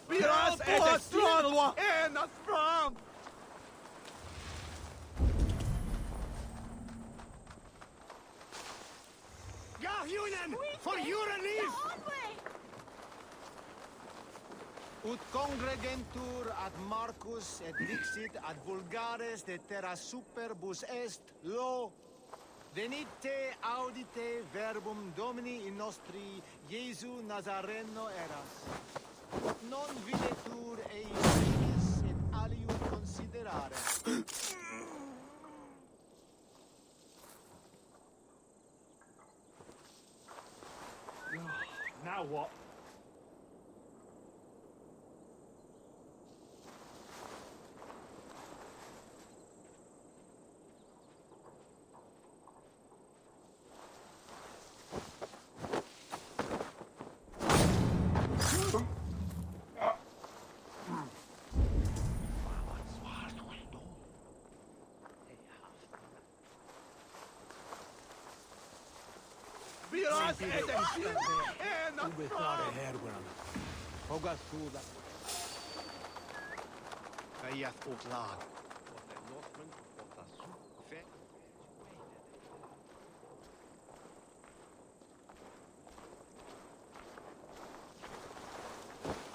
Biraz edestrålva! Enat fram! Gahjunen! For your life! Ut congregentur ad Marcus et dixit ad vulgares de terra superbus est lo venite audite verbum Domini in nostri Iesu Nazareno eras. Non videtur eis et alium considerare. Now what? Biraz edestrålva! Enat fram! Hoga suda. Fejat åt lag.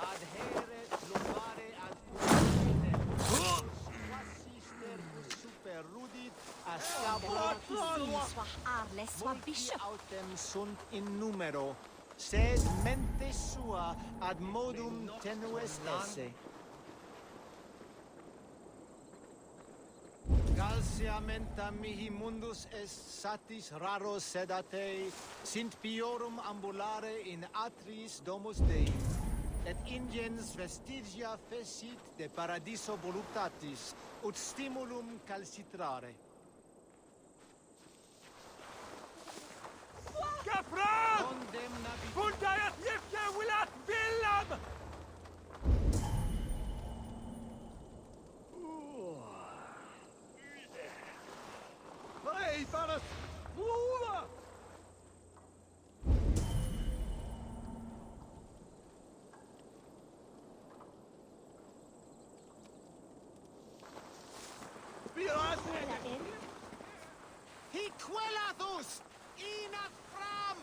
Adhere lombare ad pulsite. Quasister super rudit a scabula. Multi autem sunt in numero, sed mente sua ad modum tenues esse. Galsia menta mihi mundus est satis raro sedate, sint piorum ambulare in atris domus Dei, et ingens vestigia fecit de paradiso voluptatis, ut stimulum calcitrare. Kapran! Fundajat jifja wilat billam! Hej, paras! Flora! Biraz Hic quelatus! Inat fram!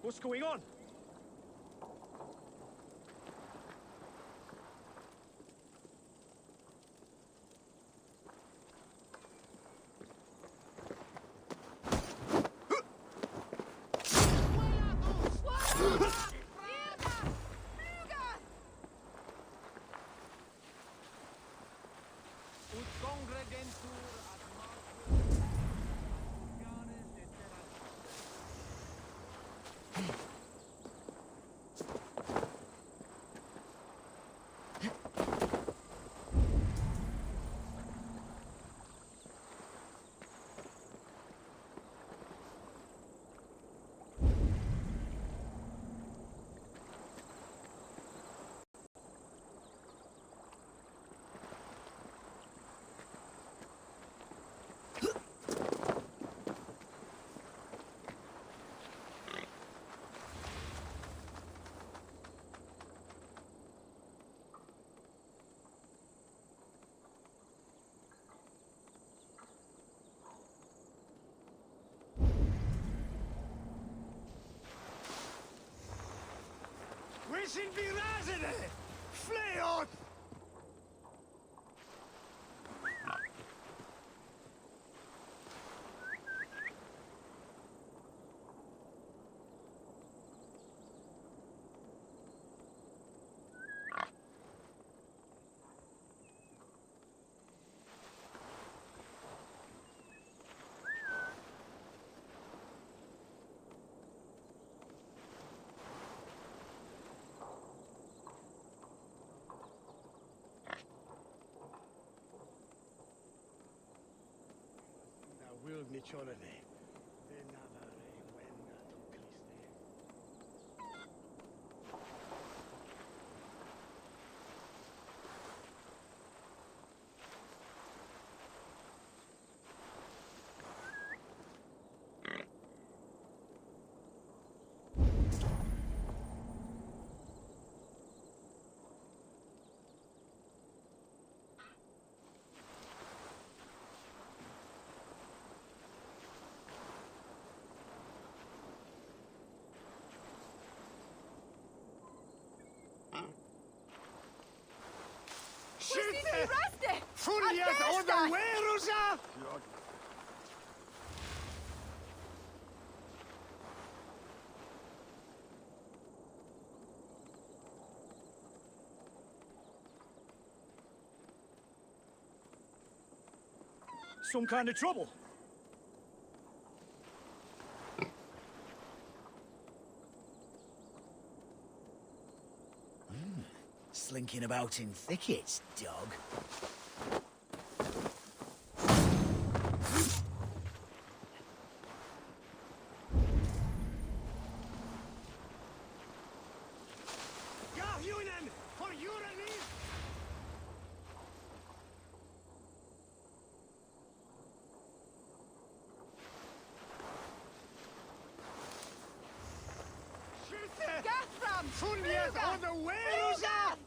What's going on? Wishing vi rasende! Fly on! Will ničorene. Skytte! Fuljet onder Werusa! Some kind of trouble? Slinking about in thickets, dog. Fuljet onder Werusa!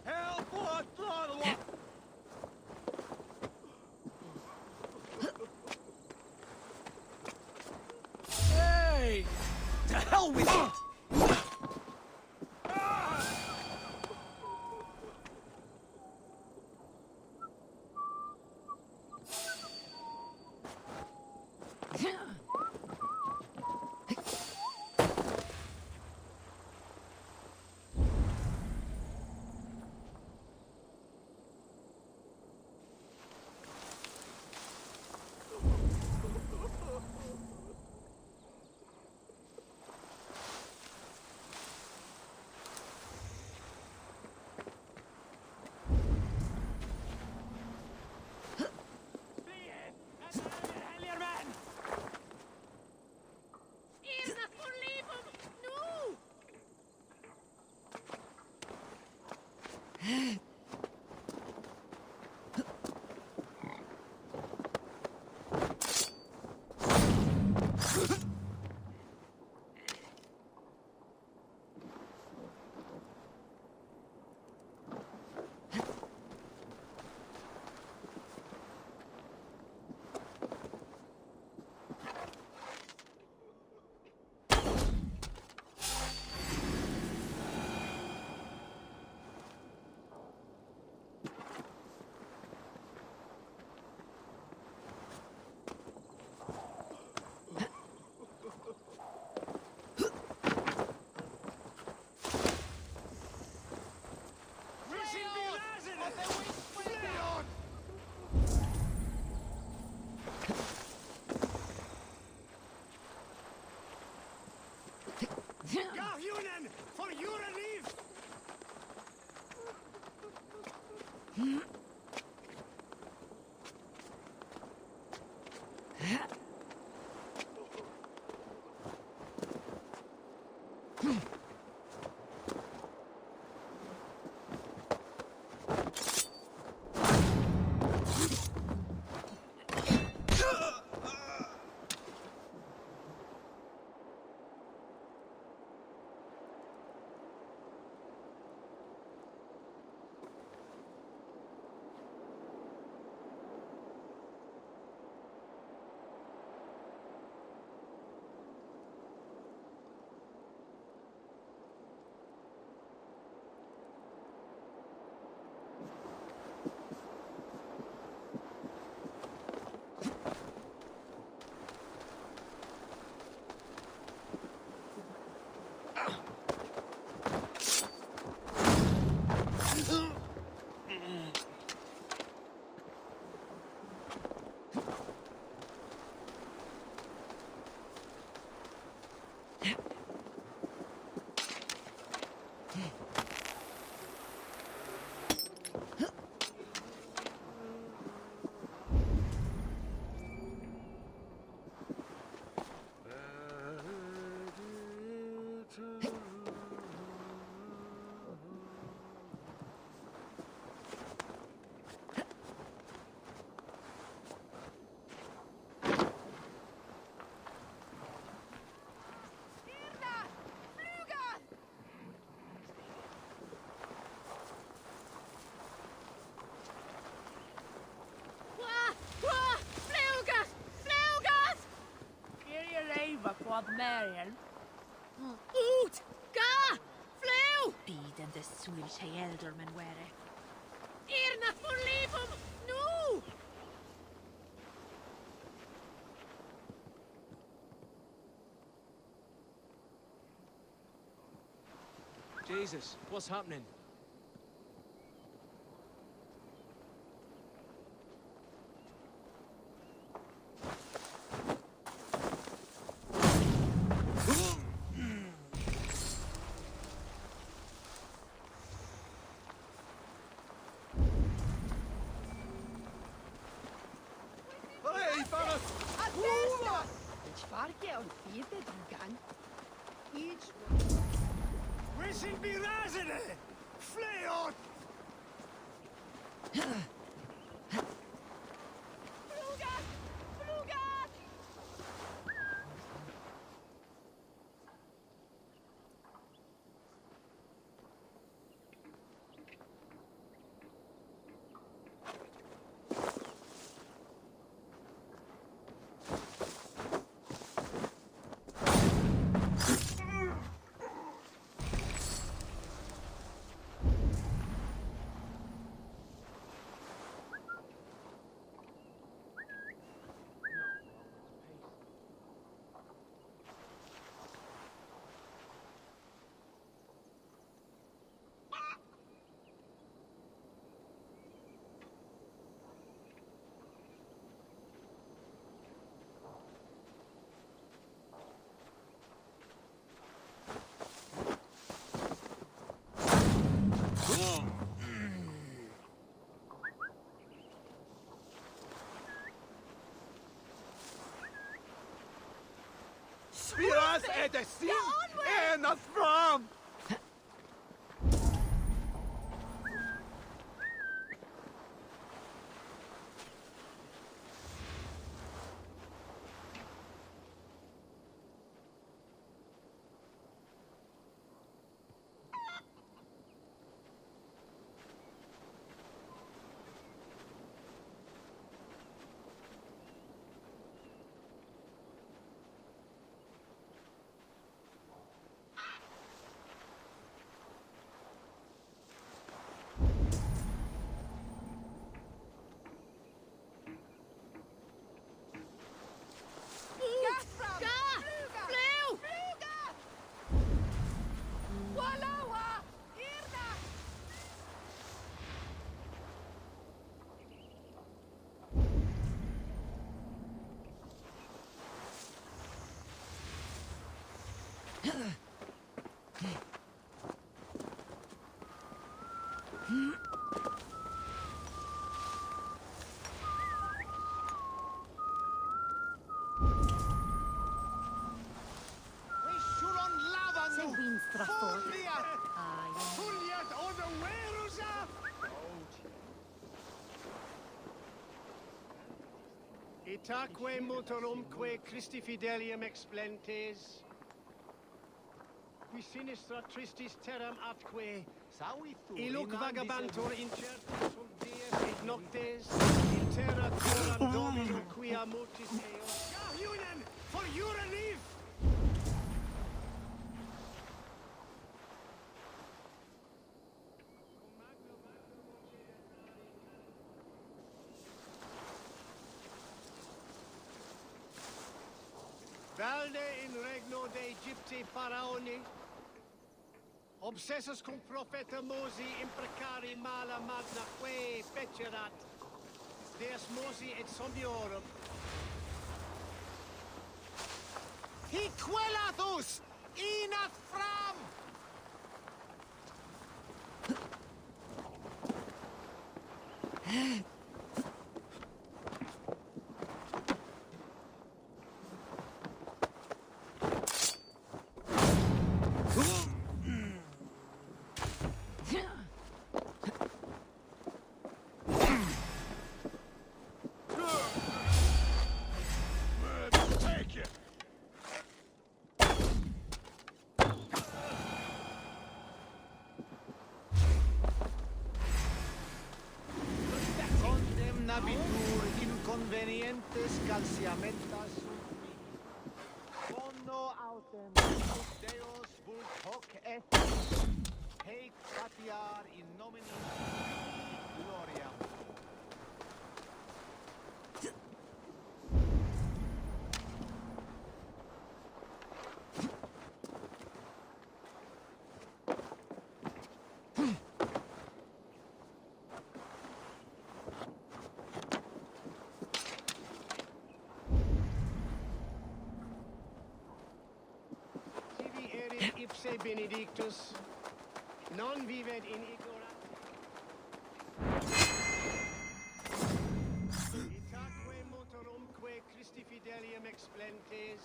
Help! What? Hey! To hell with it! Quad Marian. Oot! Ga! Flew! Byd and the Swedish elderman were. Irna for leave him! No! Jesus, what's happening? Wishing me resident! Flee on! Spiras edessin en att fram! Itaque motorumque Christi fidelium explentes. Qui sinistra tristis terram atque. Illuc vagabantur incertis sunt dies et noctes. In terra coram domino quia multis eos. Ja, Junen, for your relief! Valde in regno de Egypti Pharaoni. Obsessus cum profeta Mosi imprecari mala magna que fecerat. Deus Mosi et somniorum. Hic quelatus inat fram! Condemnabitur inconvenientes calciamentas Bono autem Deus vult hoc et Heic patiar in nomine Gloriam. Ipse benedictus, non vivet in ignorantia. Itaque motorumque Christi fidelium explentes.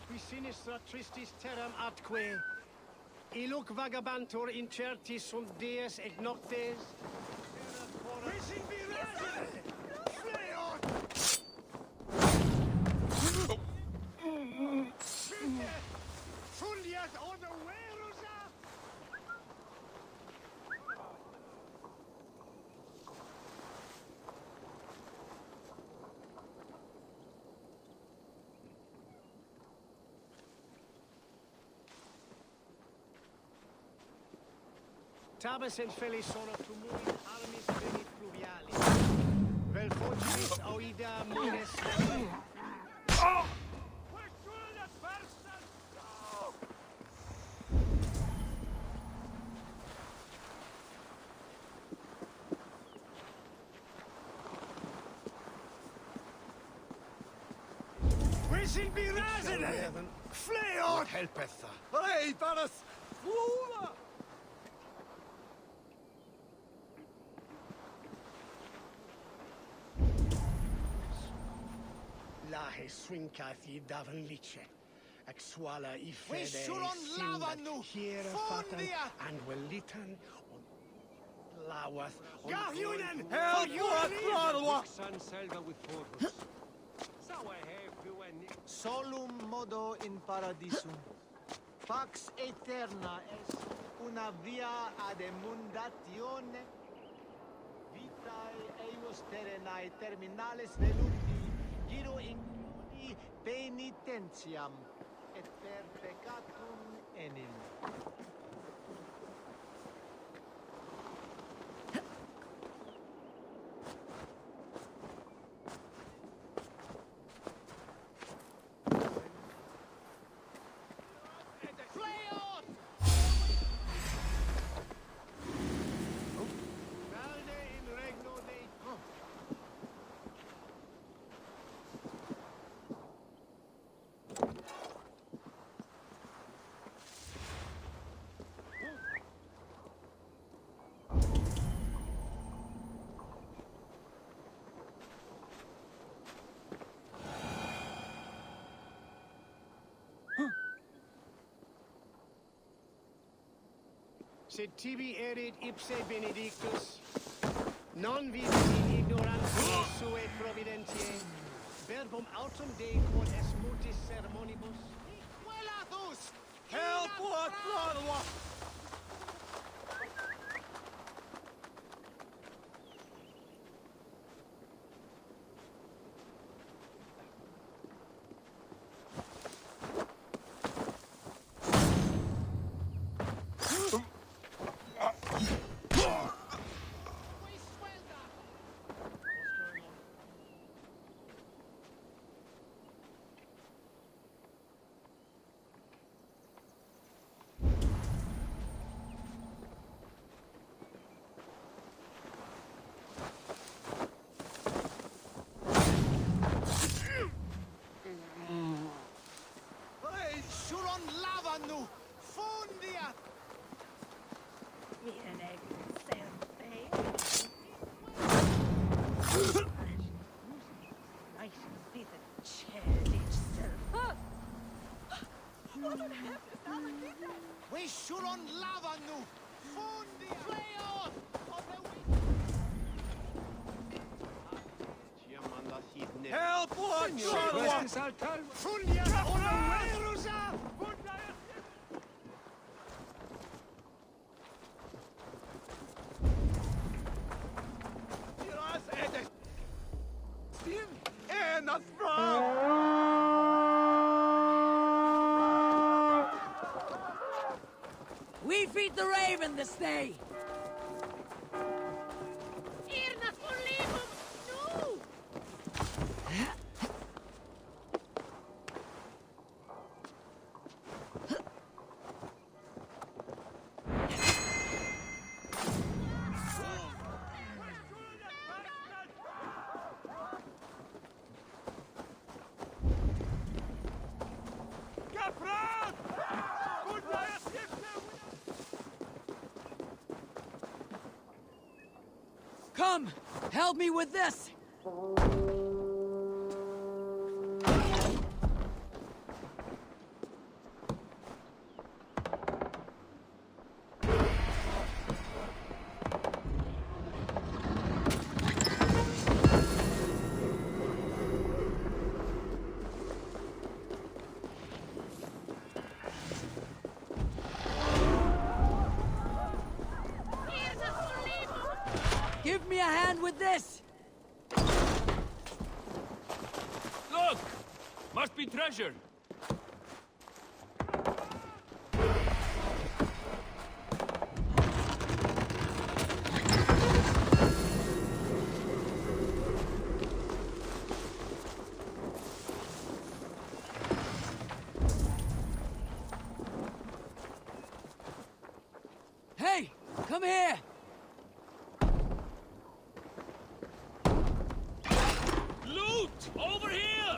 Qui sinistra tristis terram atque. Illuc vagabantur incertis sunt dies et noctes. Wishing be resident! Fleot! Fuliat oder Werusa! Tabes et felis sono tumuli armis venit fluvialis. Vel focilis oida munes. Oh! Wishing be resident! Fleot! Helpeth! Hey, Paris! Fula! Lahe swincathi davan lice. Exuala I fede sindat hiera fatan and welitan lawath Gahunen! Help for San selva with forward. Solum modo in paradisum. Pax eterna est una via ad emundatione. Vitae eius terrenae terminales veluti, giro includi penitentiam, et per peccatum enim. Sed tibi erit ipse benedictus, non vivit in ignorantia sue providentiae. Verbum autum Dei quod est mutis sermonibus. Quelatus! Help what, brother? Suron lavanu! Fundia! We Suron lavanu! Fundia! Freon! Help what, brother? Fundia! Onoverusa! We feed the raven this day. Irna fullibum! No! Come, help me with this. Give me a hand with this! Look! Must be treasure. Hey, come here! Loot! Over here!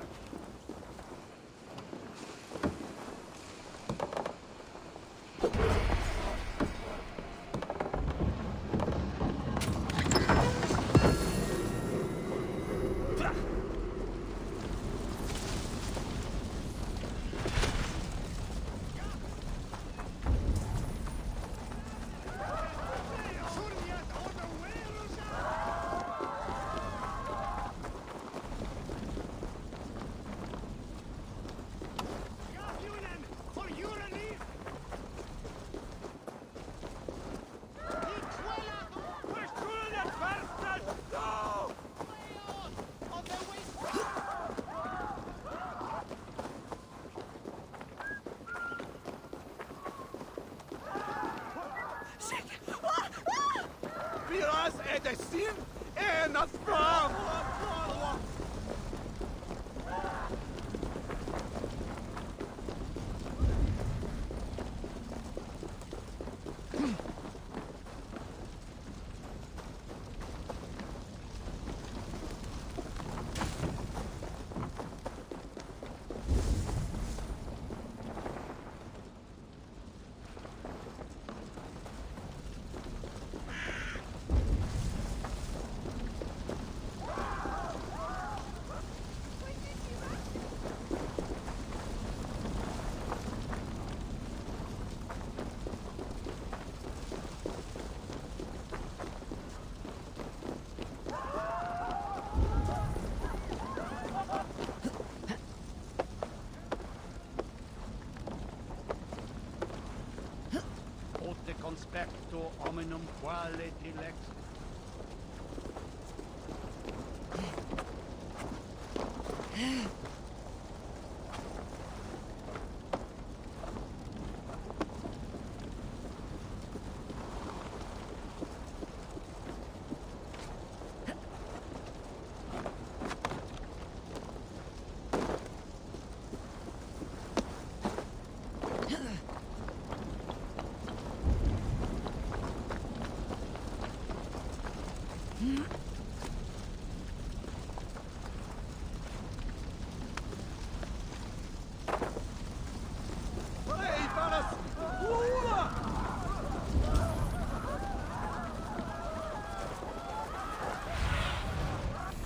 Sto hominum quale dilex.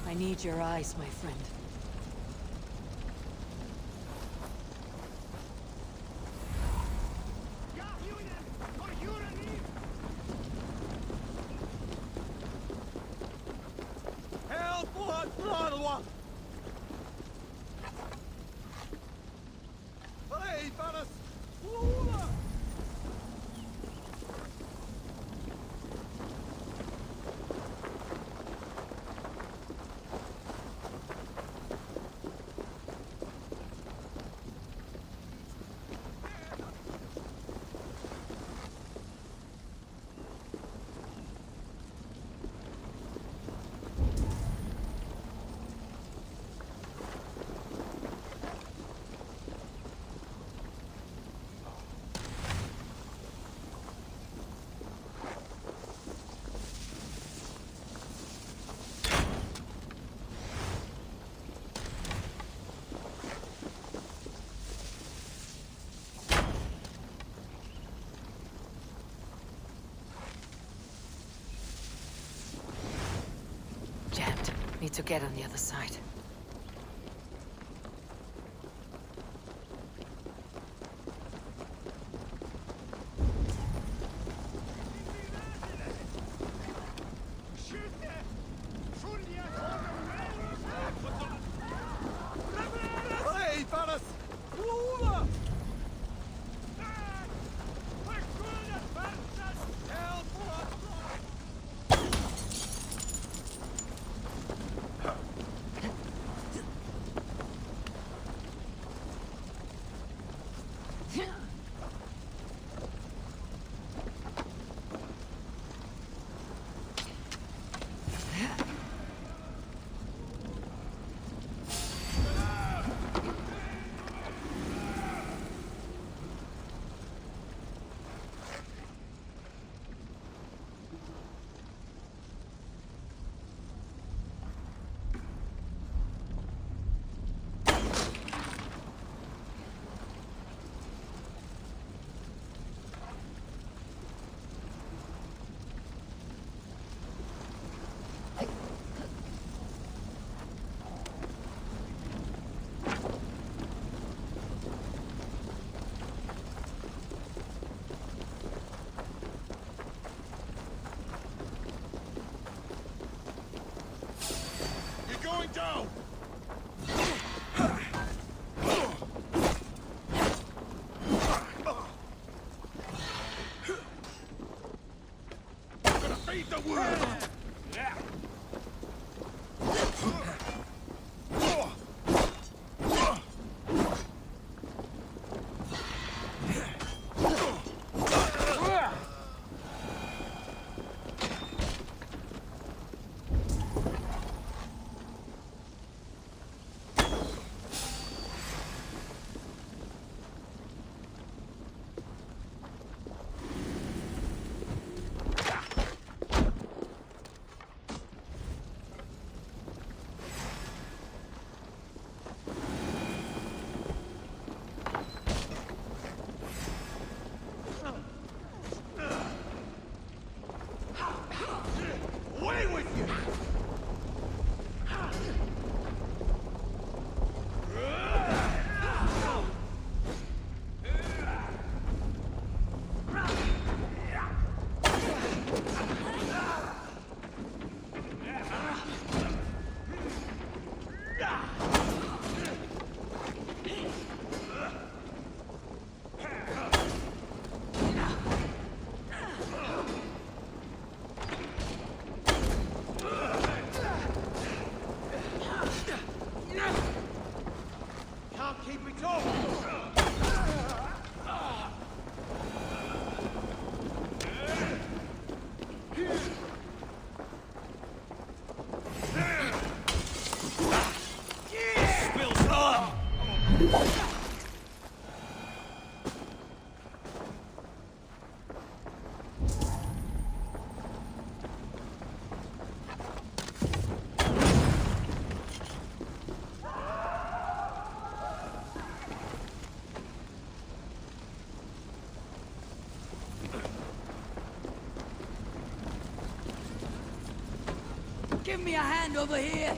I need your eyes, my friend. Jammed. Need to get on the other side. Going down! I'm gonna feed the world! Give me a hand over here!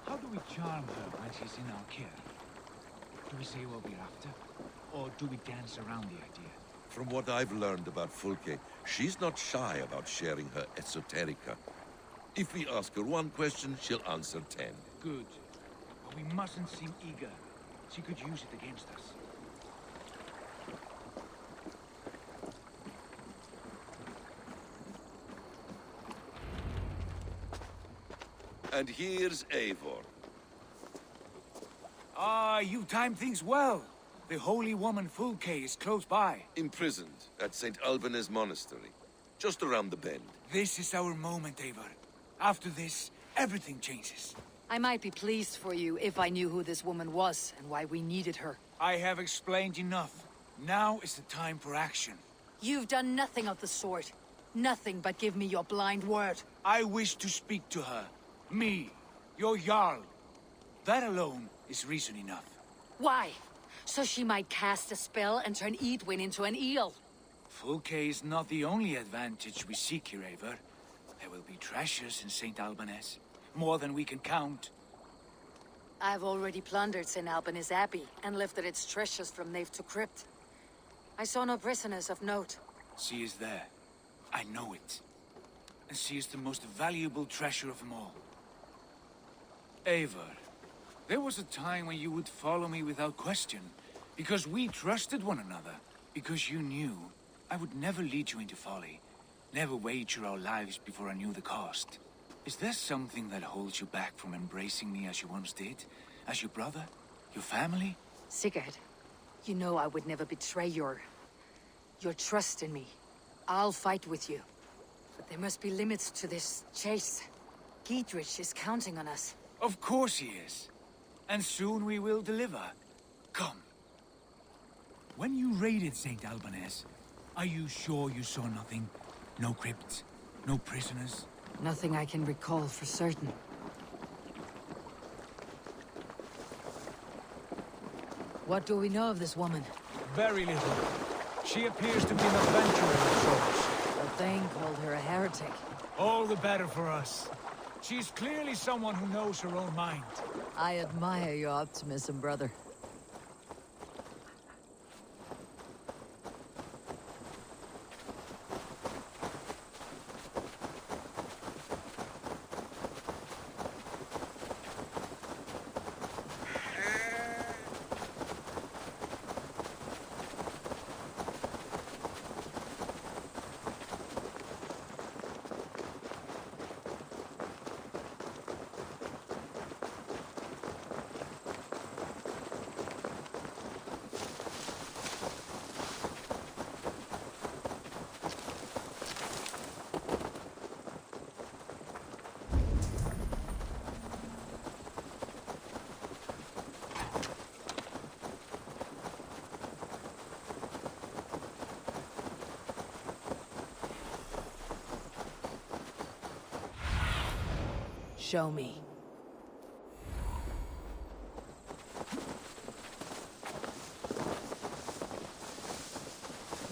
How do we charm her when she's in our care? Do we say what we're after? Or do we dance around the idea? From what I've learned about Fulke, she's not shy about sharing her esoterica. If we ask her one question, she'll answer 10. Good. But we mustn't seem eager. She could use it against us. And here's Eivor. Ah, you timed things well. The holy woman Fulke is close by. Imprisoned at St. Alban's Monastery, just around the bend. This is our moment, Eivor. After this, everything changes. I might be pleased for you if I knew who this woman was and why we needed her. I have explained enough. Now is the time for action. You've done nothing of the sort. Nothing but give me your blind word. I wish to speak to her. Me, your Jarl. That alone is reason enough. Why? So she might cast a spell and turn Edwin into an eel. Fulke is not the only advantage we seek here, Eivor. There will be treasures in St. Alban's. More than we can count. I've already plundered St. Alban's Abbey and lifted its treasures from nave to crypt. I saw no prisoners of note. She is there. I know it. And she is the most valuable treasure of them all. Eivor, there was a time when you would follow me without question, because we trusted one another, because you knew I would never lead you into folly, never wager our lives before I knew the cost. Is there something that holds you back from embracing me as you once did? As your brother? Your family? Sigurd, you know I would never betray your trust in me. I'll fight with you. But there must be limits to this chase. Giedrich is counting on us. Of course he is. And soon we will deliver. Come. When you raided St. Alban's, are you sure you saw nothing? No crypts? No prisoners? Nothing I can recall for certain. What do we know of this woman? Very little. She appears to be an adventurer of sorts. The Thane called her a heretic. All the better for us. She's clearly someone who knows her own mind. I admire your optimism, brother. Show me.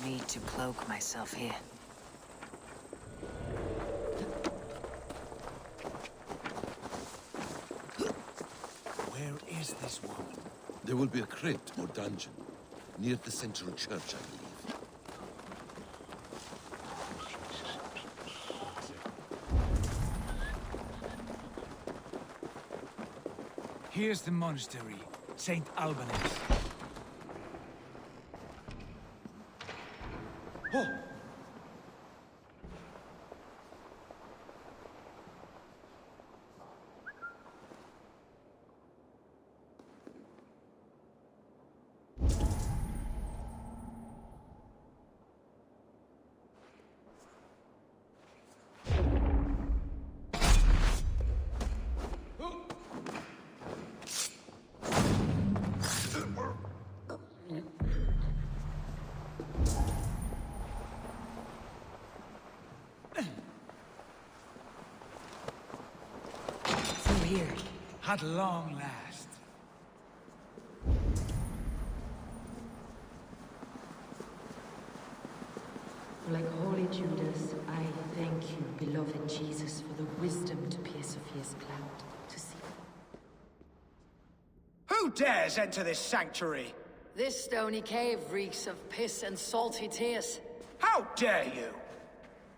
Need to cloak myself here. Where is this woman? There will be a crypt or dungeon near the central church, I believe. Here's the monastery, St. Alban's. Oh! here, at long last. Like holy Judas, I thank you, beloved Jesus, for the wisdom to pierce a fierce cloud, to see. Who dares enter this sanctuary? This stony cave reeks of piss and salty tears. How dare you?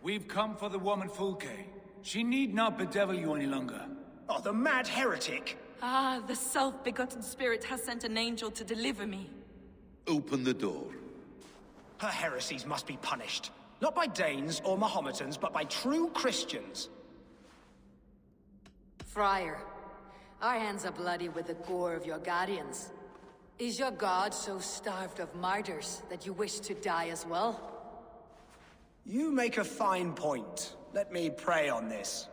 We've come for the woman Fulke. She need not bedevil you any longer. Oh, the mad heretic! Ah, the self-begotten spirit has sent an angel to deliver me. Open the door. Her heresies must be punished. Not by Danes or Mahometans, but by true Christians. Friar, our hands are bloody with the gore of your guardians. Is your god so starved of martyrs that you wish to die as well? You make a fine point. Let me pray on this.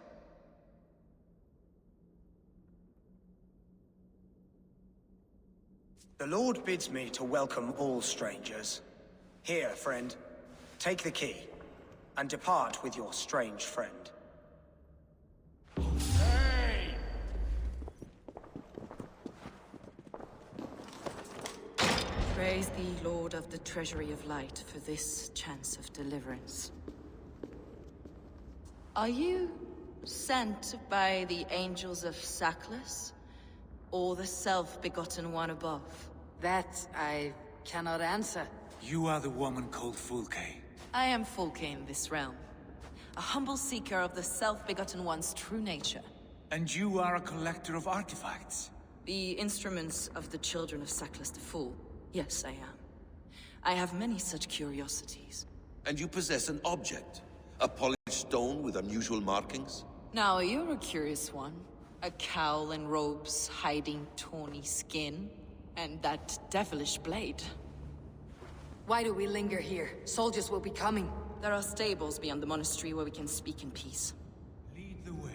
The Lord bids me to welcome all strangers. Here, friend, take the key, and depart with your strange friend. Hey! Praise thee, Lord of the Treasury of Light, for this chance of deliverance. Are you sent by the angels of Sackless, or the self-begotten one above? That I cannot answer. You are the woman called Fulke. I am Fulke in this realm, a humble seeker of the self-begotten one's true nature. And you are a collector of artifacts? The instruments of the children of Sackless the Fool. Yes, I am. I have many such curiosities. And you possess an object? A polished stone with unusual markings? Now, you're a curious one. A cowl and robes hiding tawny skin, and that devilish blade. Why do we linger here? Soldiers will be coming. There are stables beyond the monastery where we can speak in peace. Lead the way.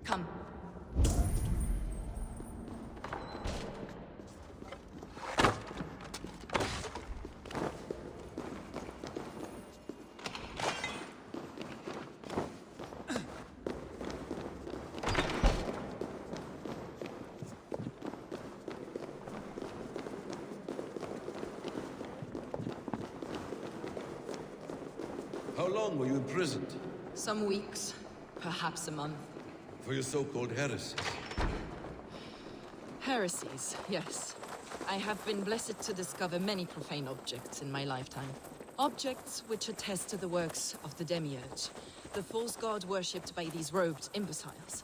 Come. How long were you imprisoned? Some weeks, perhaps a month. For your so-called heresies? Heresies, yes. I have been blessed to discover many profane objects in my lifetime. Objects which attest to the works of the Demiurge, the false god worshipped by these robed imbeciles.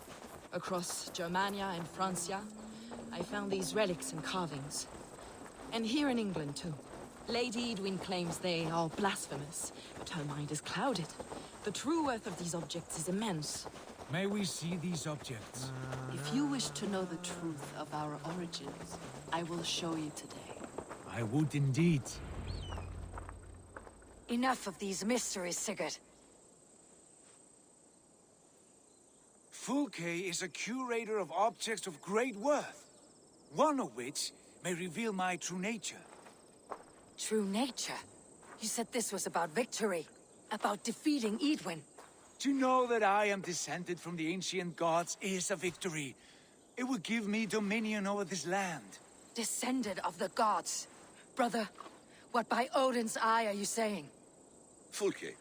Across Germania and Francia, I found these relics and carvings. And here in England, too. Lady Edwin claims they are blasphemous, but her mind is clouded. The true worth of these objects is immense. May we see these objects? If you wish to know the truth of our origins, I will show you today. I would indeed. Enough of these mysteries, Sigurd. Fulke is a curator of objects of great worth, one of which may reveal my true nature. True nature? You said this was about victory, about defeating Edwin. To know that I am descended from the ancient gods is a victory. It will give me dominion over this land. Descended of the gods. Brother, what by Odin's eye are you saying? Fulke,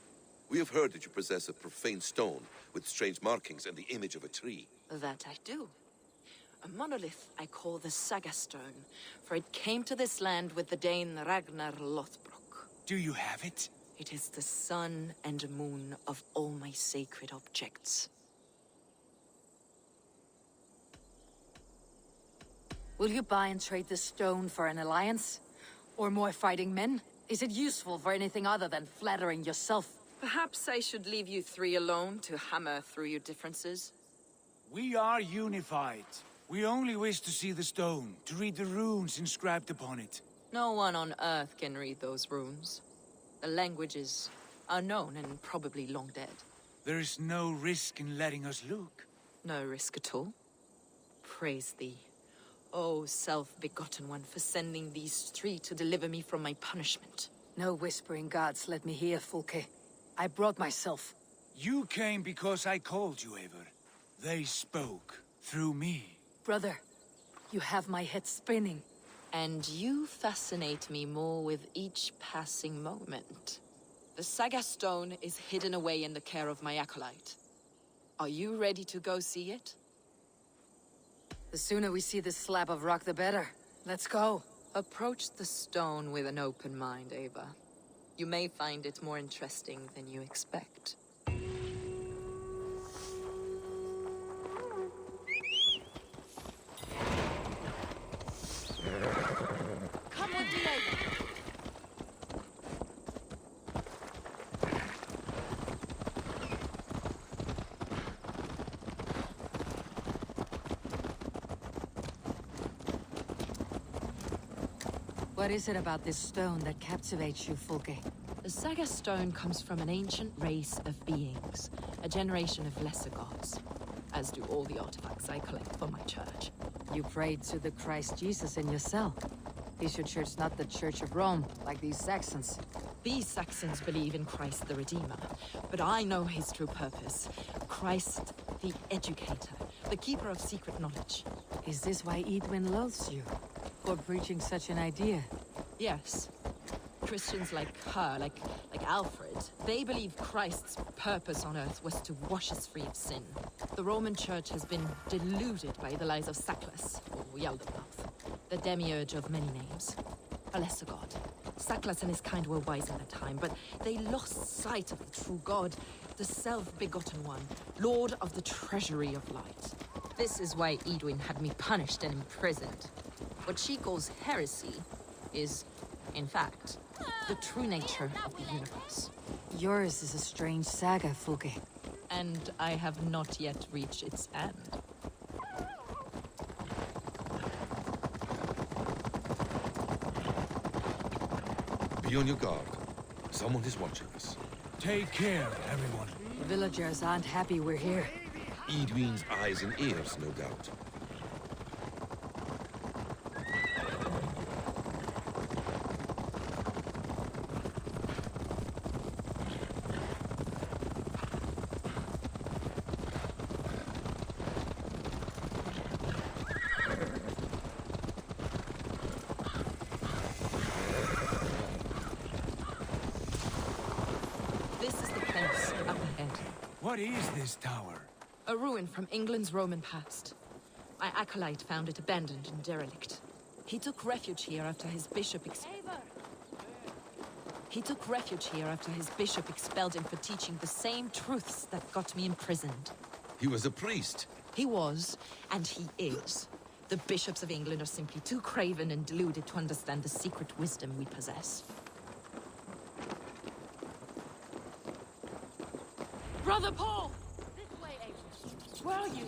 we have heard that you possess a profane stone with strange markings and the image of a tree. That I do. A monolith I call the Saga Stone, for it came to this land with the Dane Ragnar Lothbrok. Do you have it? It is the sun and moon of all my sacred objects. Will you buy and trade this stone for an alliance? Or more fighting men? Is it useful for anything other than flattering yourself? Perhaps I should leave you three alone to hammer through your differences. We are unified. We only wish to see the stone, to read the runes inscribed upon it. No one on Earth can read those runes. The language is unknown and probably long dead. There is no risk in letting us look. No risk at all. Praise thee, O self-begotten one, for sending these three to deliver me from my punishment. No whispering gods let me hear, Fulke. I brought myself. You came because I called you, Eivor. They spoke through me. Brother, you have my head spinning. And you fascinate me more with each passing moment. The Saga Stone is hidden away in the care of my acolyte. Are you ready to go see it? The sooner we see this slab of rock, the better. Let's go. Approach the stone with an open mind, Ava. You may find it more interesting than you expect. Come with me, Ava. What is it about this stone that captivates you, Fulke? The Saga Stone comes from an ancient race of beings, a generation of lesser gods, as do all the artifacts I collect for my church. You prayed to the Christ Jesus in your cell. Is your church not the Church of Rome, like these Saxons? These Saxons believe in Christ the Redeemer, but I know his true purpose. Christ the Educator, the keeper of secret knowledge. Is this why Edwin loathes you? For preaching such an idea? Yes. Christians like her, like Alfred, they believe Christ's purpose on earth was to wash us free of sin. The Roman Church has been deluded by the lies of Saclas, or Yaldabaoth, the demiurge of many names. A lesser god. Saclas and his kind were wise in their time, but they lost sight of the true god, the self-begotten one, lord of the treasury of light. This is why Edwin had me punished and imprisoned. What she calls heresy is, in fact, the true nature of the universe. Yours is a strange saga, Fulke. And I have not yet reached its end. Be on your guard. Someone is watching us. Take care, everyone. The villagers aren't happy we're here. Edwin's eyes and ears, no doubt. What is this tower? A ruin from England's Roman past. My acolyte found it abandoned and derelict. He took refuge here after his bishop expelled him for teaching the same truths that got me imprisoned. He was a priest. He was, and he is. The bishops of England are simply too craven and deluded to understand the secret wisdom we possess. Brother Paul! This way, Ava. Where are you?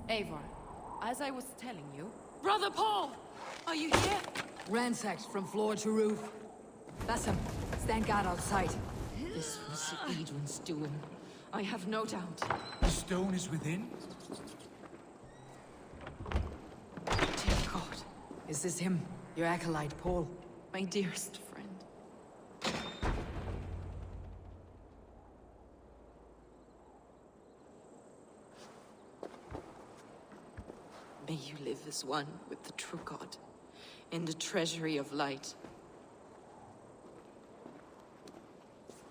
Eivor, as I was telling you... Brother Paul! Are you here? Ransacked from floor to roof. That's him. Stand guard outside. This was Edwin's doing. I have no doubt. The stone is within? Dear God. Is this him? Your acolyte, Paul? My dearest friend. May you live as one with the true God, in the treasury of light.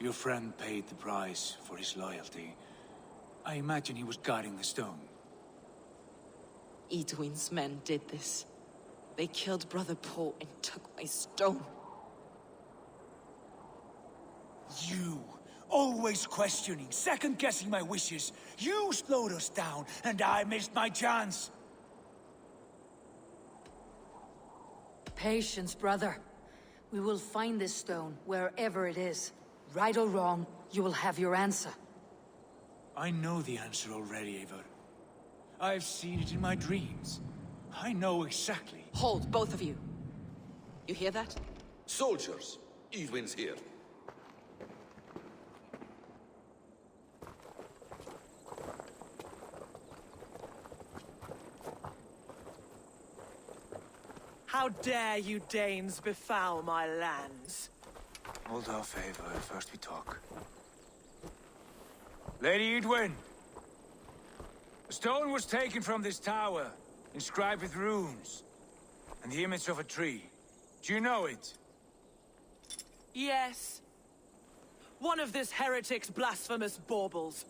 Your friend paid the price for his loyalty. I imagine he was guarding the stone. Edwin's men did this. They killed Brother Paul and took my stone. You, always questioning, second-guessing my wishes. You slowed us down, and I missed my chance. Patience, brother. We will find this stone, wherever it is. Right or wrong, you will have your answer. I know the answer already, Eivor. I've seen it in my dreams. I know exactly. Hold, both of you. You hear that? Soldiers, Edwin's here. How dare you Danes befoul my lands? Hold off, Eivor. First we talk. Lady Edwin! A stone was taken from this tower, inscribed with runes, and the image of a tree. Do you know it? Yes. One of this heretic's blasphemous baubles.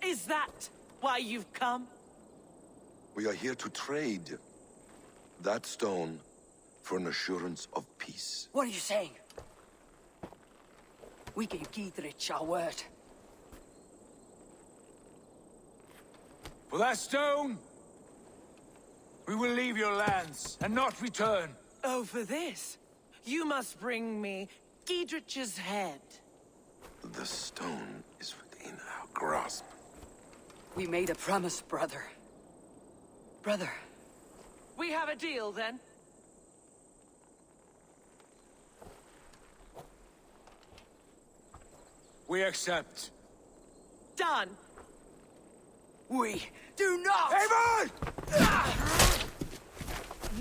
Is that why you've come? We are here to trade that stone for an assurance of peace. What are you saying? We gave Giedrich our word. For that stone, we will leave your lands and not return. Oh, for this? You must bring me Giedrich's head. The stone is within our grasp. We made a promise, brother. Brother. We have a deal, then? We accept. Done. We do not! Eivor!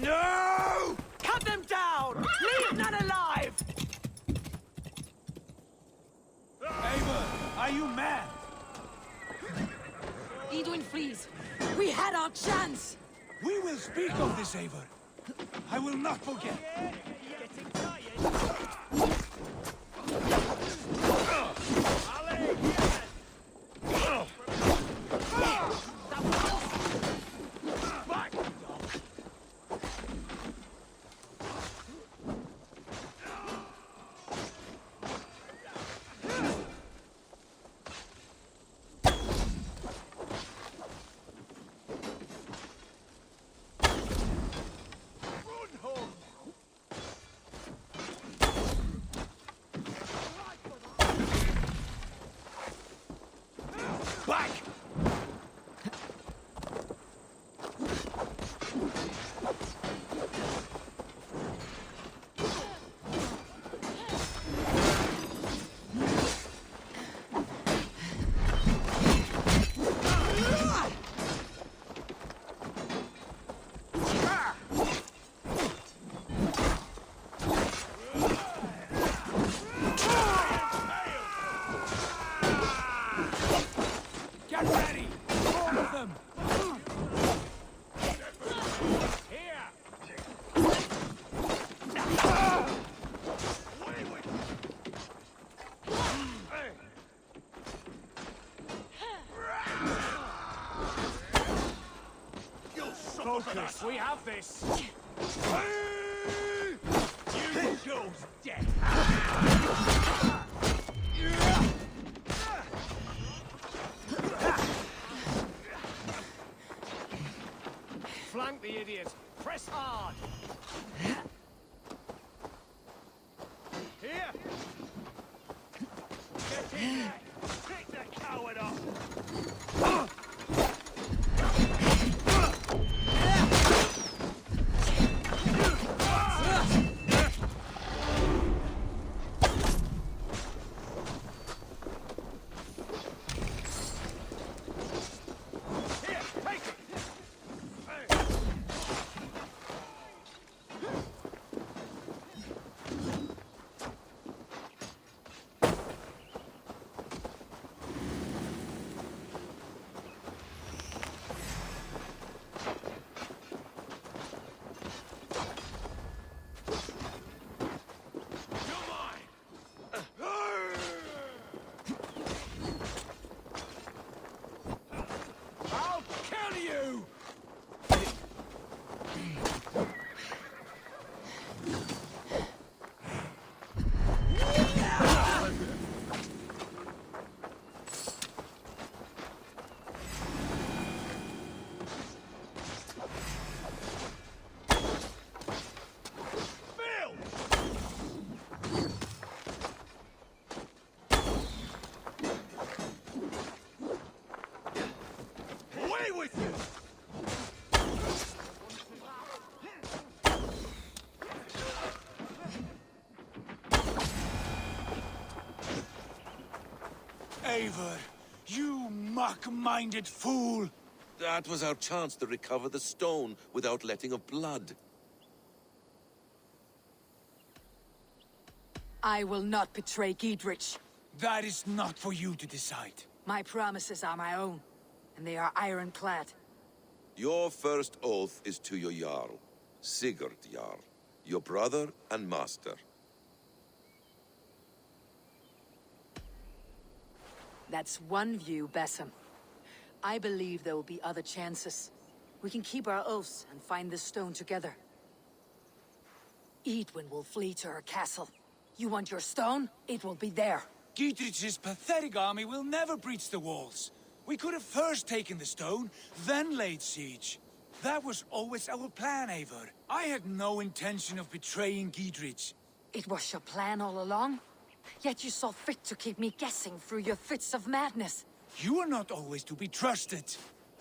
No! Cut them down! Leave none alive! Eivor, are you mad? Edwin flees. We had our chance! We will speak of this, Eivor. I will not forget. Focus, we have this! You chose death! Flank the idiot! Press hard! Here! Get in there! Pick the coward up! Eivor, you mock-minded fool! That was our chance to recover the stone without letting of blood. I will not betray Giedrich. That is not for you to decide. My promises are my own, and they are ironclad. Your first oath is to your Jarl, Sigurd Jarl, your brother and master. That's one view, Basim. I believe there will be other chances. We can keep our oaths and find this stone together. Edwin will flee to her castle. You want your stone? It will be there. Giedrich's pathetic army will never breach the walls. We could have first taken the stone, then laid siege. That was always our plan, Eivor. I had no intention of betraying Giedrich. It was your plan all along? Yet you saw fit to keep me guessing through your fits of madness. You are not always to be trusted.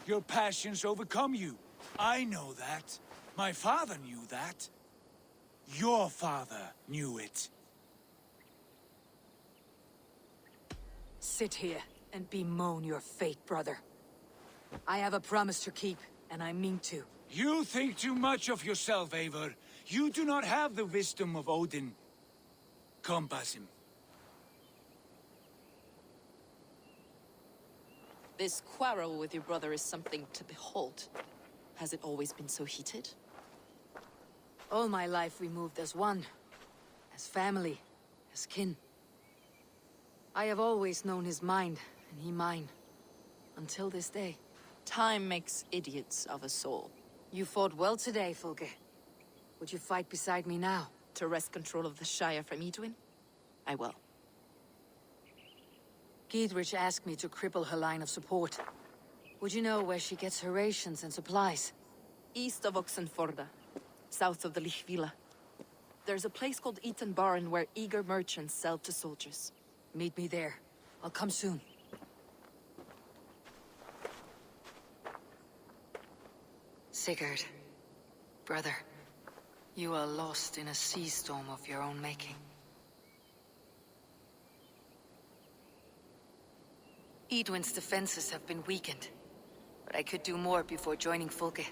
Your passions overcome you. I know that. My father knew that. Your father knew it. Sit here and bemoan your fate, brother. I have a promise to keep, and I mean to. You think too much of yourself, Eivor. You do not have the wisdom of Odin. Come, Basim. This quarrel with your brother is something to behold. Has it always been so heated? All my life we moved as one. As family. As kin. I have always known his mind, and he mine. Until this day. Time makes idiots of us all. You fought well today, Fulke. Would you fight beside me now? To wrest control of the Shire from Edwin? I will. Giedrich asked me to cripple her line of support. Would you know where she gets her rations and supplies? East of Oxeneford, south of the Lichvila. There's a place called Eaton Barn where eager merchants sell to soldiers. Meet me there. I'll come soon. Sigurd, brother, you are lost in a sea storm of your own making. Edwin's defenses have been weakened, but I could do more before joining Fulke.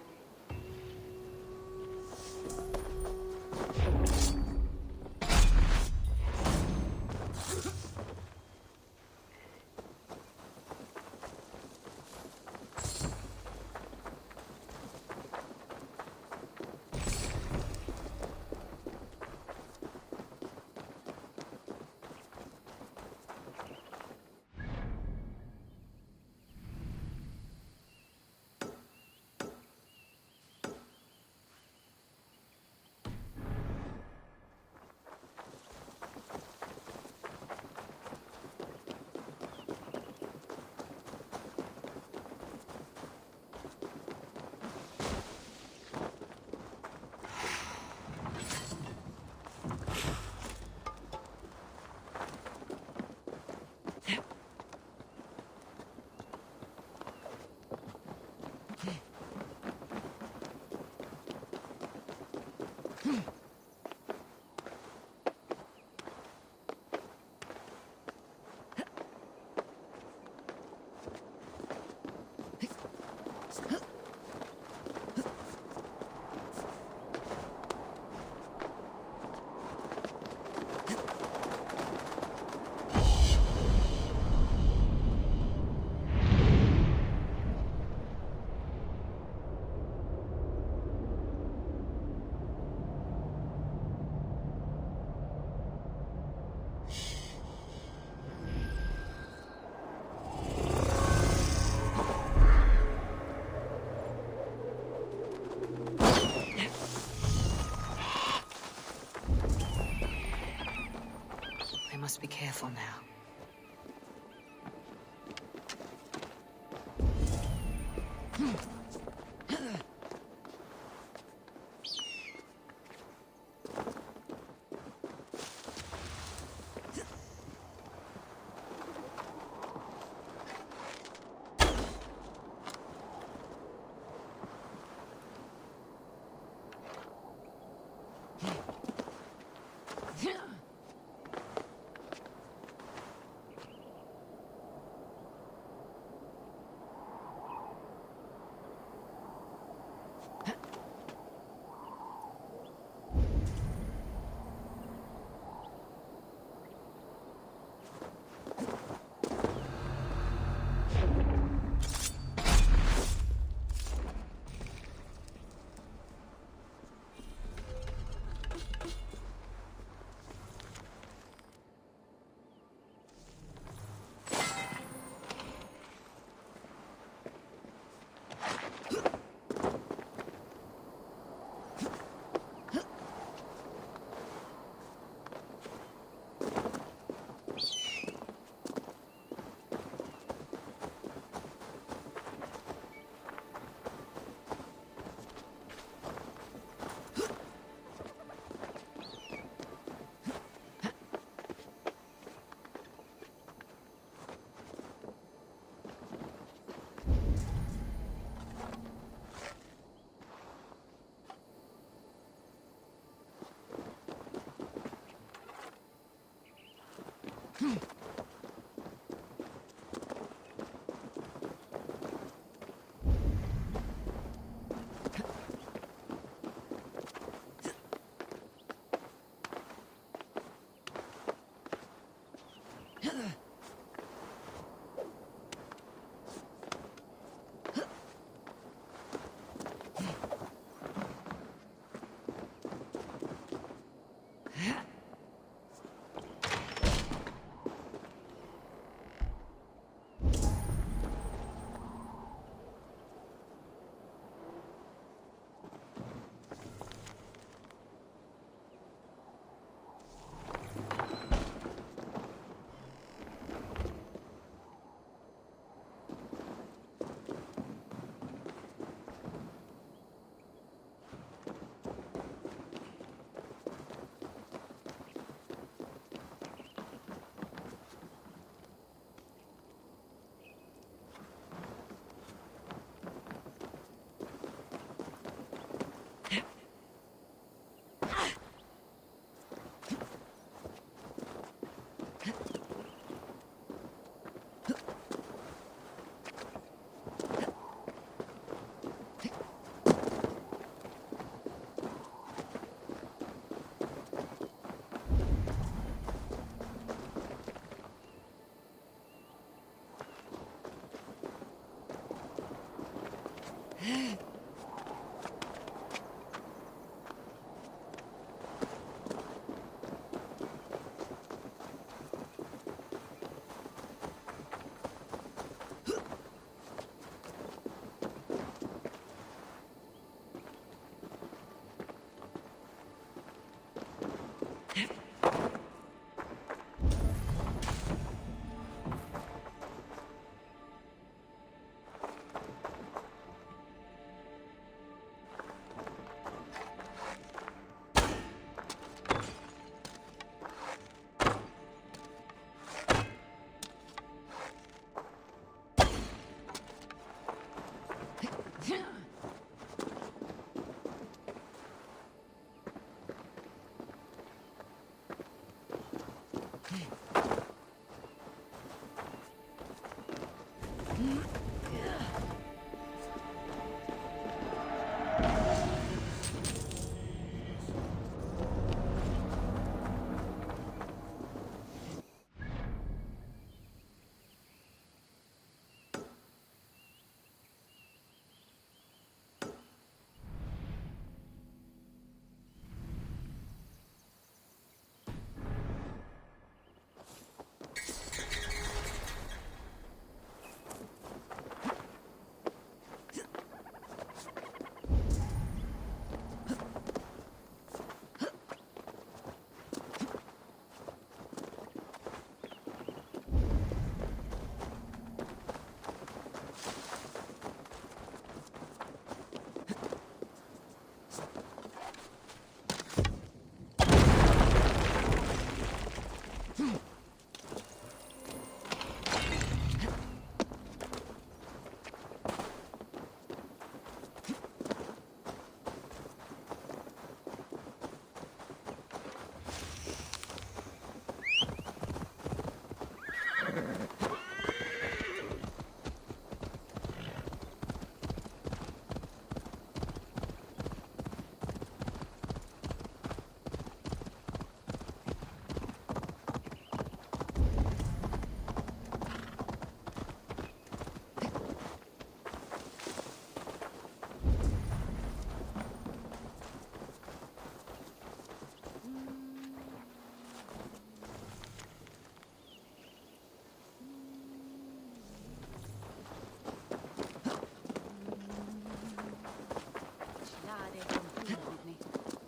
Must be careful now.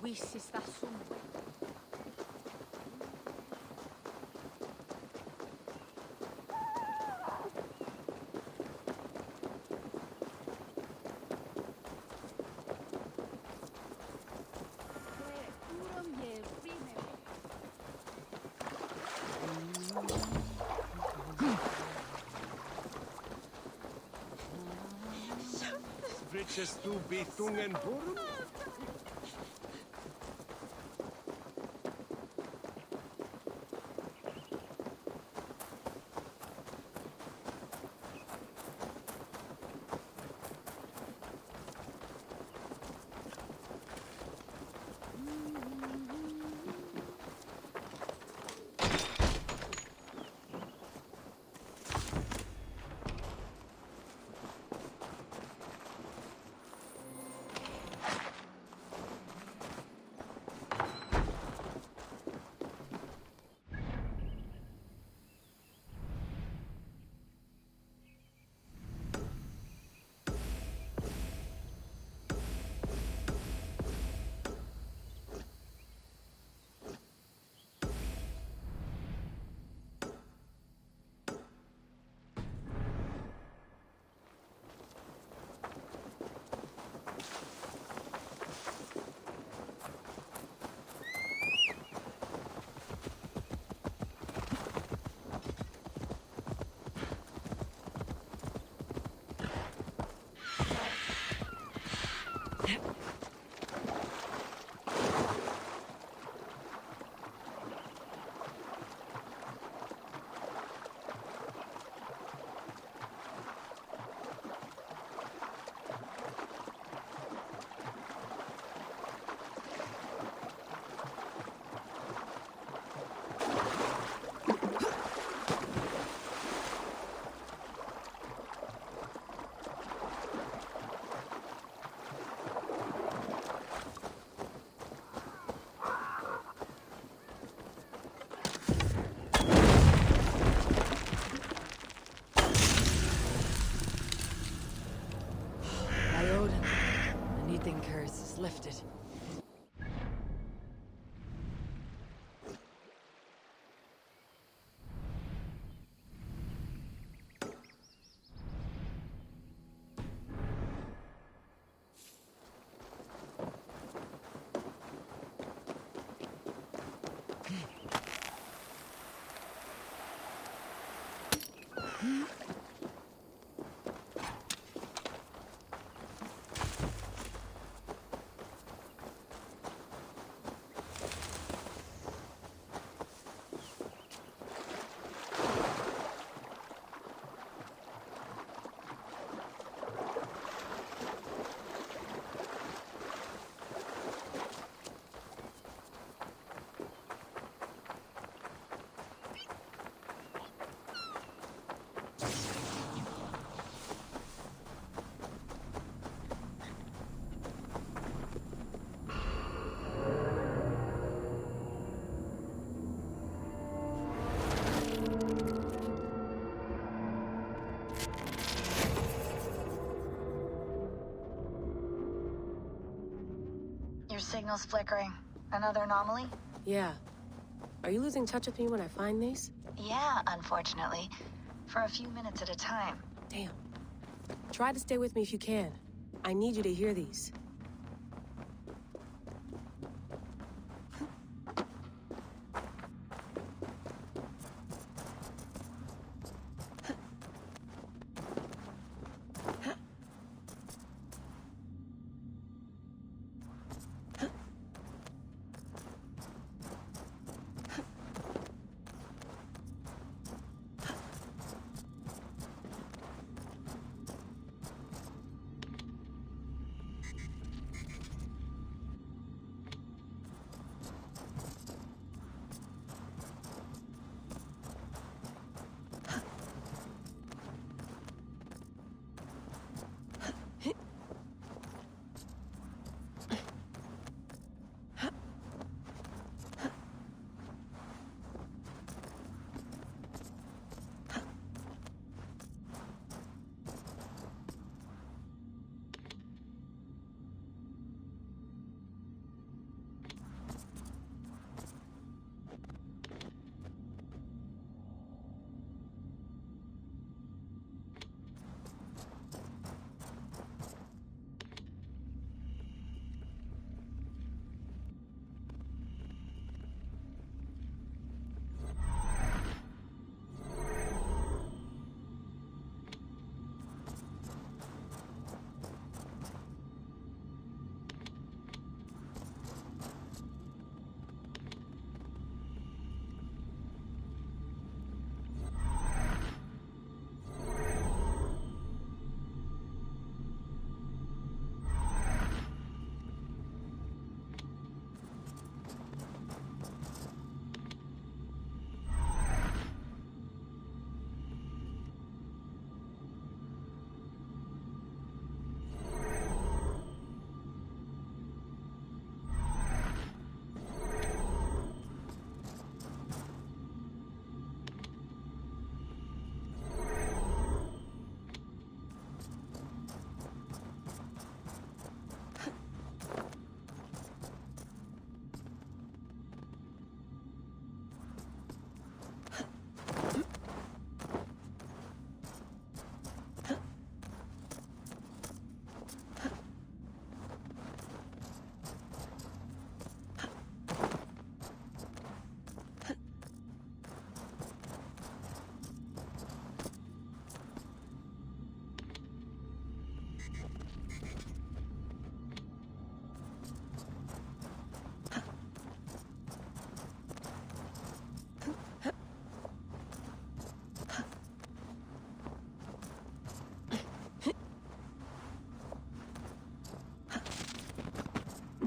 Wissi sta su. Switches du Betungen Burm? curse is lifted. Your signal's flickering. Another anomaly? Yeah. Are you losing touch with me when I find these? Yeah, unfortunately. For a few minutes at a time. Damn. Try to stay with me if you can. I need you to hear these.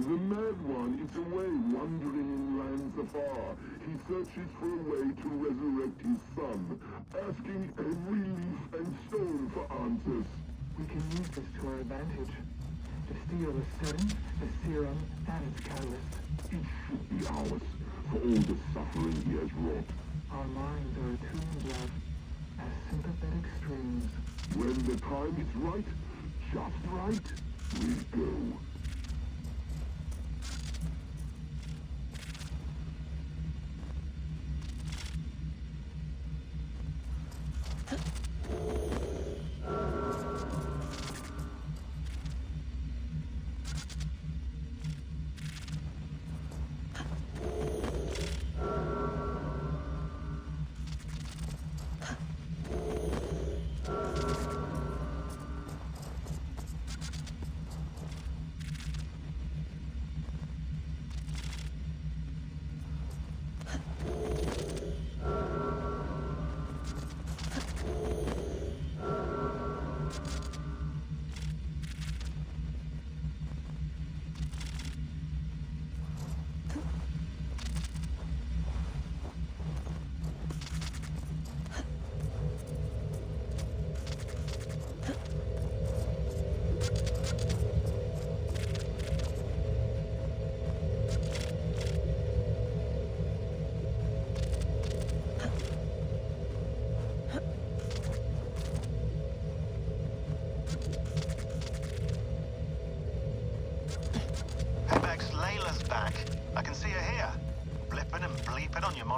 The mad one is away wandering in lands afar. He searches for a way to resurrect his son, asking every leaf and stone for answers. We can use this to our advantage. To steal the stone, the serum, and its catalyst. It should be ours, for all the suffering he has wrought. Our minds are attuned, love, as sympathetic streams. When the time is right, just right, we go.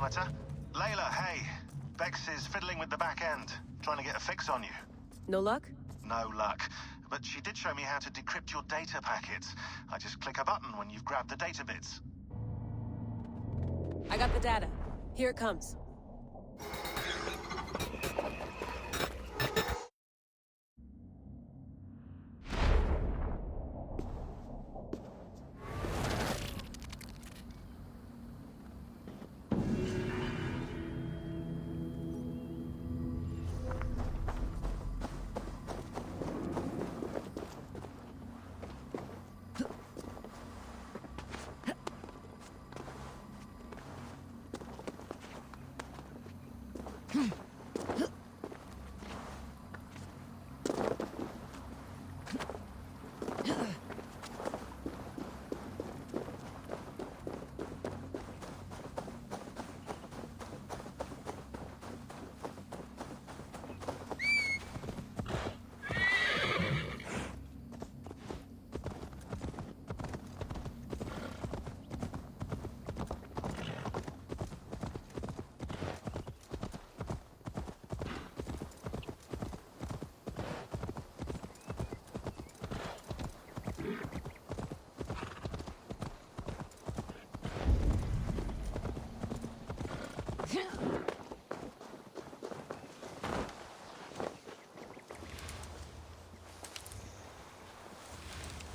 matter? Layla, hey. Bex is fiddling with the back end, trying to get a fix on you. No luck? No luck. But she did show me how to decrypt your data packets. I just click a button when you've grabbed the data bits. I got the data. Here it comes.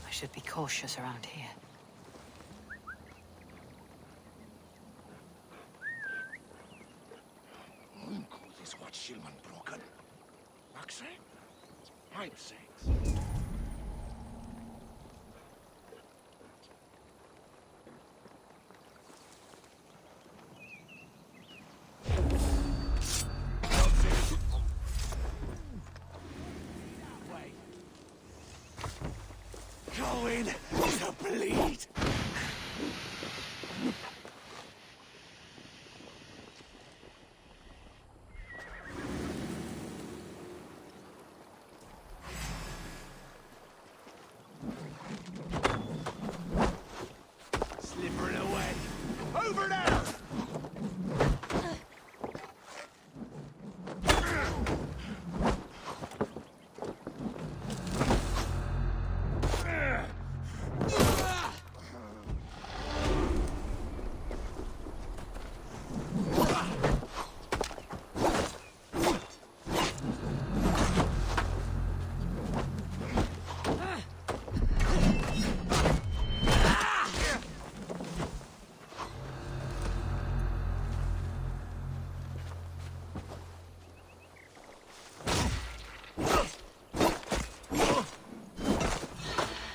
I should be cautious around here. Is what Shilman broken. Luck's sake? My sakes. Going to bleed. Slithering away. Over now!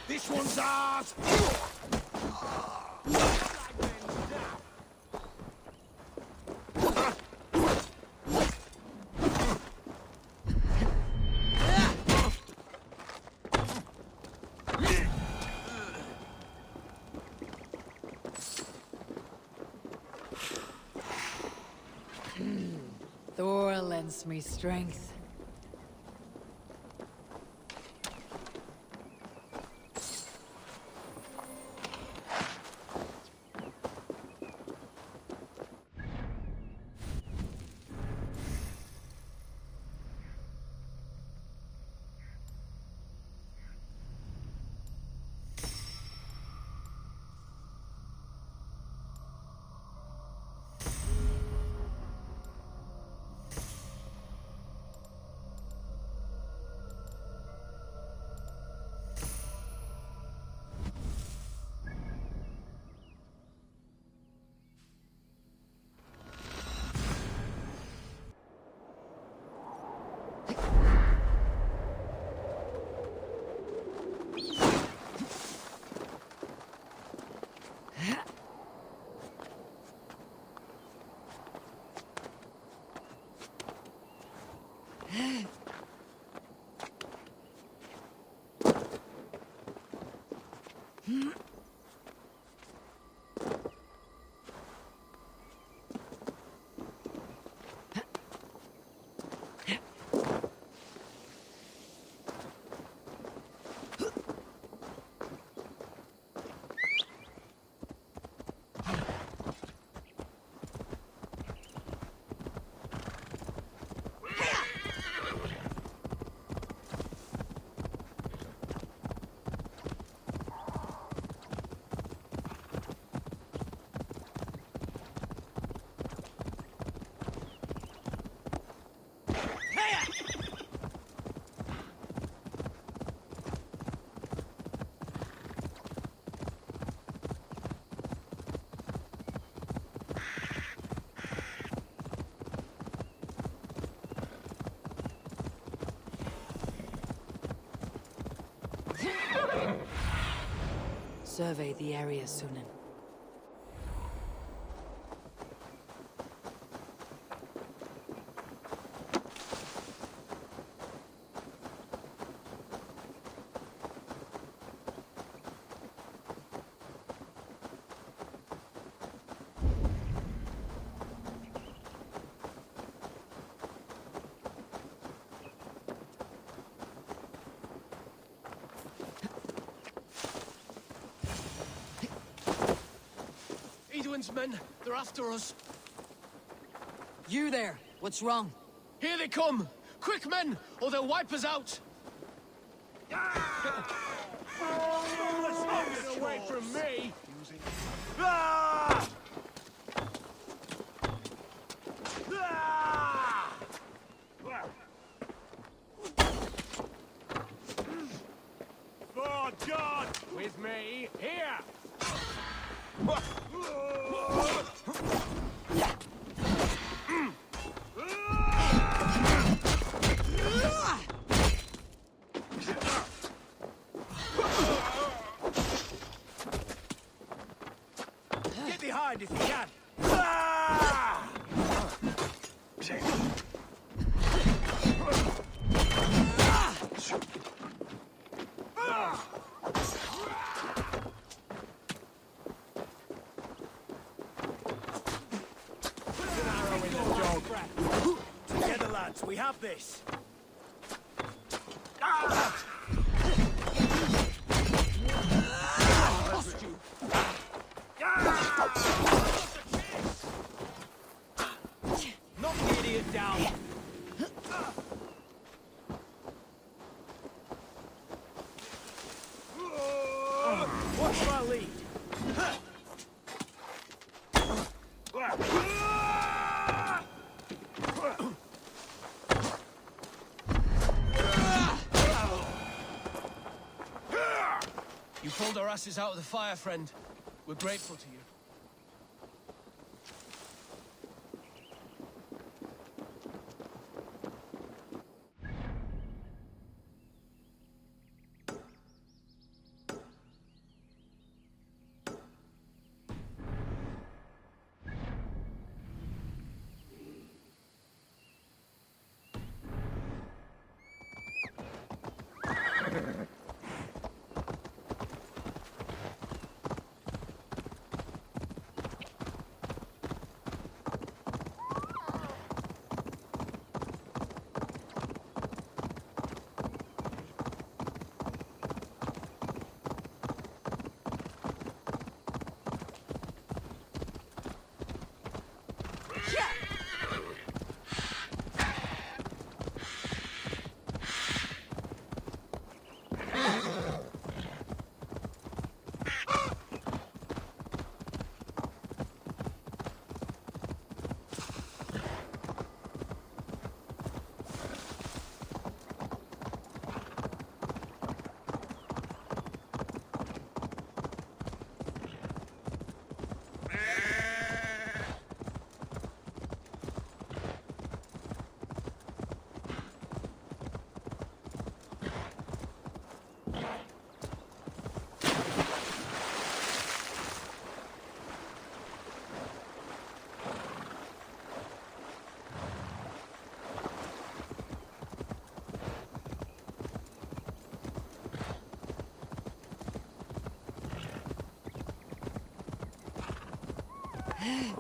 This one's ours! Thor lends me strength. survey the area, Sunan. Edwin's men, they're after us. You there, what's wrong? Here they come! Quick, men, or they'll wipe us out! Get away from me! For God! With me, here! Get behind if you can! Together, lads, we have this. Knock the idiot down. Watch my lead. You pulled our asses out of the fire, friend. We're grateful to you. Hey!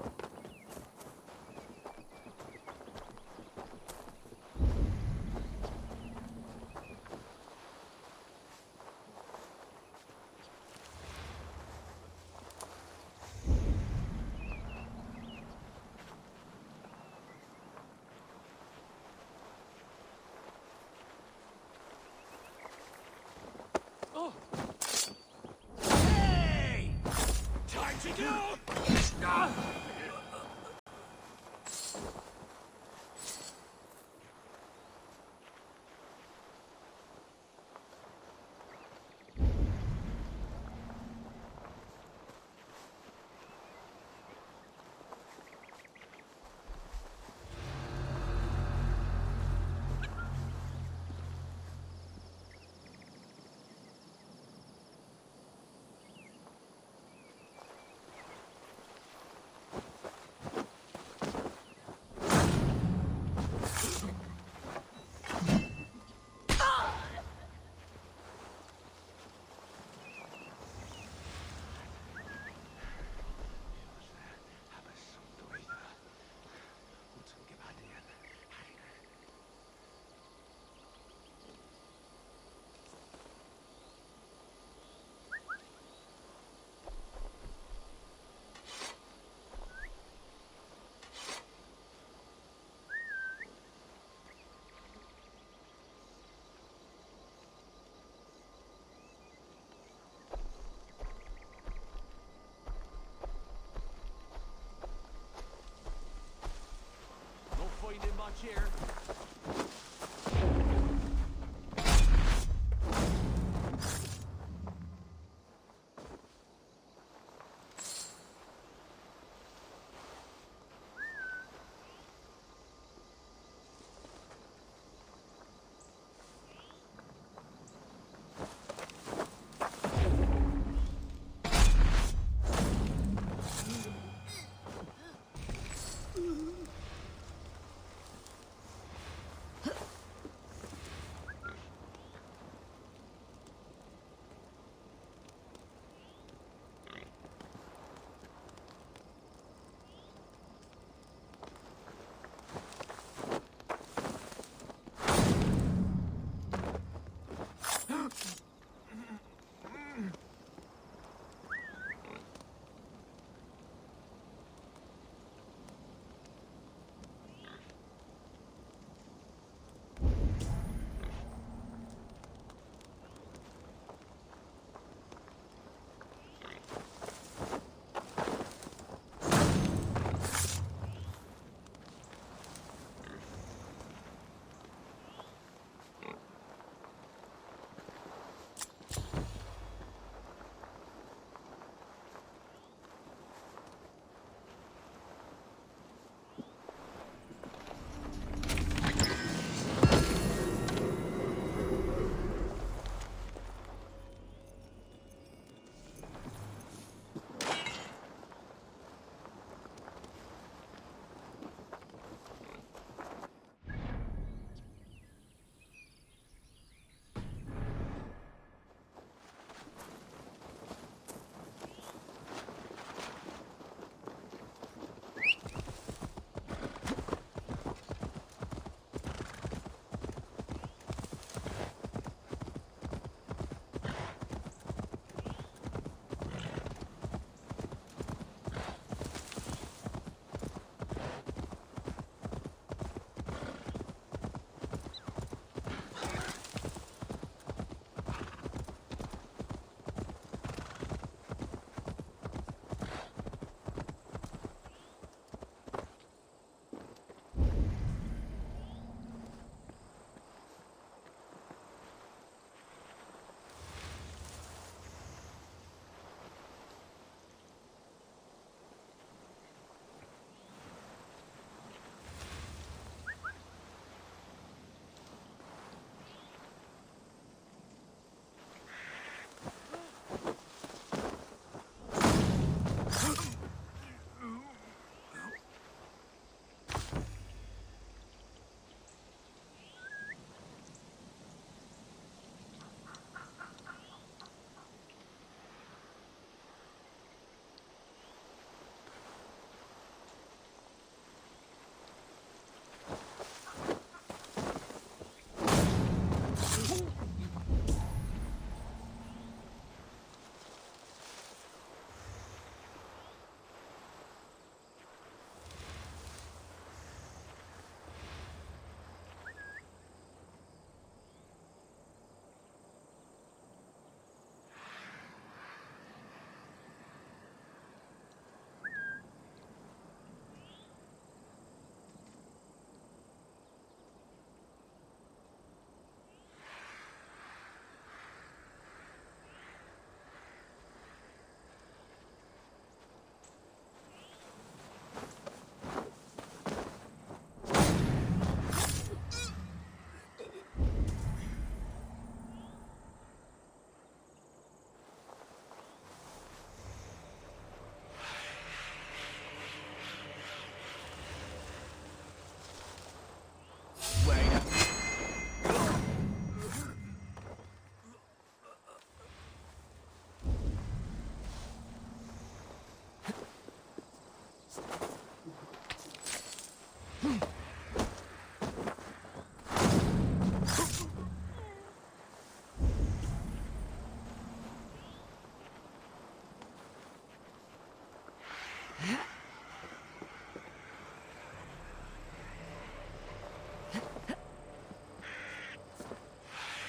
Time to go! cheer.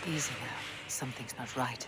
Easy now. Something's not right.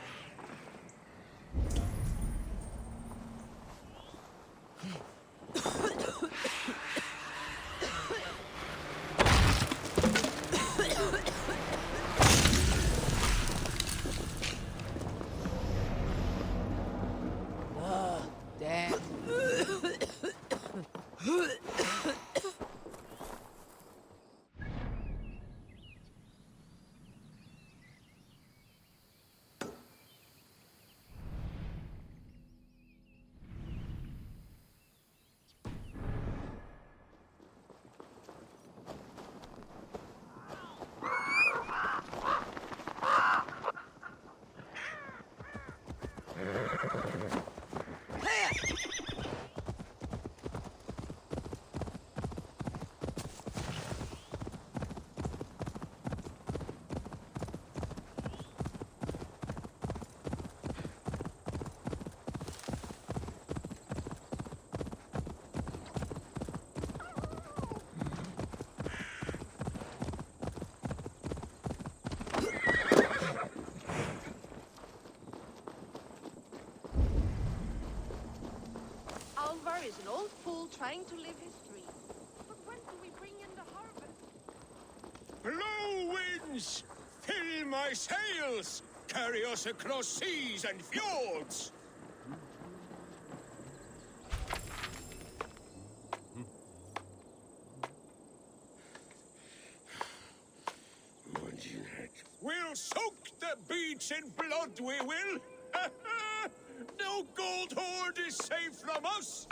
fool trying to live his dream. But when do we bring in the harvest? Blow winds! Fill my sails! Carry us across seas and fjords! We'll soak the beach in blood, we will! No gold hoard is safe from us!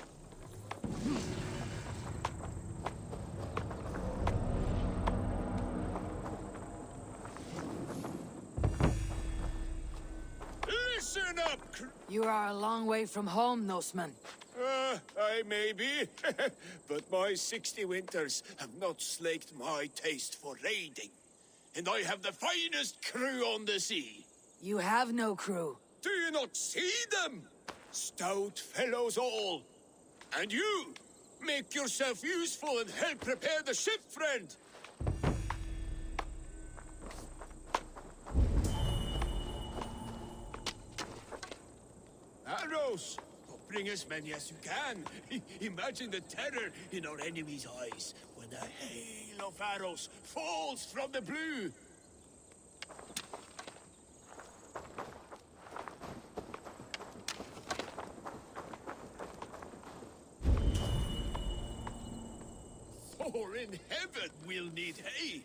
Listen up! You are a long way from home, Norseman. I may be, but my 60 winters have not slaked my taste for raiding. And I have the finest crew on the sea. You have no crew. Do you not see them? Stout fellows all. And you, make yourself useful and help prepare the ship, friend. Arrows! Bring as many as you can. Imagine the terror in our enemies' eyes when a hail of arrows falls from the blue. For in heaven we'll need hay.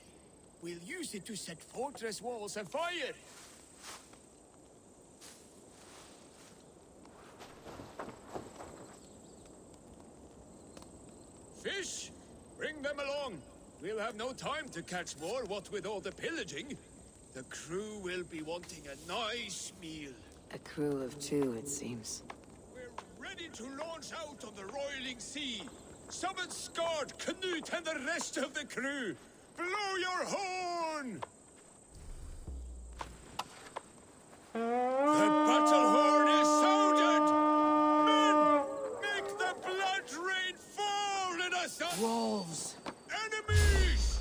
We'll use it to set fortress walls afire. Fish? Bring them along. We'll have no time to catch more, what with all the pillaging. The crew will be wanting a nice meal. A crew of 2, it seems. We're ready to launch out on the roiling sea. Summon Skard, Canute, and the rest of the crew. Blow your horn! The battle horn is sounded! Men, make the blood rain fall in us! Wolves! Enemies!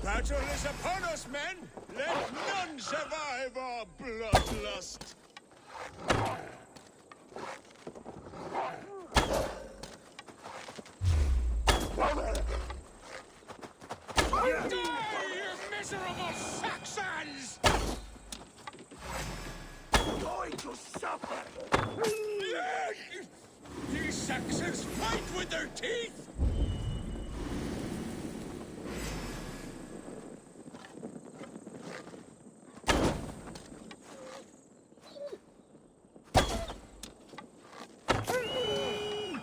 Battle is upon us, men! Let none survive our bloodlust! Die, you miserable Saxons! Going to suffer! These Saxons fight with their teeth!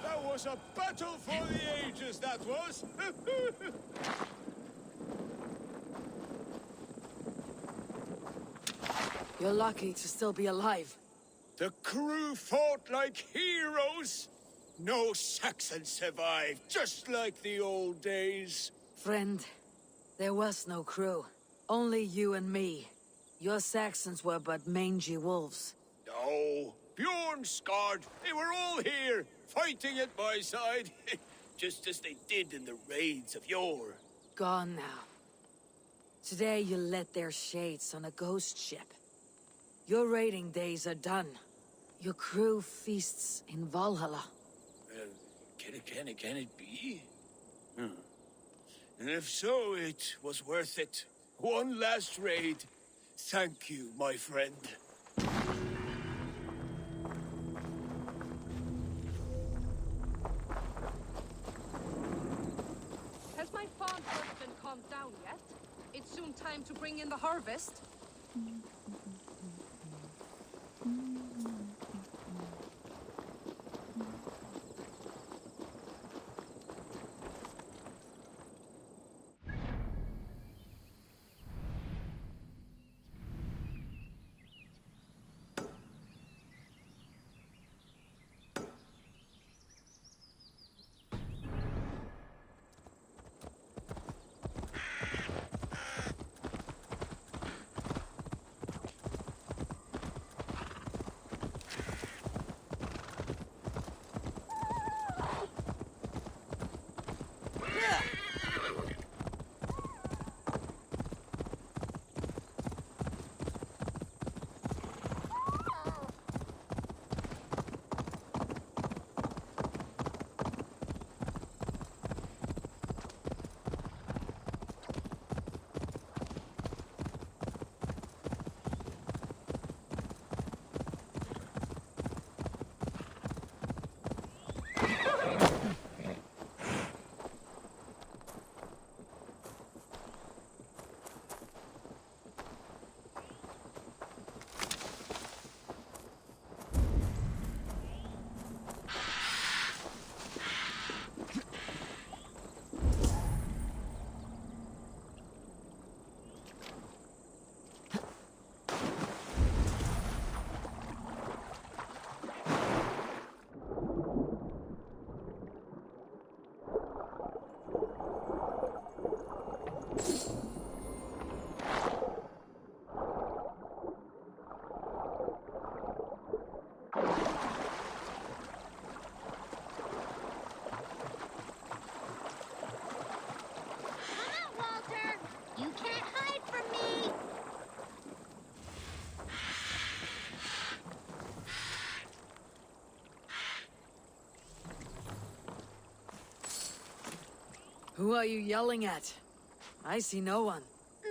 That was a battle for the ages, that was! You're lucky to still be alive. The crew fought like heroes. No Saxon survived, just like the old days. Friend, there was no crew. Only you and me. Your Saxons were but mangy wolves. No, Bjorn Skard, they were all here, fighting at my side. Just as they did in the raids of yore. Gone now. Today you led their shades on a ghost ship. Your raiding days are done. Your crew feasts in Valhalla. Can it be? And if so, it was worth it. One last raid. Thank you, my friend. Has my farm been calmed down yet? It's soon time to bring in the harvest. Who are you yelling at? I see no one.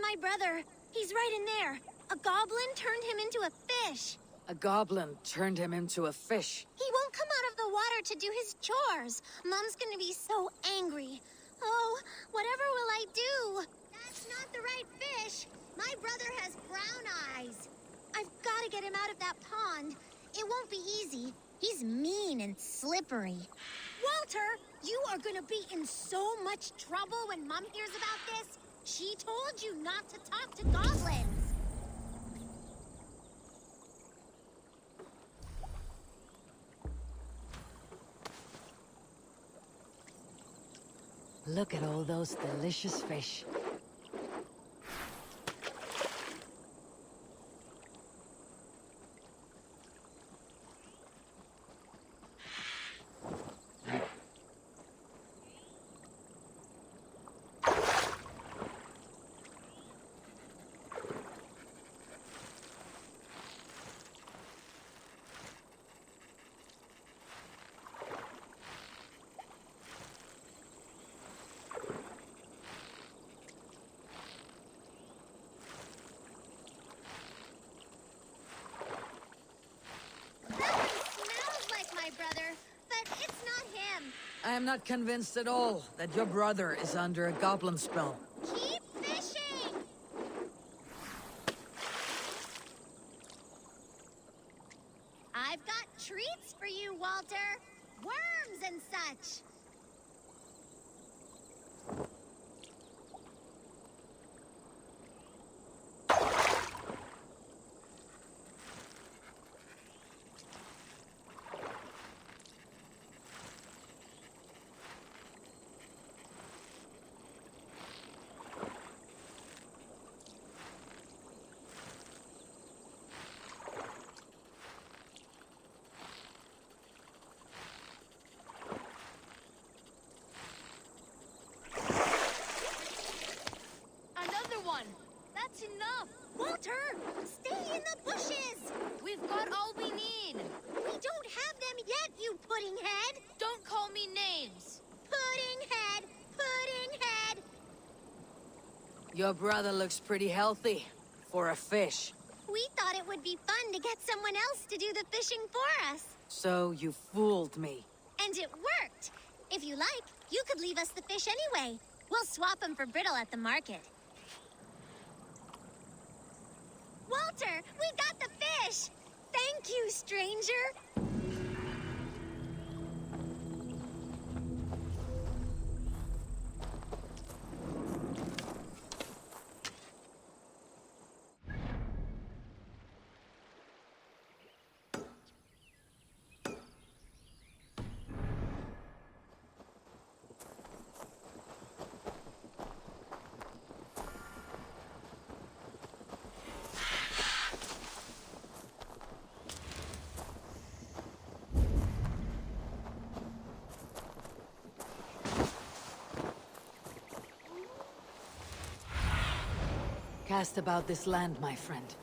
My brother. He's right in there. A goblin turned him into a fish. A goblin turned him into a fish. He won't come out of the water to do his chores. Mom's gonna be so angry. Oh, whatever will I do? That's not the right fish. My brother has brown eyes. I've got to get him out of that pond. It won't be easy. He's mean and slippery. Walter, you are gonna be in so much trouble when Mom hears about this. She told you not to talk to goblins. Look at all those delicious fish. I am not convinced at all that your brother is under a goblin spell. Keep fishing! I've got treats for you, Walter. Worms and such. That's enough! Walter! Stay in the bushes! We've got all we need! We don't have them yet, you pudding head! Don't call me names! Pudding head! Pudding head! Your brother looks pretty healthy for a fish. We thought it would be fun to get someone else to do the fishing for us. So you fooled me. And it worked! If you like, you could leave us the fish anyway. We'll swap them for brittle at the market. Walter, we got the fish! Thank you, stranger! Cast about this land, my friend.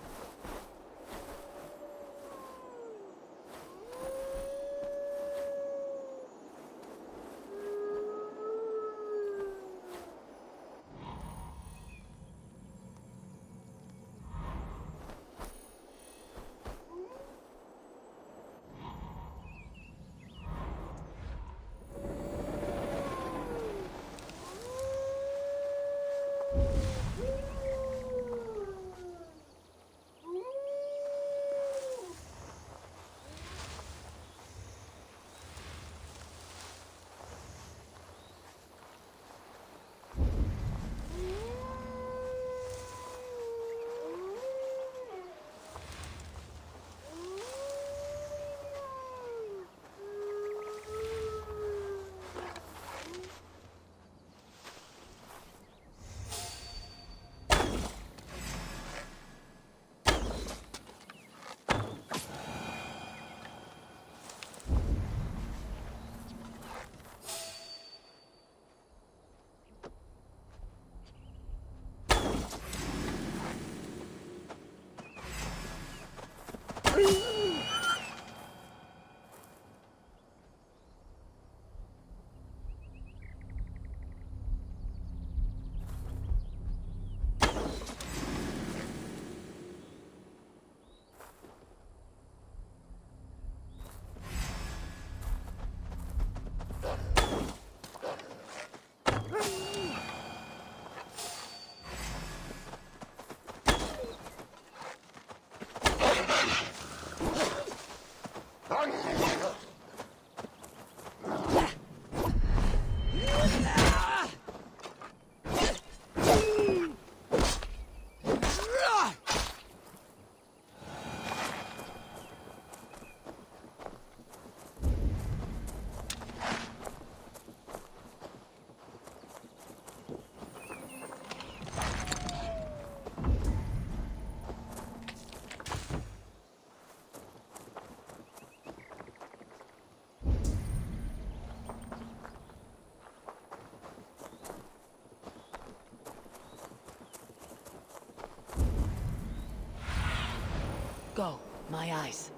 go. My eyes.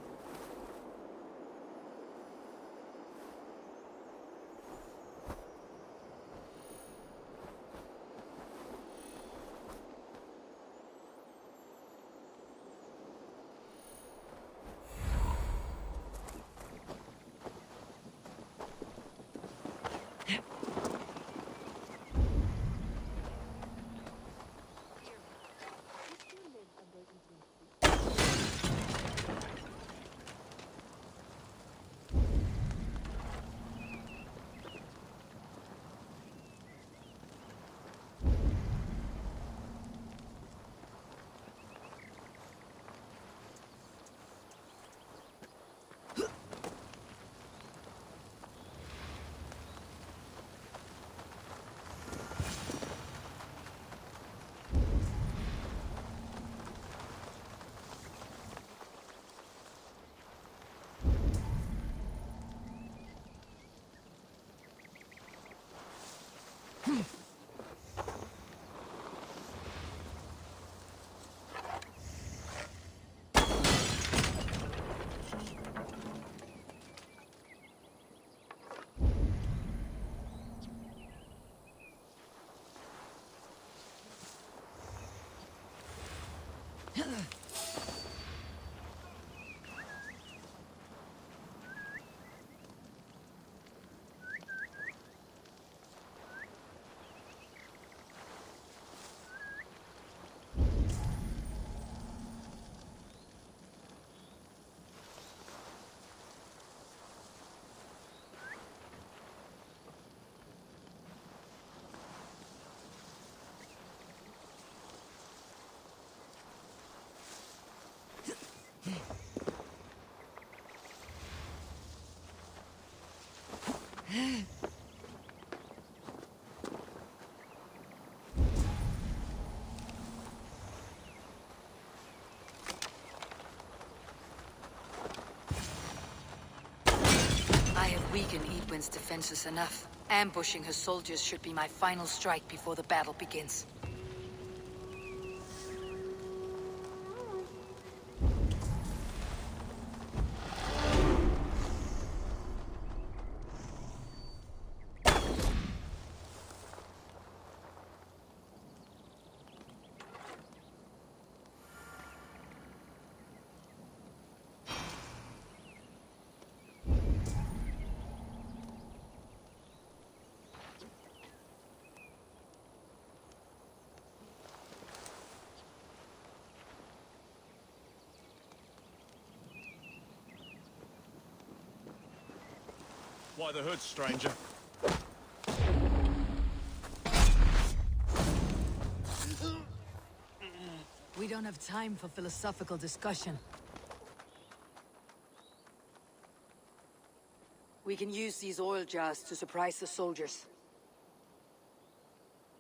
I have weakened Edwin's defenses enough. Ambushing her soldiers should be my final strike before the battle begins. Why the hood, stranger? We don't have time for philosophical discussion. We can use these oil jars to surprise the soldiers.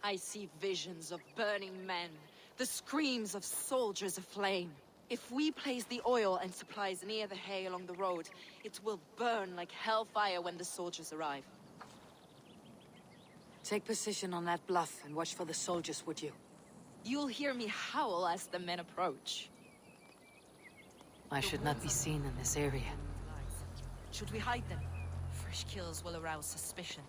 I see visions of burning men, the screams of soldiers aflame. If we place the oil and supplies near the hay along the road, it will burn like hellfire when the soldiers arrive. Take position on that bluff and watch for the soldiers, would you? You'll hear me howl as the men approach. I should not be seen in this area. Should we hide them? Fresh kills will arouse suspicion.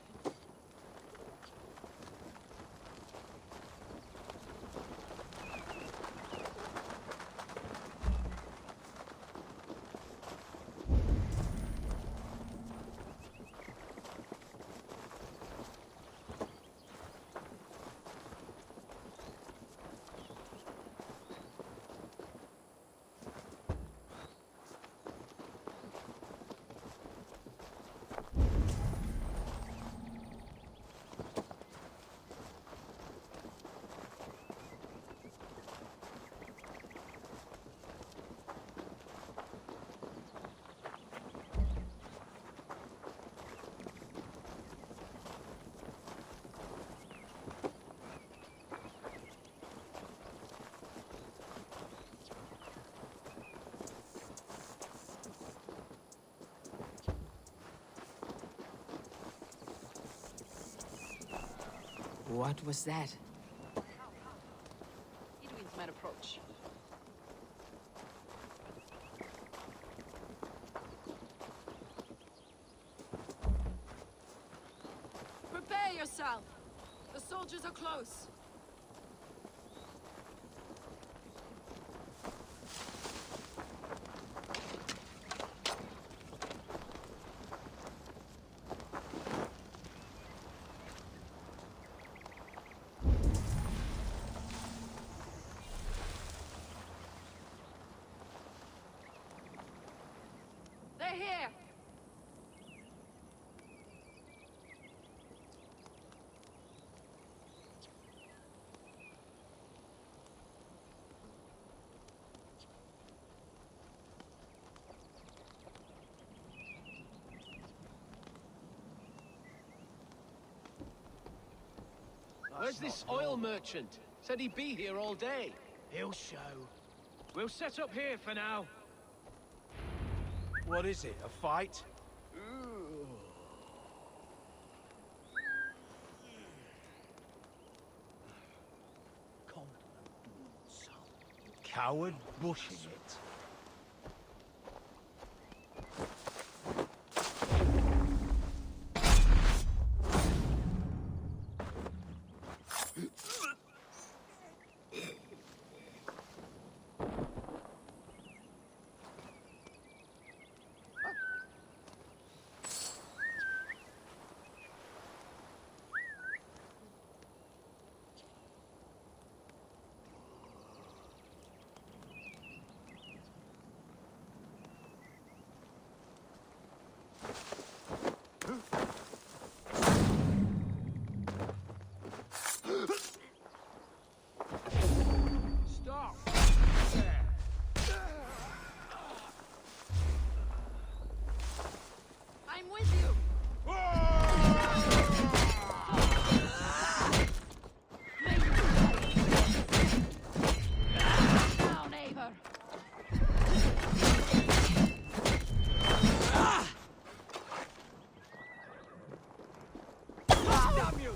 What was that? Edwin's men approach. south. The soldiers are close. They're here! Where's this oil merchant? Said he'd be here all day. He'll show. We'll set up here for now. What is it, a fight? Coward bushing it. Stop! I'm with you! Down, Eivor! Damn you!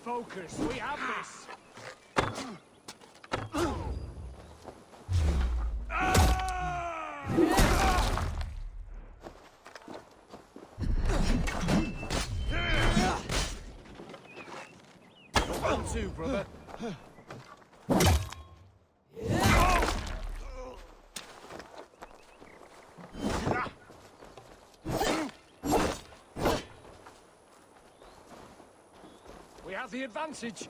Focus, we have this! One, two, brother. We have the advantage.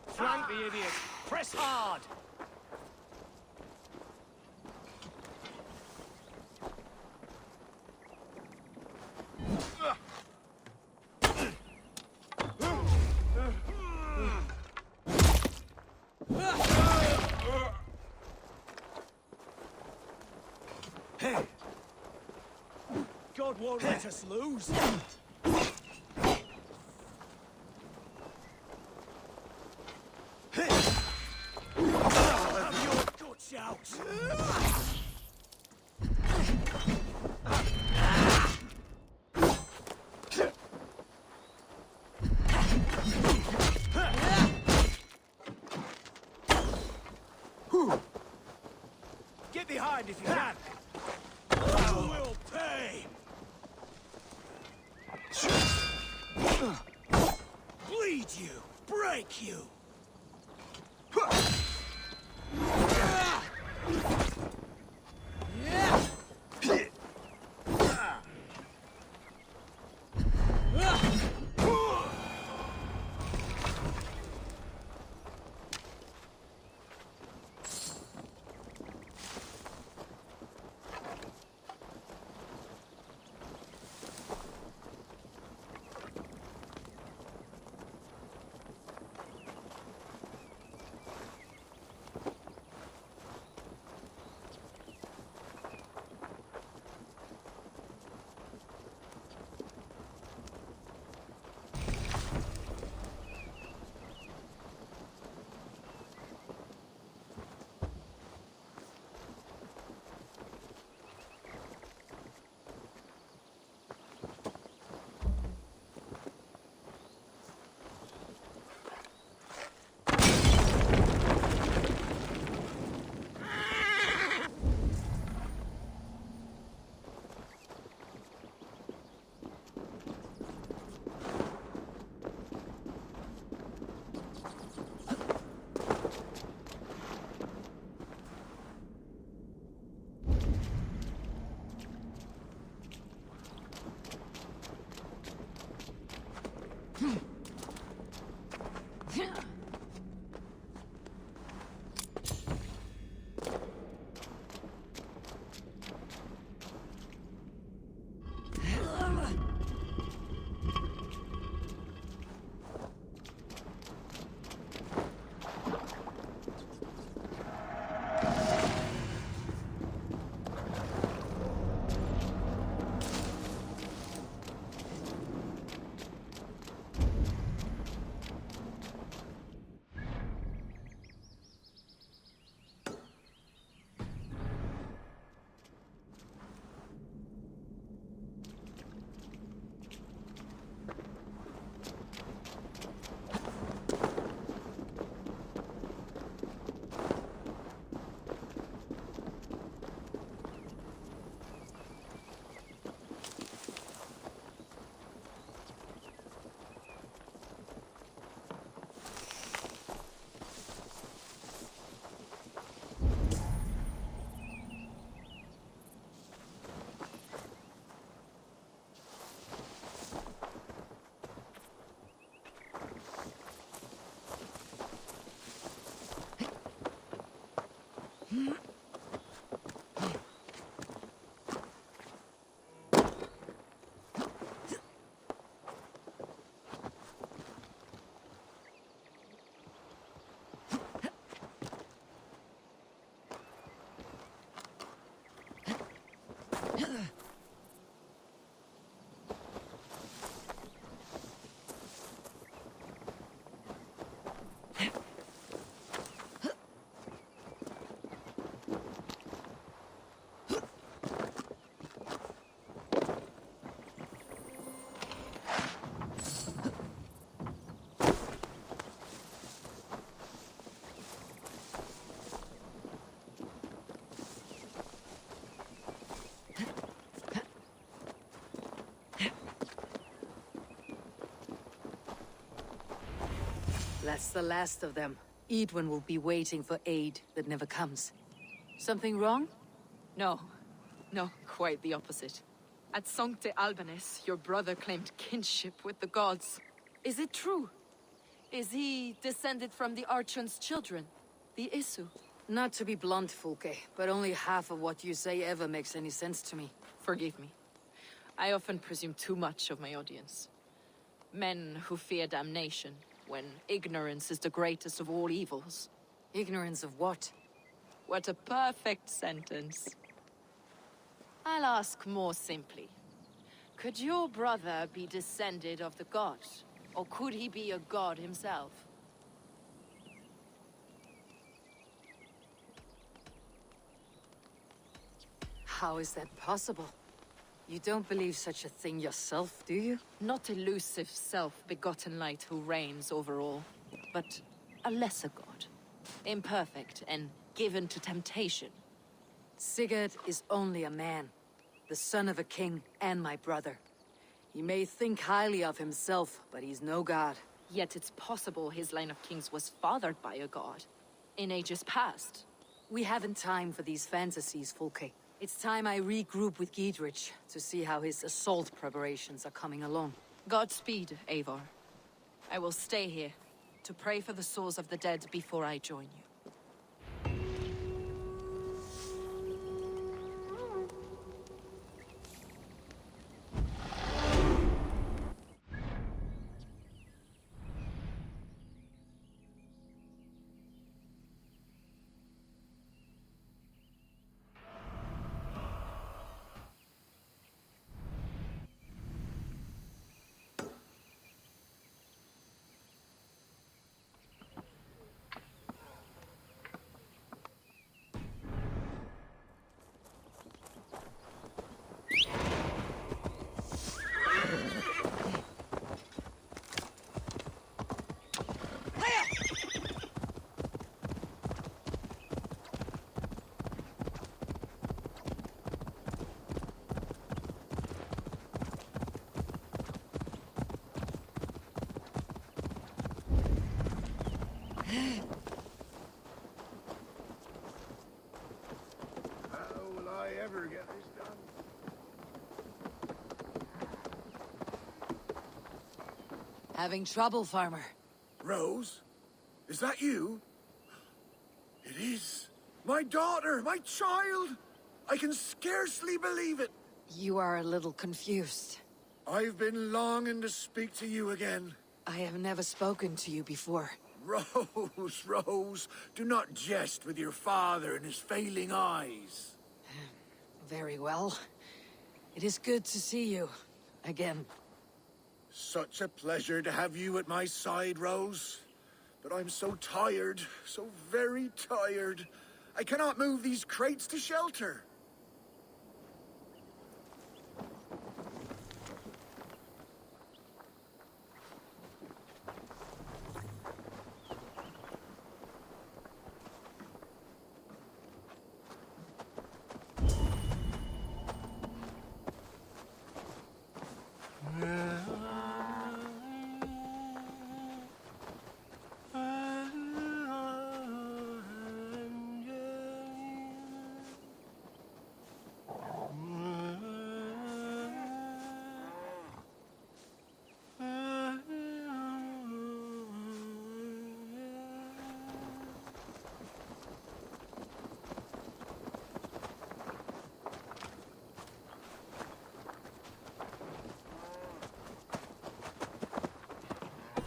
Flank the idiot. Press hard. God won't let us lose. Have your guts out. Get behind if you can. You will pay. Bleed you, break you. That's the last of them. Edwin will be waiting for aid that never comes. Something wrong? No. No, quite the opposite. At Sancte Albanus, your brother claimed kinship with the gods. Is it true? Is he descended from the Archon's children? The Isu? Not to be blunt, Fulke, but only half of what you say ever makes any sense to me. Forgive me. I often presume too much of my audience. Men who fear damnation, when ignorance is the greatest of all evils. Ignorance of what? What a perfect sentence. I'll ask more simply. Could your brother be descended of the gods? Or could he be a god himself? How is that possible? You don't believe such a thing yourself, do you? Not elusive self-begotten light who reigns over all, but a lesser god. Imperfect and given to temptation. Sigurd is only a man, the son of a king and my brother. He may think highly of himself, but he's no god. Yet it's possible his line of kings was fathered by a god, in ages past. We haven't time for these fantasies, Fulke. It's time I regroup with Giedrich to see how his assault preparations are coming along. Godspeed, Eivor. I will stay here to pray for the souls of the dead before I join you. How will I ever get this done? Having trouble, farmer. Rose? Is that you? It is. My daughter! My child! I can scarcely believe it. You are a little confused. I've been longing to speak to you again. I have never spoken to you before. Rose, Rose, do not jest with your father and his failing eyes. Very well. It is good to see you again. Such a pleasure to have you at my side, Rose. But I'm so tired, so very tired. I cannot move these crates to shelter.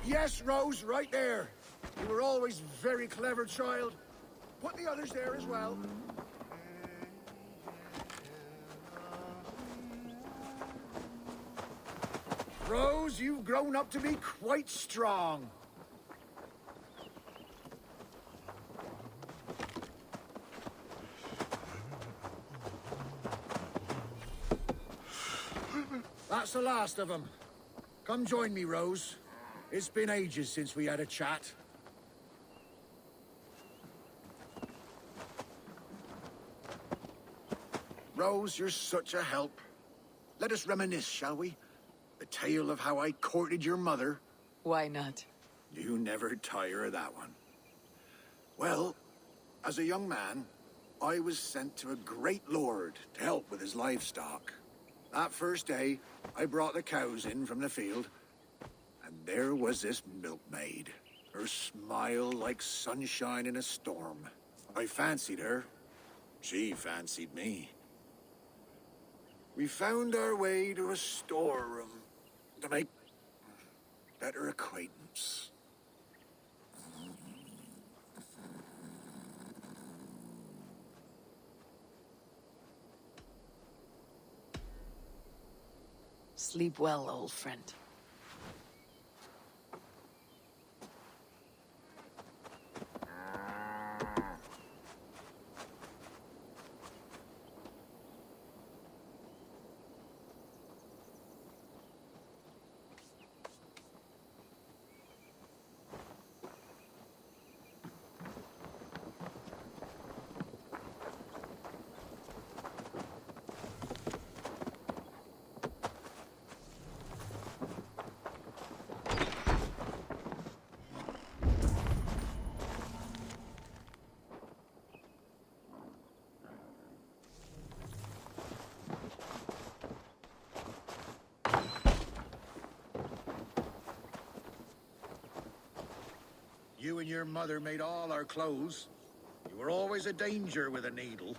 Yes, Rose, right there. You were always very clever, child. Put the others there as well. Rose, you've grown up to be quite strong. That's the last of them. Come join me, Rose. It's been ages since we had a chat. Rose, you're such a help. Let us reminisce, shall we? The tale of how I courted your mother. Why not? You never tire of that one. Well, as a young man, I was sent to a great lord to help with his livestock. That first day, I brought the cows in from the field, and there was this milkmaid. Her smile like sunshine in a storm. I fancied her. She fancied me. We found our way to a storeroom to make better acquaintance. Sleep well, old friend. You and your mother made all our clothes. You were always a danger with a needle.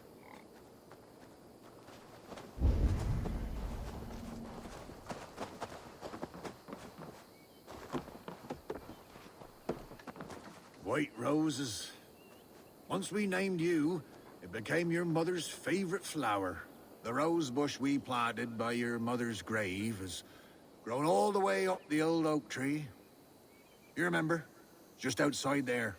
White roses. Once we named you, it became your mother's favorite flower. The rose bush we planted by your mother's grave has grown all the way up the old oak tree. You remember? Just outside there.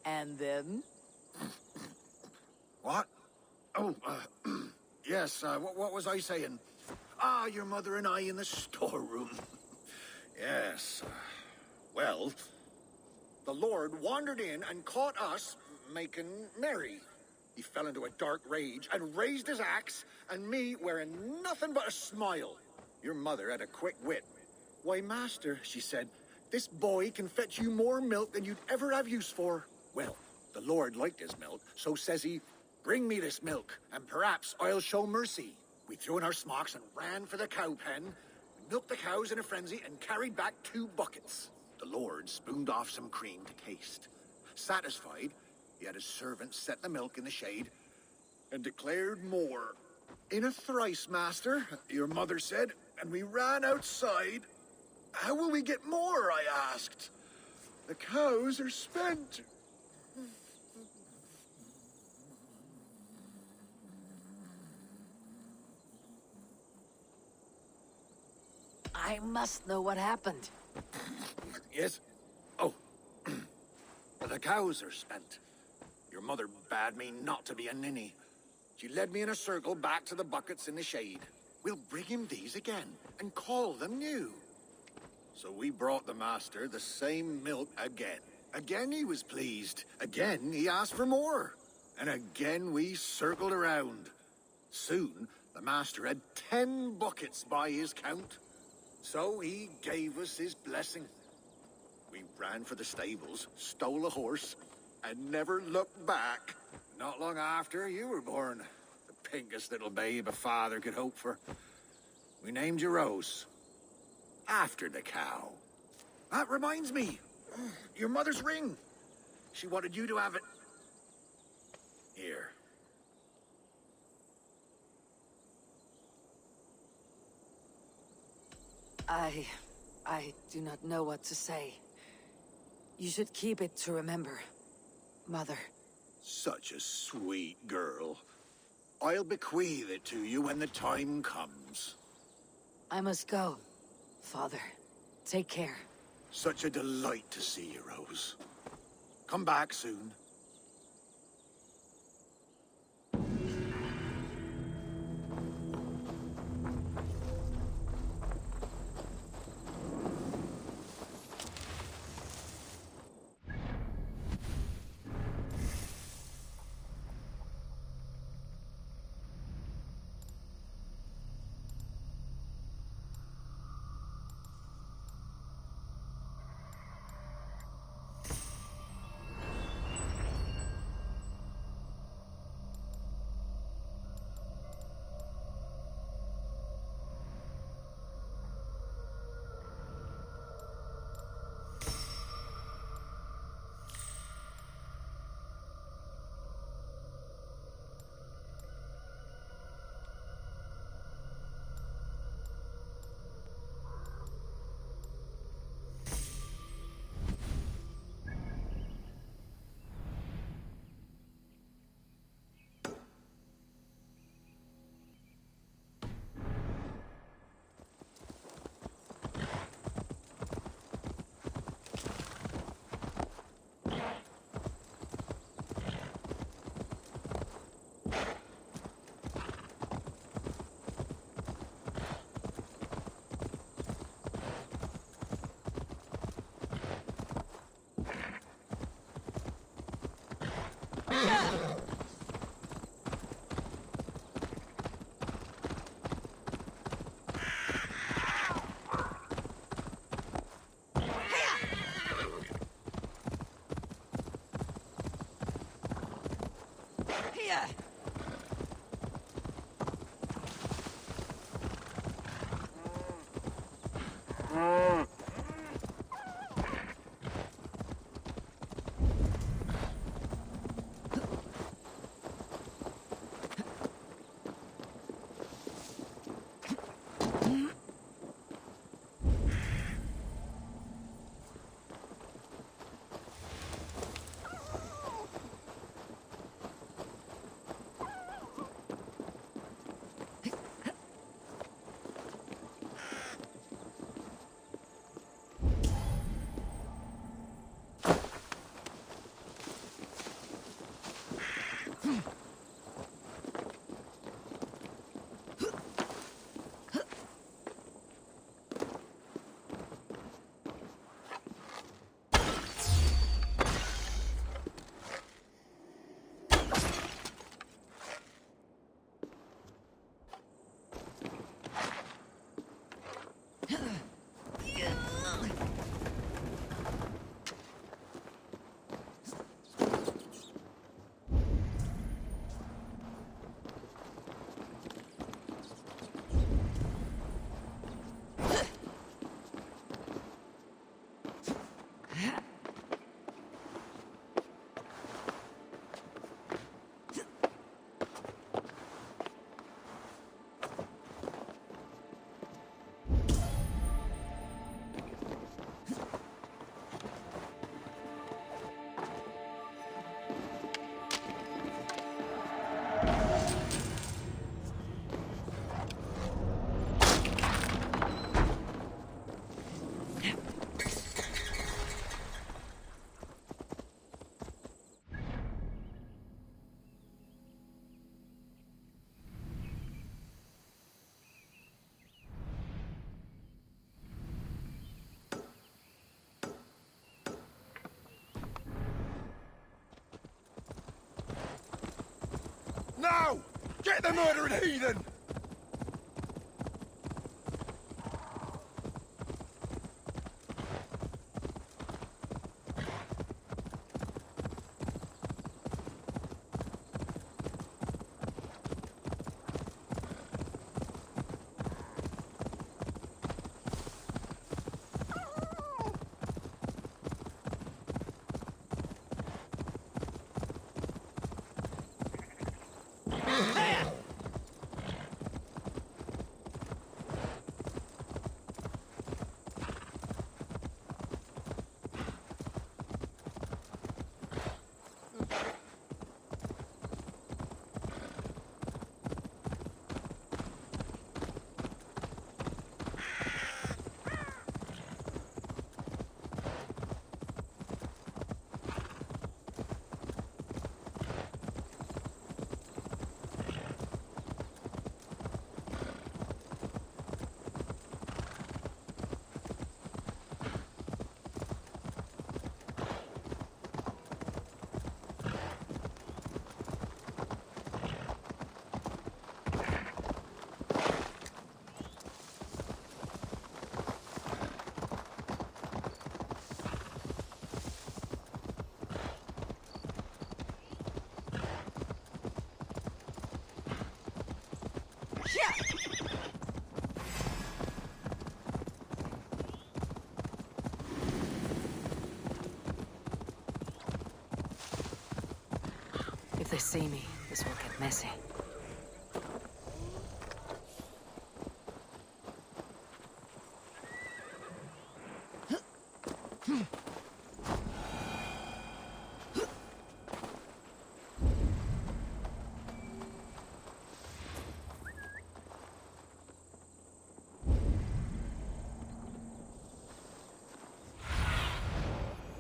And then? What? Oh, yes, what was I saying? Your mother and I in the storeroom. Yes, well, the Lord wandered in and caught us making merry. He fell into a dark rage and raised his axe, and me wearing nothing but a smile. Your mother had a quick wit. "Why, master," she said, "this boy can fetch you more milk than you'd ever have use for." Well, the Lord liked his milk, so says he, "Bring me this milk, and perhaps I'll show mercy." We threw in our smocks and ran for the cow pen. We milked the cows in a frenzy and carried back 2 buckets. The Lord spooned off some cream to taste. Satisfied, he had his servant set the milk in the shade and declared more. "In a thrice, master," your mother said, and we ran outside. "How will we get more?" I asked. "The cows are spent." I must know what happened. Yes? Oh. The cows are spent. Your mother bade me not to be a ninny. She led me in a circle back to the buckets in the shade. "We'll bring him these again, and call them new." So we brought the master the same milk again. Again he was pleased. Again he asked for more. And again we circled around. Soon the master had 10 buckets by his count. So he gave us his blessing. We ran for the stables, stole a horse, and never looked back. Not long after, you were born. The pinkest little babe a father could hope for. We named you Rose. After the cow. That reminds me. Your mother's ring. She wanted you to have it. Here. I do not know what to say. You should keep it to remember, Mother. Such a sweet girl. I'll bequeath it to you when the time comes. I must go, Father. Take care. Such a delight to see you, Rose. Come back soon. Now! Get the murdering heathen! If they see me, this will get messy.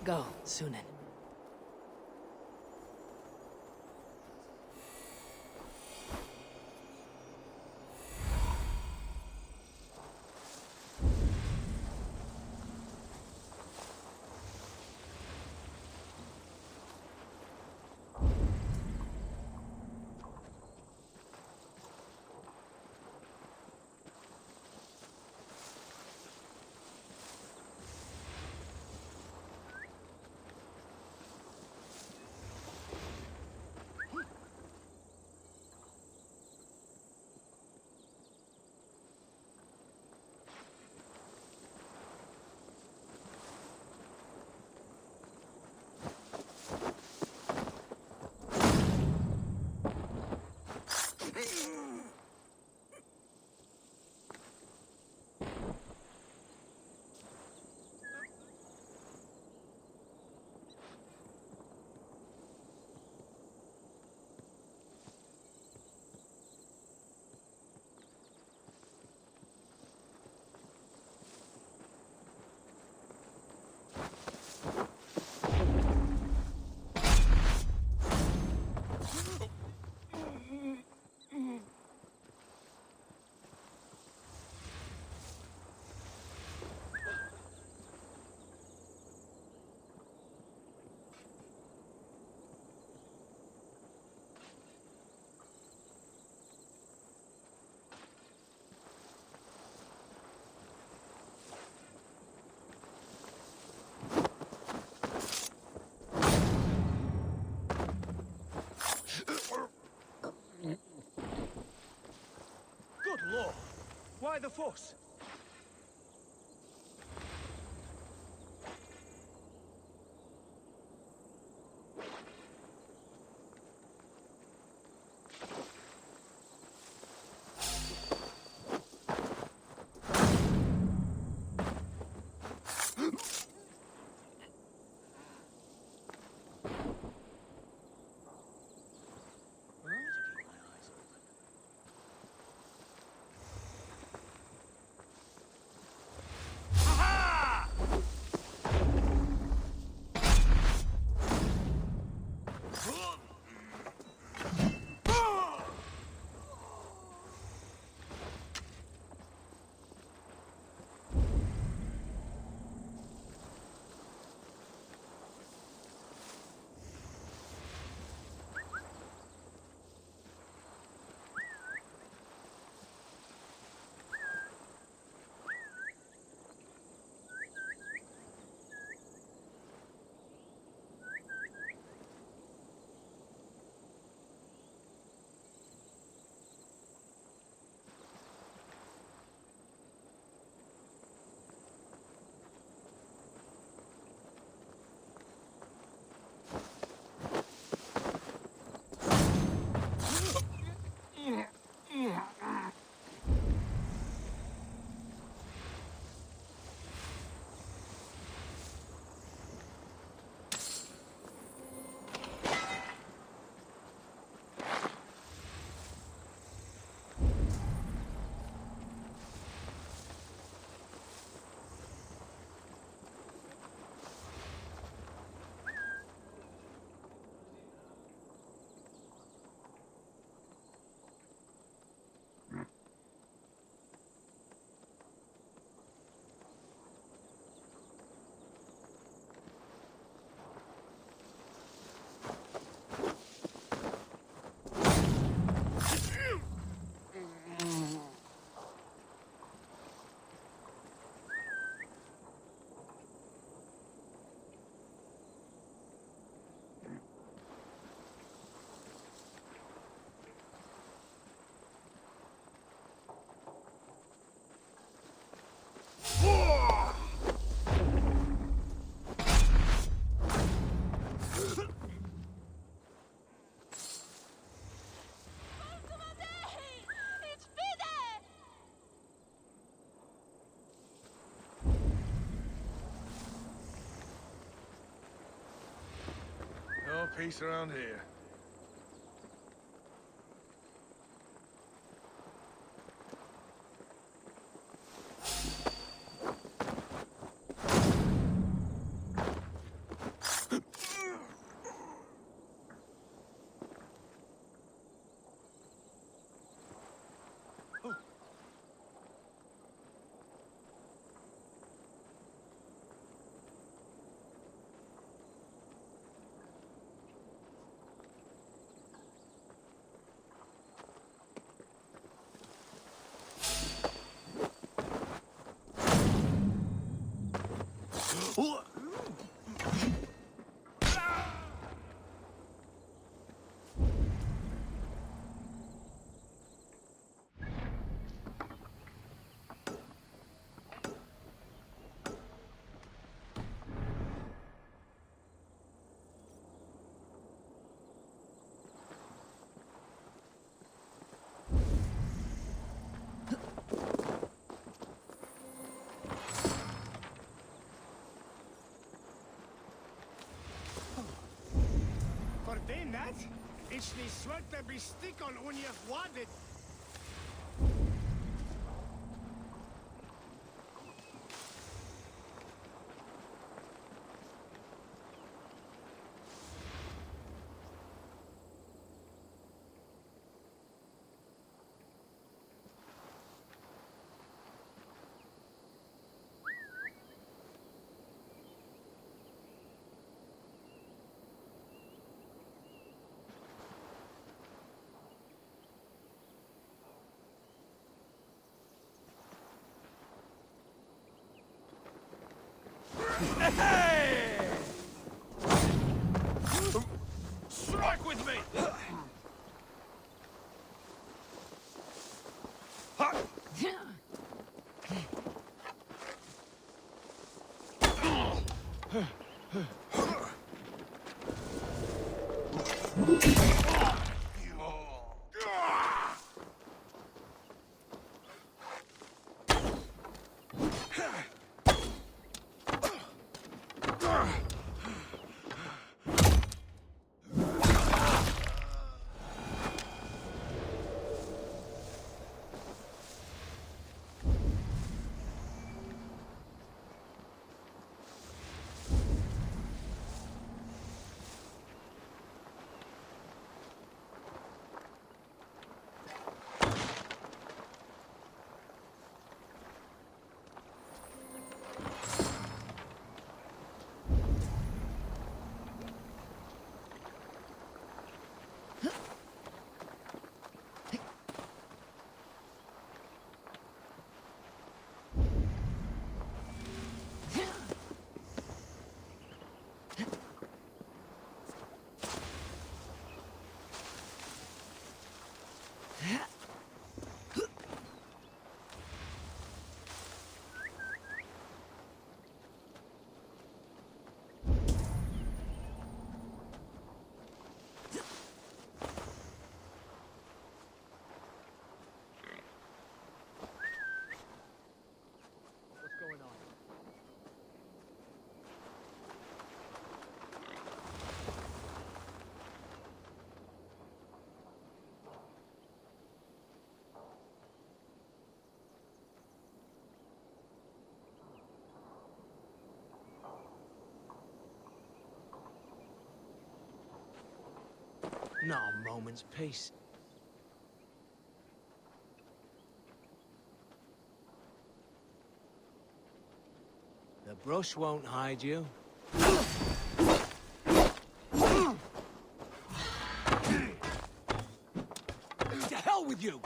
Go, Sunan. Good lord! Why the fuss? No peace around here. Fordén dat? Is die zwarte bestick on onjewaardig. Hey! Strike with me! Not a moment's peace. The brush won't hide you. To hell with you!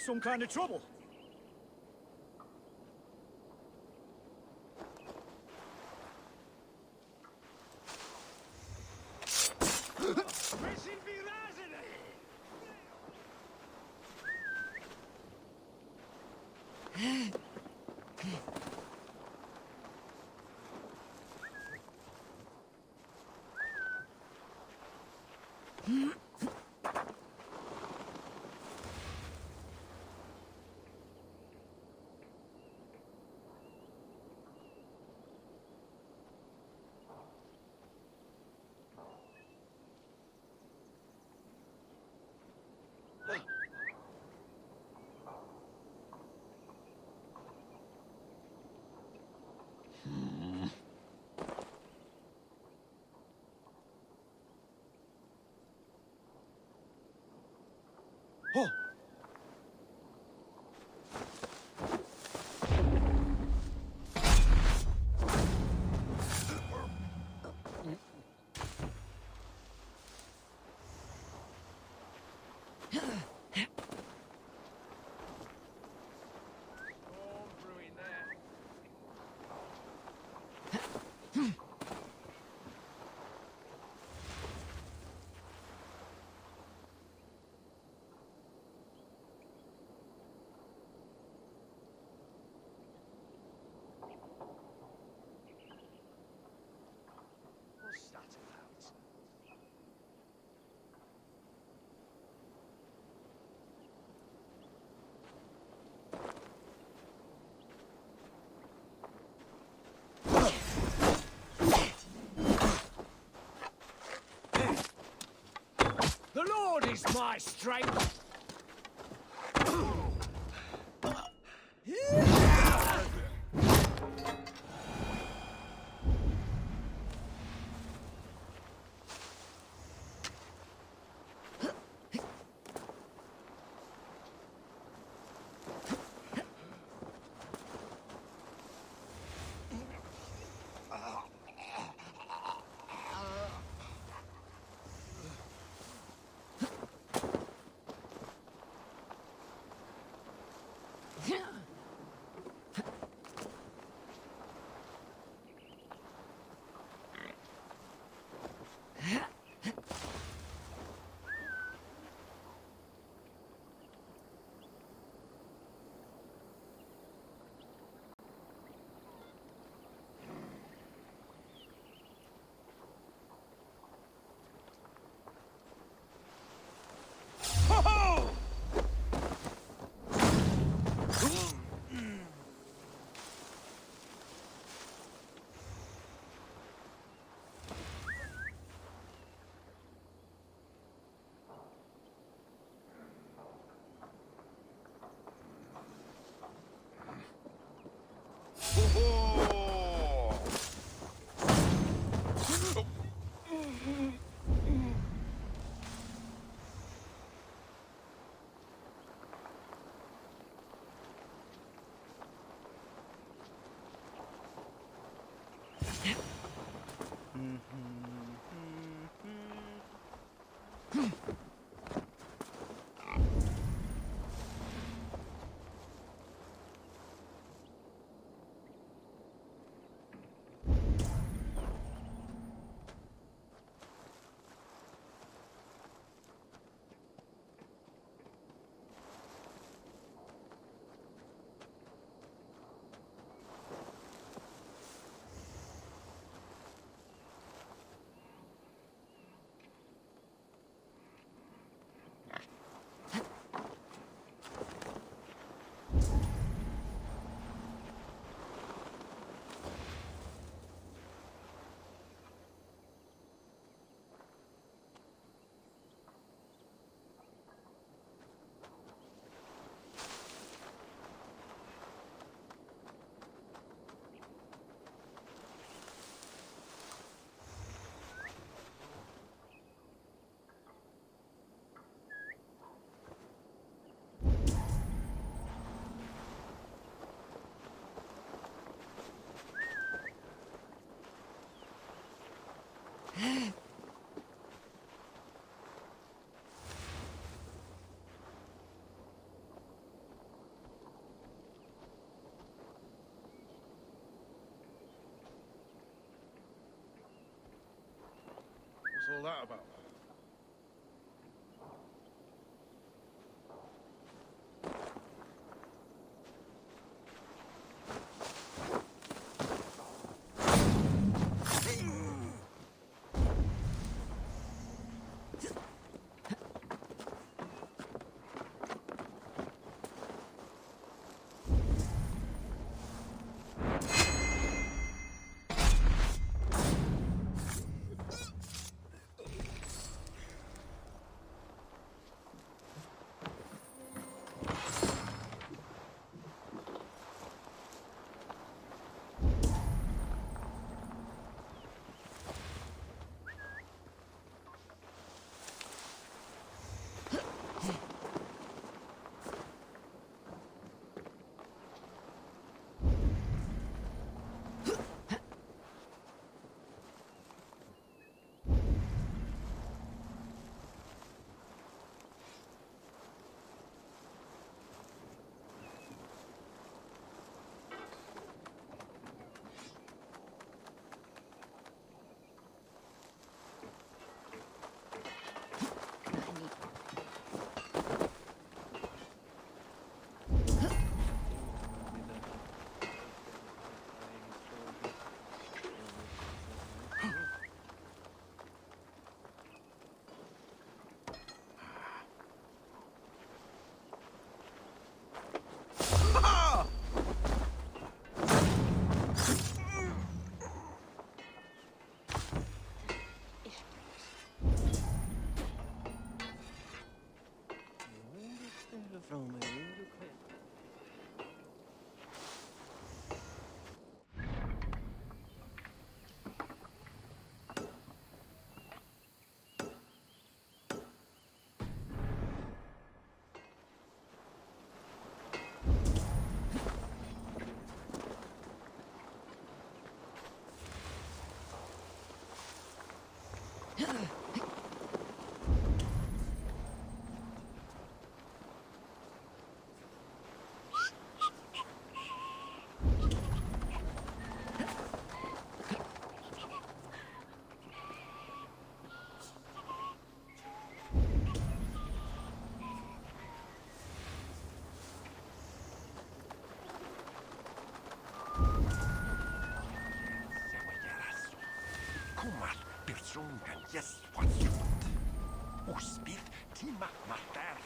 some kind of trouble. Oh! What's that about? The Lord is my strength! Sunkan yes what's you Uspit tima mater.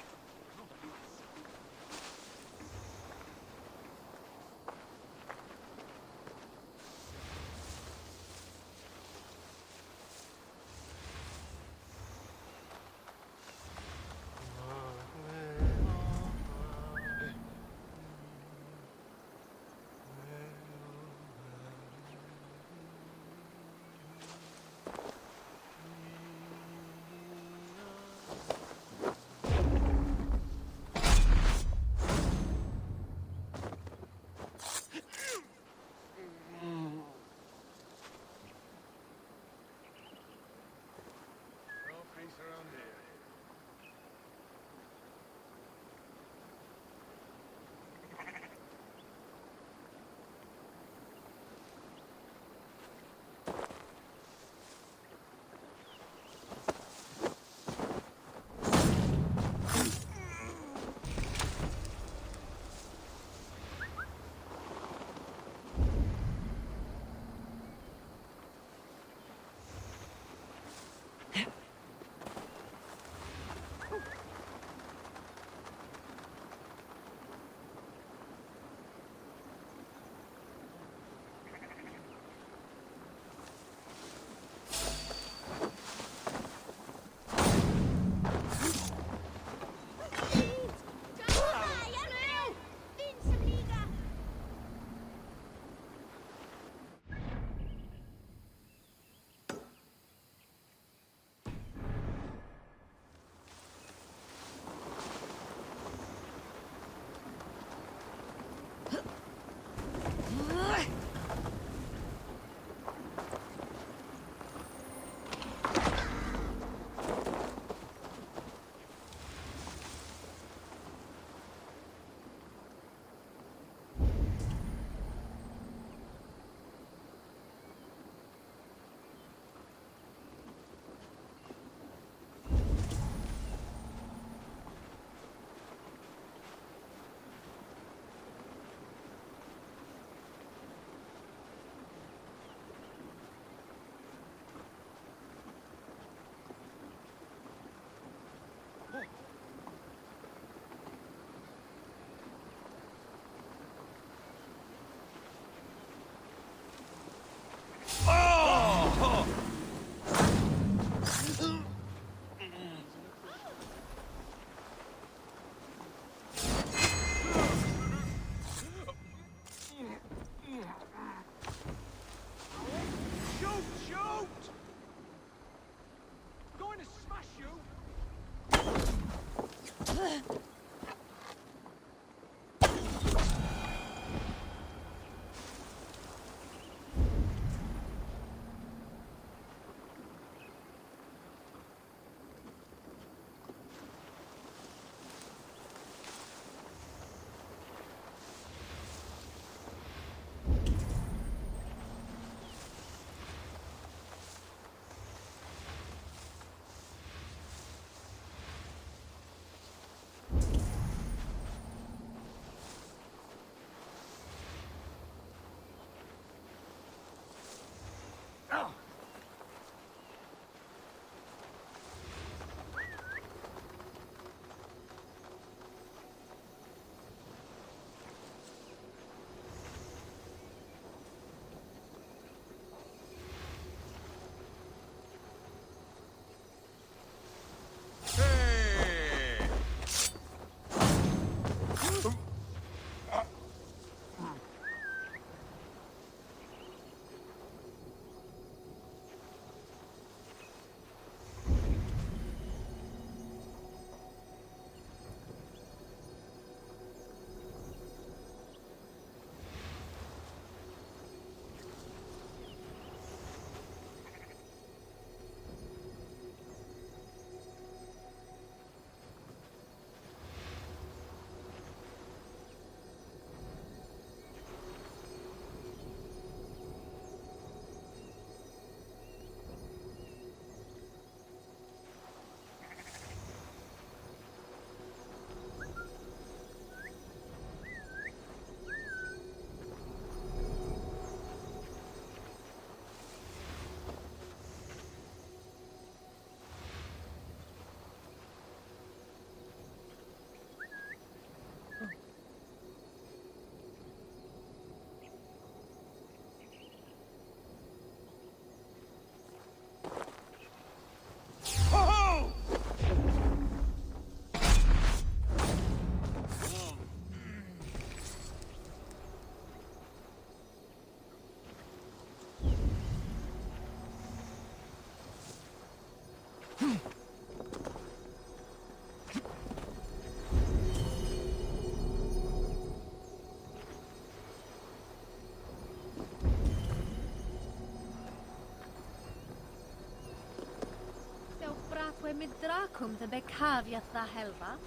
midrakum the bekaviat the helva.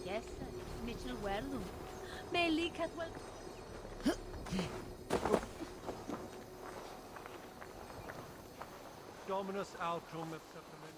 Yes, Mitchell Wellum. Meli Catwell. Dominus altrum et supplement.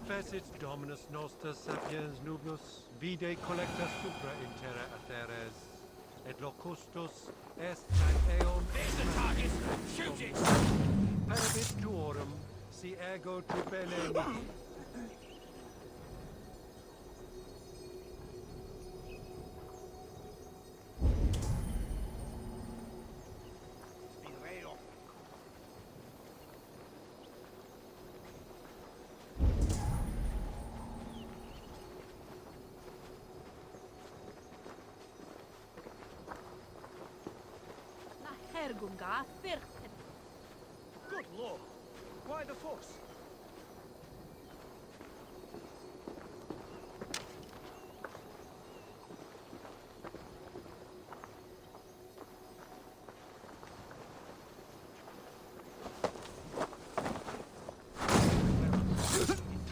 Fecit Dominus Noster sapiens nubus, vide collecta supra in terra atheres, et locustus est ad eum. There's the target! Shoot it! Parabit tuorum, si ego tu bene. Hergunga, Firth. Good lord! Why the fuss?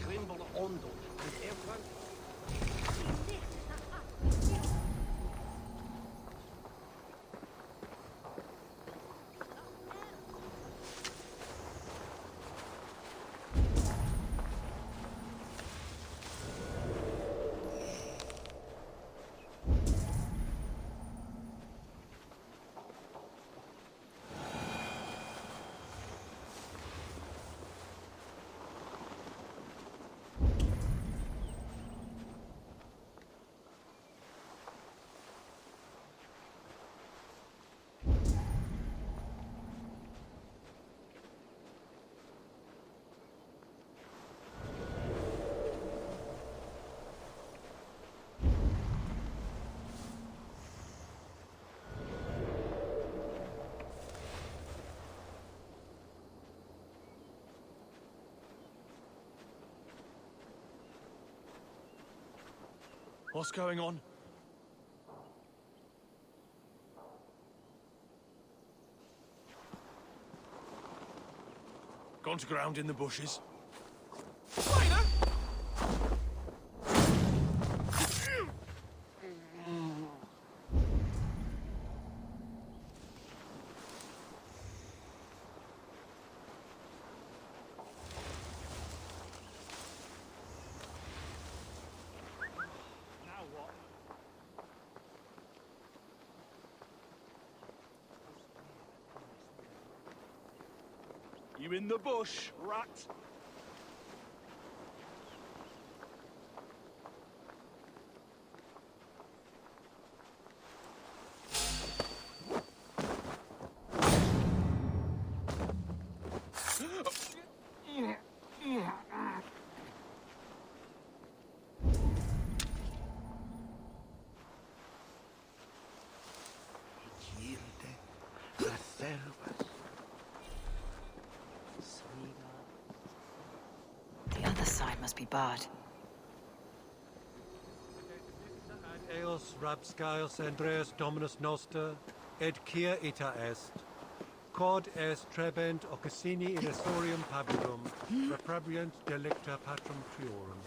Tremble ondo, and everyone. What's going on? Gone to ground in the bushes. You in the bush, rat? The other side must be barred. Ad eos rabscaios Andreas Dominus Noster, ed cia ita est. Quod est trebent occasini in essorium pabulum, reprabriant delicta patrum triorum.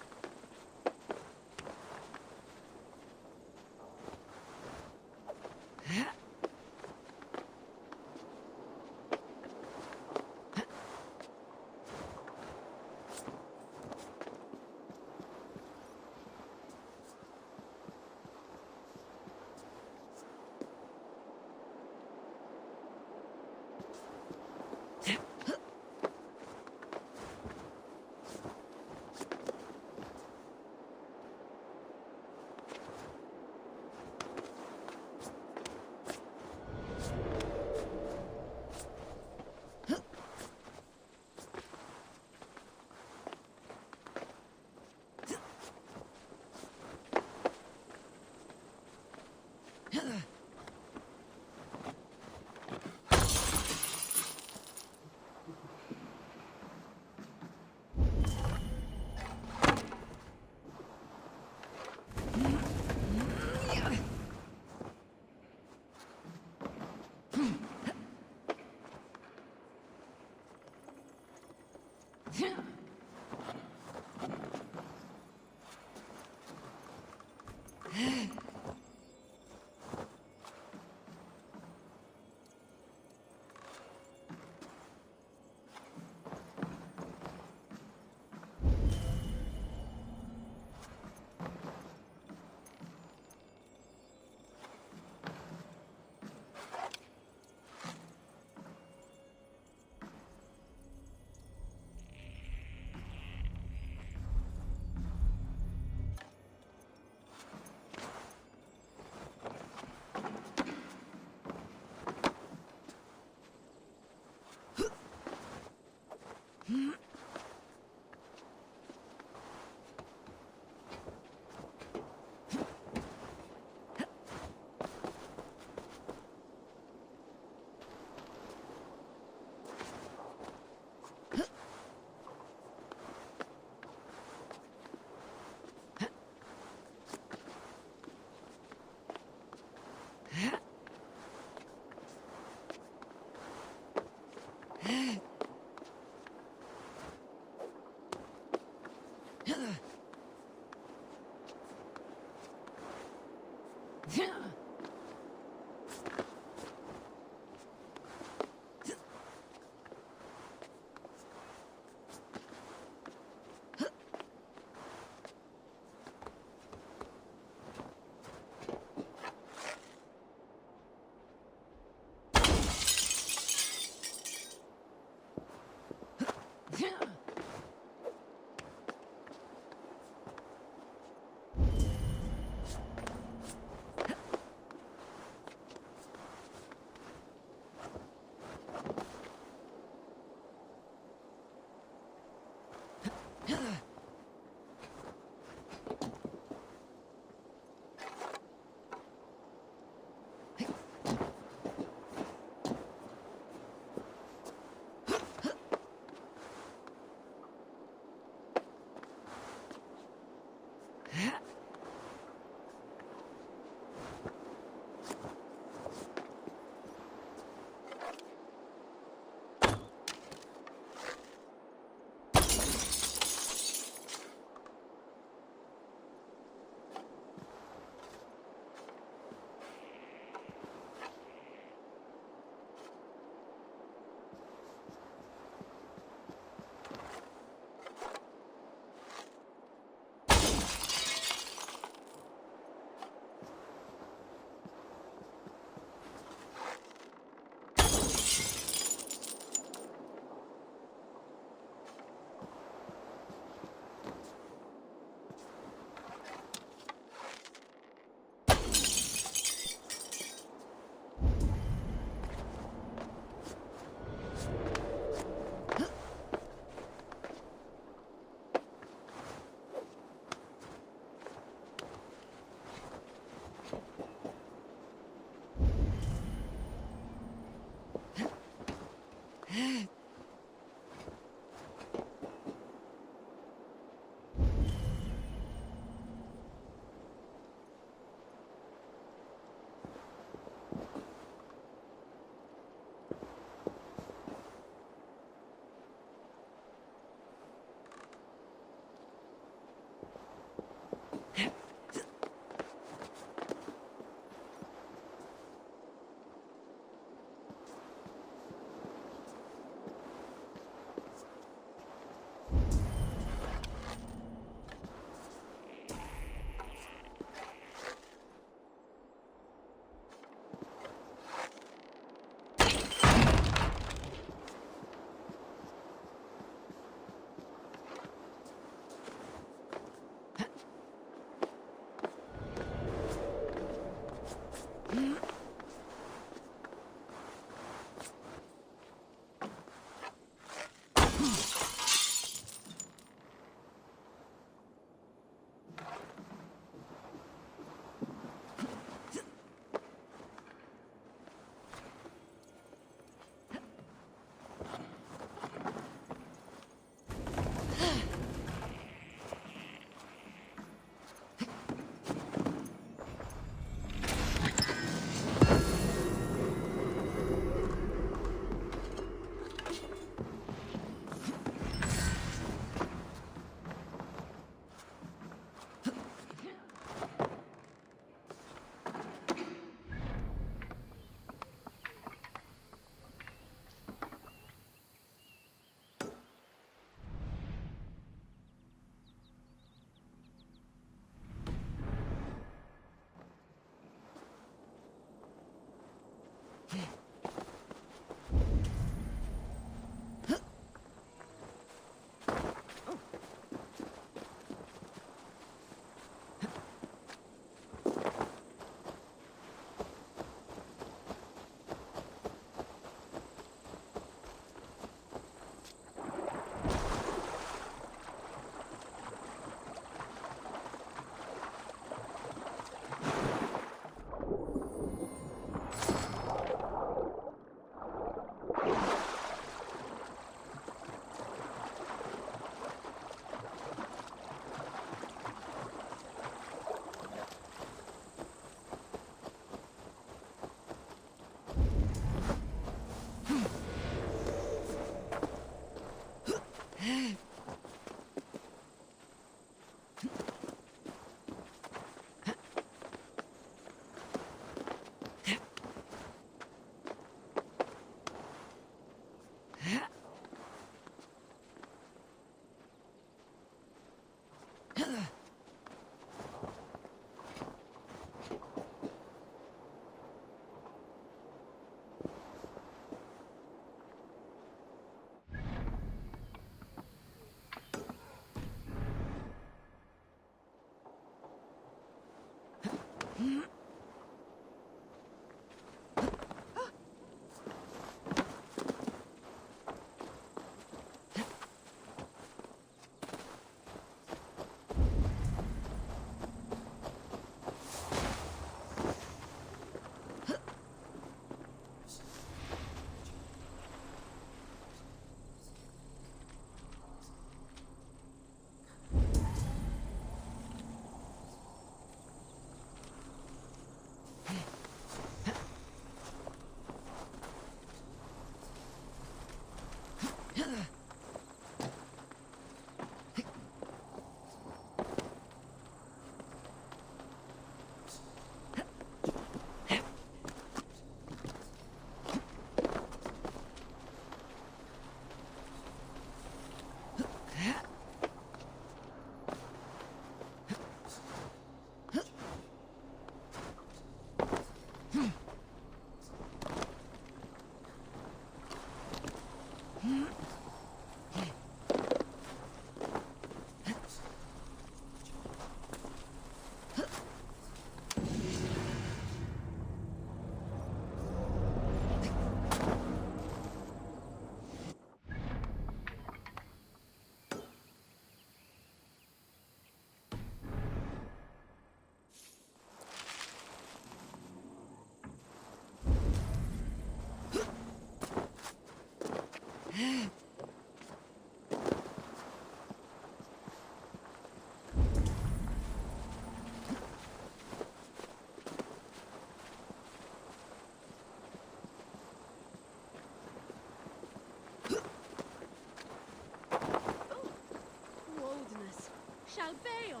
shall bail.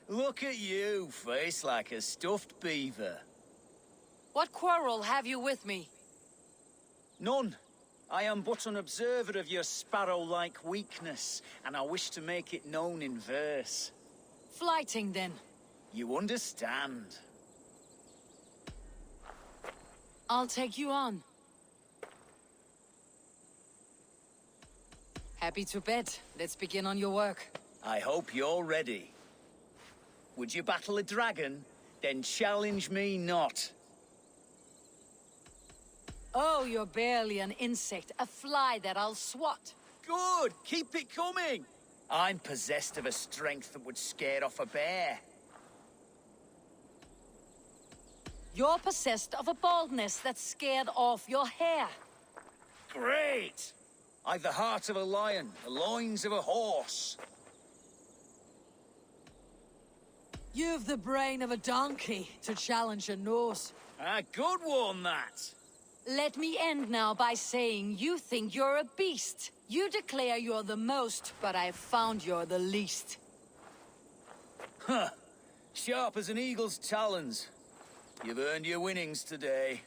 Look at you, face like a stuffed beaver. What quarrel have you with me? None. I am but an observer of your sparrow-like weakness, and I wish to make it known in verse. Flighting, then. You understand. I'll take you on. Happy to bet. Let's begin on your work. I hope you're ready. Would you battle a dragon? Then challenge me not. Oh, you're barely an insect, a fly that I'll swat. Good! Keep it coming! I'm possessed of a strength that would scare off a bear. You're possessed of a baldness that scared off your hair. Great! I've the heart of a lion, the loins of a horse. You've the brain of a donkey to challenge a nose. A good one, that! Let me end now by saying you think you're a beast. You declare you're the most, but I've found you're the least. Huh. Sharp as an eagle's talons. You've earned your winnings today.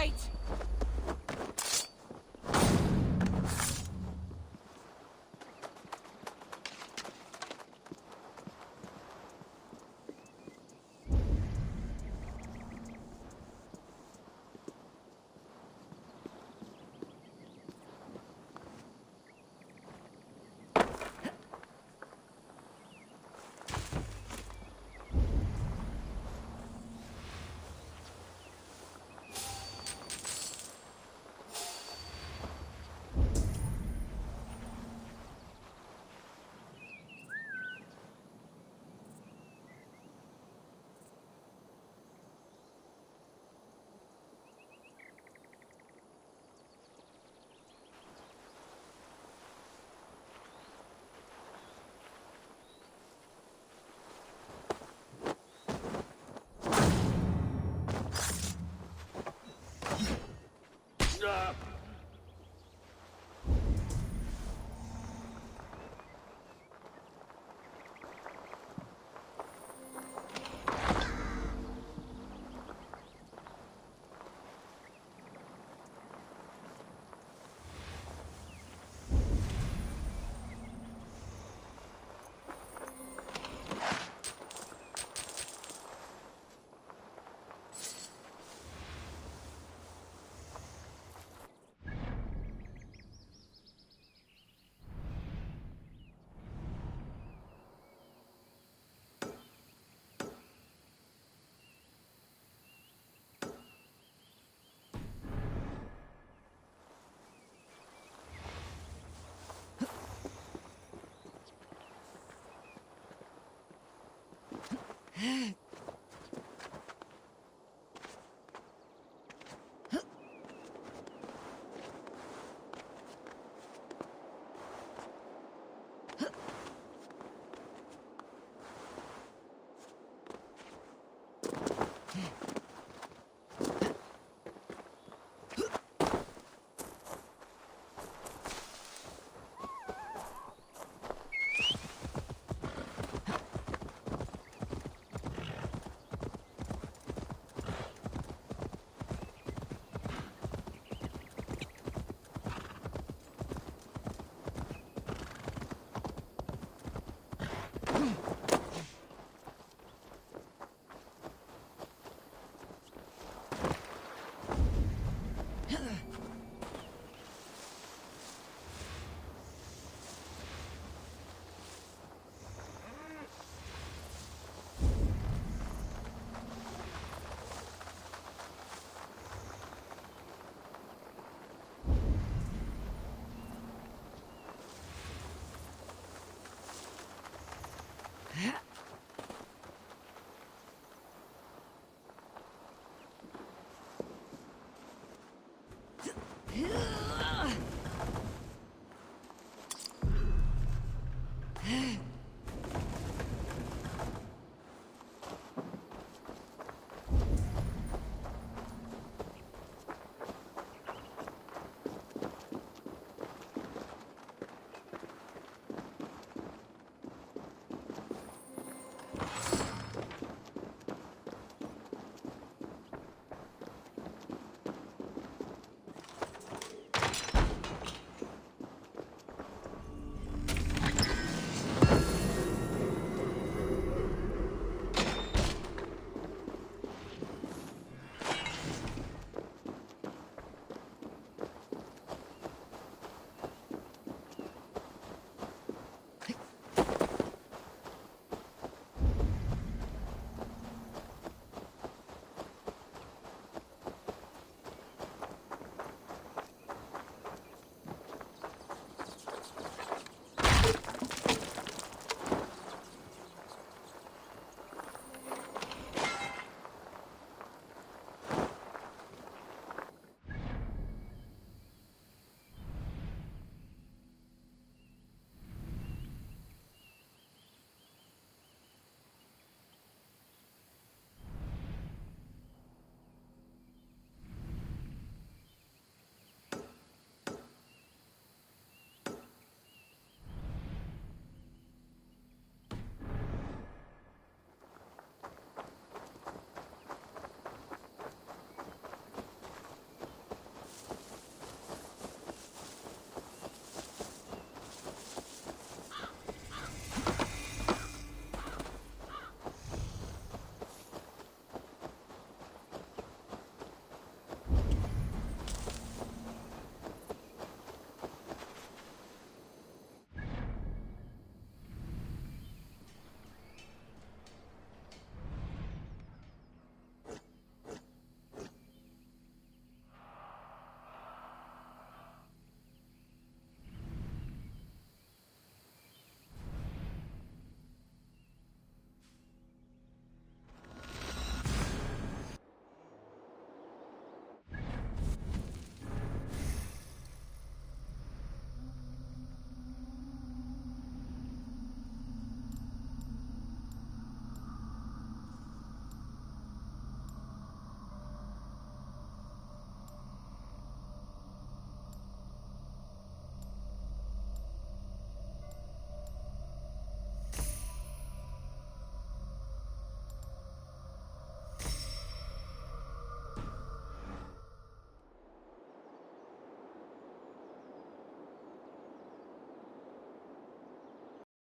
Wait!